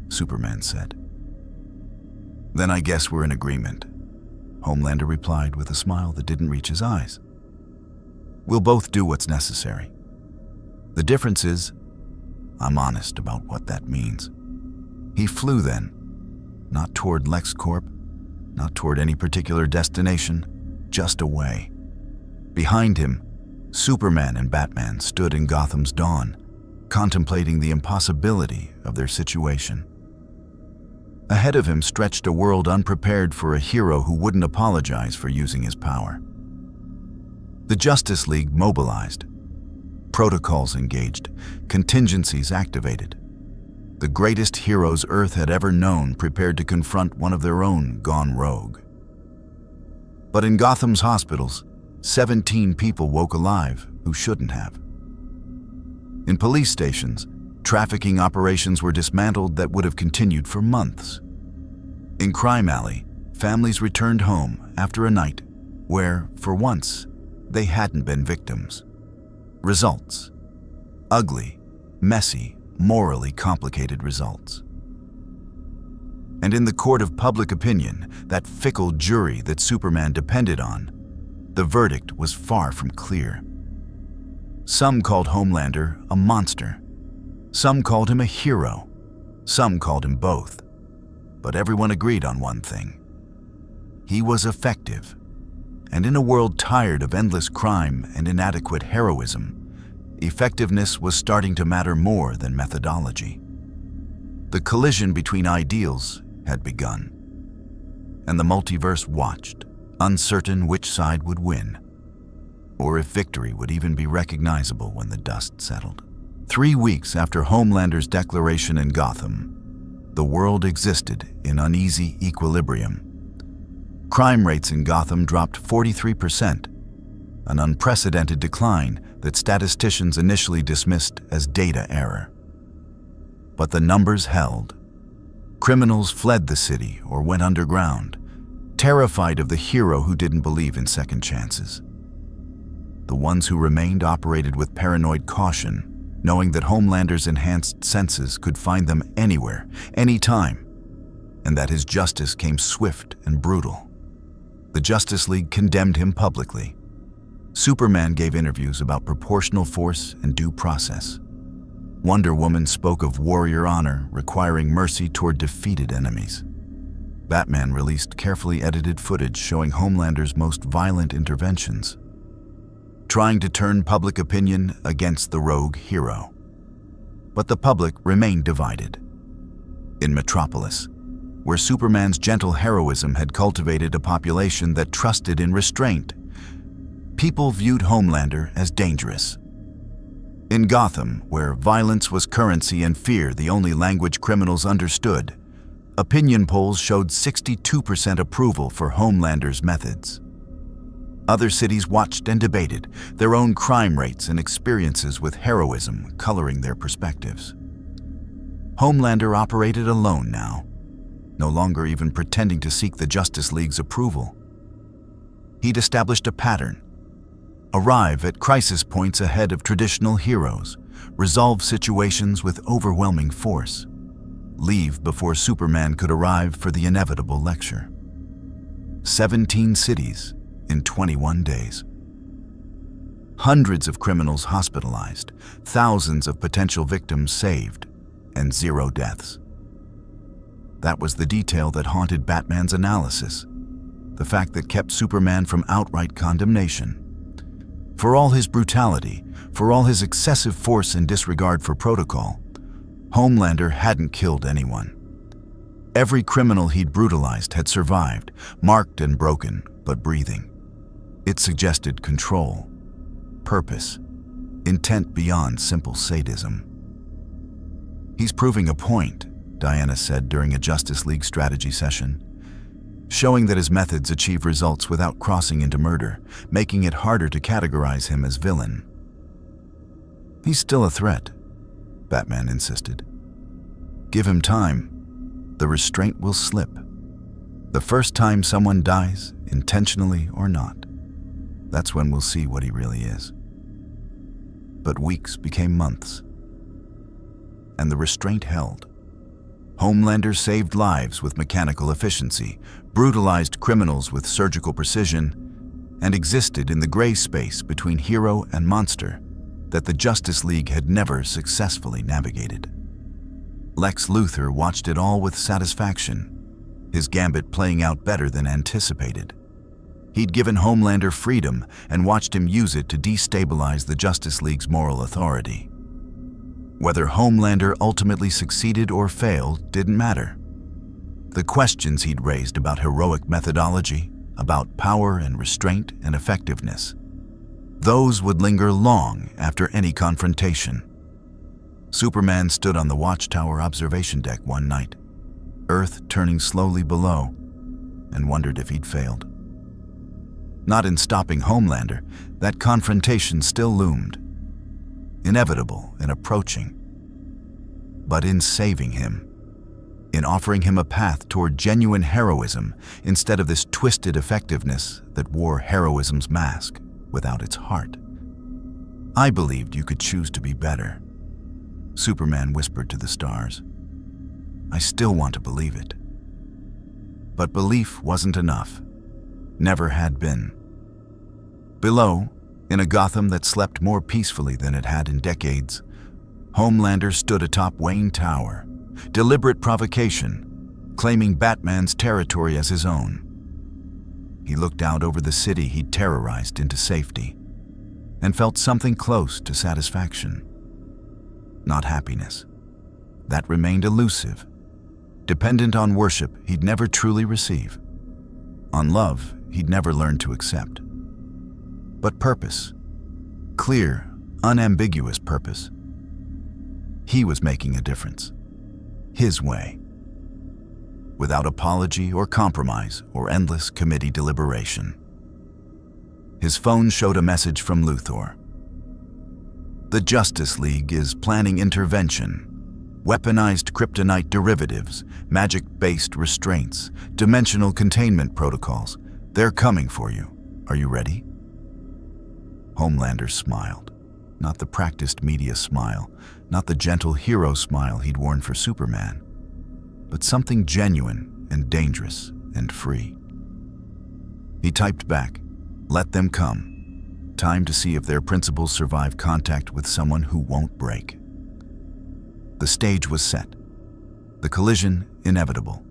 Superman said. Then I guess we're in agreement, Homelander replied with a smile that didn't reach his eyes. We'll both do what's necessary. The difference is, I'm honest about what that means. He flew then, not toward LexCorp, not toward any particular destination, just away. Behind him, Superman and Batman stood in Gotham's dawn, contemplating the impossibility of their situation. Ahead of him stretched a world unprepared for a hero who wouldn't apologize for using his power. The Justice League mobilized. Protocols engaged, contingencies activated. The greatest heroes Earth had ever known prepared to confront one of their own gone rogue. But in Gotham's hospitals, 17 people woke alive who shouldn't have. In police stations, trafficking operations were dismantled that would have continued for months. In Crime Alley, families returned home after a night where, for once, they hadn't been victims. Results. Ugly, messy, morally complicated results. And in the court of public opinion, that fickle jury that Superman depended on, the verdict was far from clear. Some called Homelander a monster. Some called him a hero. Some called him both. But everyone agreed on one thing. He was effective. And in a world tired of endless crime and inadequate heroism, effectiveness was starting to matter more than methodology. The collision between ideals had begun, and the multiverse watched, uncertain which side would win, or if victory would even be recognizable when the dust settled. 3 weeks after Homelander's declaration in Gotham, the world existed in uneasy equilibrium. Crime rates in Gotham dropped 43%, an unprecedented decline that statisticians initially dismissed as data error. But the numbers held. Criminals fled the city or went underground, terrified of the hero who didn't believe in second chances. The ones who remained operated with paranoid caution, knowing that Homelander's enhanced senses could find them anywhere, anytime, and that his justice came swift and brutal. The Justice League condemned him publicly. Superman gave interviews about proportional force and due process. Wonder Woman spoke of warrior honor requiring mercy toward defeated enemies. Batman released carefully edited footage showing Homelander's most violent interventions, trying to turn public opinion against the rogue hero. But the public remained divided. In Metropolis, where Superman's gentle heroism had cultivated a population that trusted in restraint, people viewed Homelander as dangerous. In Gotham, where violence was currency and fear the only language criminals understood, opinion polls showed 62% approval for Homelander's methods. Other cities watched and debated, their own crime rates and experiences with heroism coloring their perspectives. Homelander operated alone now, no longer even pretending to seek the Justice League's approval. He'd established a pattern: arrive at crisis points ahead of traditional heroes, resolve situations with overwhelming force, leave before Superman could arrive for the inevitable lecture. 17 cities in 21 days. Hundreds of criminals hospitalized, thousands of potential victims saved, and 0 deaths. That was the detail that haunted Batman's analysis, the fact that kept Superman from outright condemnation. For all his brutality, for all his excessive force and disregard for protocol, Homelander hadn't killed anyone. Every criminal he'd brutalized had survived, marked and broken, but breathing. It suggested control, purpose, intent beyond simple sadism. "He's proving a point," Diana said during a Justice League strategy session, showing that his methods achieve results without crossing into murder, making it harder to categorize him as villain. "He's still a threat," Batman insisted. "Give him time. The restraint will slip. The first time someone dies, intentionally or not, that's when we'll see what he really is." But weeks became months, and the restraint held. Homelander saved lives with mechanical efficiency, brutalized criminals with surgical precision, and existed in the gray space between hero and monster that the Justice League had never successfully navigated. Lex Luthor watched it all with satisfaction, his gambit playing out better than anticipated. He'd given Homelander freedom and watched him use it to destabilize the Justice League's moral authority. Whether Homelander ultimately succeeded or failed didn't matter. The questions he'd raised about heroic methodology, about power and restraint and effectiveness, those would linger long after any confrontation. Superman stood on the watchtower observation deck one night, Earth turning slowly below, and wondered if he'd failed. Not in stopping Homelander, that confrontation still loomed, inevitable and approaching, but in saving him. in offering him a path toward genuine heroism instead of this twisted effectiveness that wore heroism's mask without its heart. "I believed you could choose to be better," Superman whispered to the stars. "I still want to believe it." But belief wasn't enough. Never had been. Below, in a Gotham that slept more peacefully than it had in decades, Homelander stood atop Wayne Tower, deliberate provocation, claiming Batman's territory as his own. He looked out over the city he'd terrorized into safety and felt something close to satisfaction. Not happiness. That remained elusive, dependent on worship he'd never truly receive, on love he'd never learned to accept. But purpose, clear, unambiguous purpose. He was making a difference, his way, without apology or compromise or endless committee deliberation. His phone showed a message from Luthor. "The Justice League is planning intervention. Weaponized kryptonite derivatives, magic-based restraints, dimensional containment protocols. They're coming for you. Are you ready?" Homelander smiled. Not the practiced media smile, not the gentle hero smile he'd worn for Superman, but something genuine and dangerous and free. He typed back, "Let them come. Time to see if their principles survive contact with someone who won't break." The stage was set. The collision inevitable.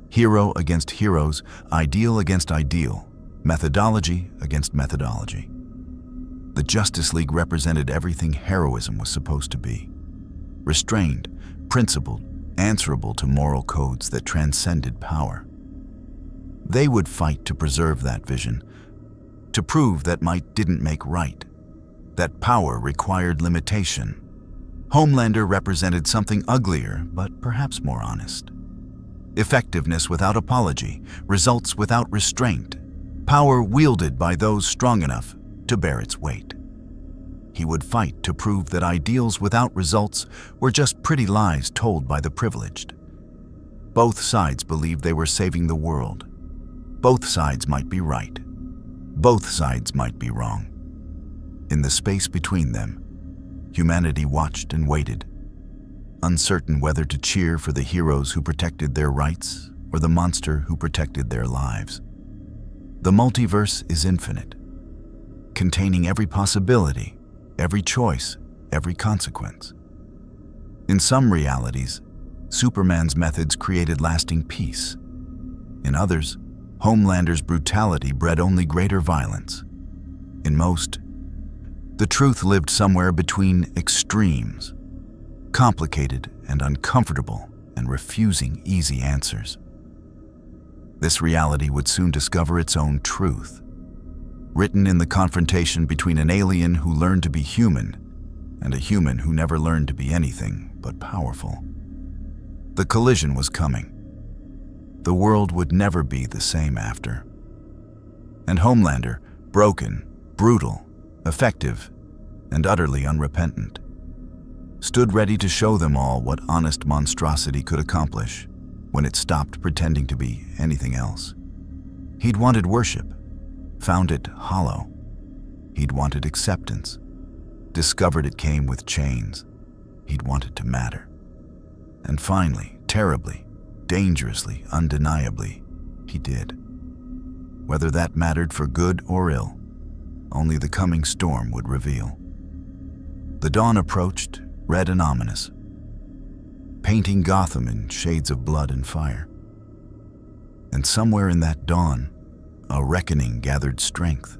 Hero against heroes, ideal against ideal, methodology against methodology. The Justice League represented everything heroism was supposed to be. Restrained, principled, answerable to moral codes that transcended power. They would fight to preserve that vision, to prove that might didn't make right, that power required limitation. Homelander represented something uglier, but perhaps more honest. Effectiveness without apology, results without restraint, power wielded by those strong enough to bear its weight. He would fight to prove that ideals without results were just pretty lies told by the privileged. Both sides believed they were saving the world. Both sides might be right. Both sides might be wrong. In the space between them, humanity watched and waited, uncertain whether to cheer for the heroes who protected their rights or the monster who protected their lives. The multiverse is infinite, containing every possibility, every choice, every consequence. In some realities, Superman's methods created lasting peace. In others, Homelander's brutality bred only greater violence. In most, the truth lived somewhere between extremes, complicated and uncomfortable and refusing easy answers. This reality would soon discover its own truth, written in the confrontation between an alien who learned to be human and a human who never learned to be anything but powerful. The collision was coming. The world would never be the same after. And Homelander, broken, brutal, effective, and utterly unrepentant, stood ready to show them all what honest monstrosity could accomplish when it stopped pretending to be anything else. He'd wanted worship, found it hollow. He'd wanted acceptance, discovered it came with chains. He'd wanted to matter. And finally, terribly, dangerously, undeniably, he did. Whether that mattered for good or ill, only the coming storm would reveal. The dawn approached, red and ominous, painting Gotham in shades of blood and fire. And somewhere in that dawn, a reckoning gathered strength.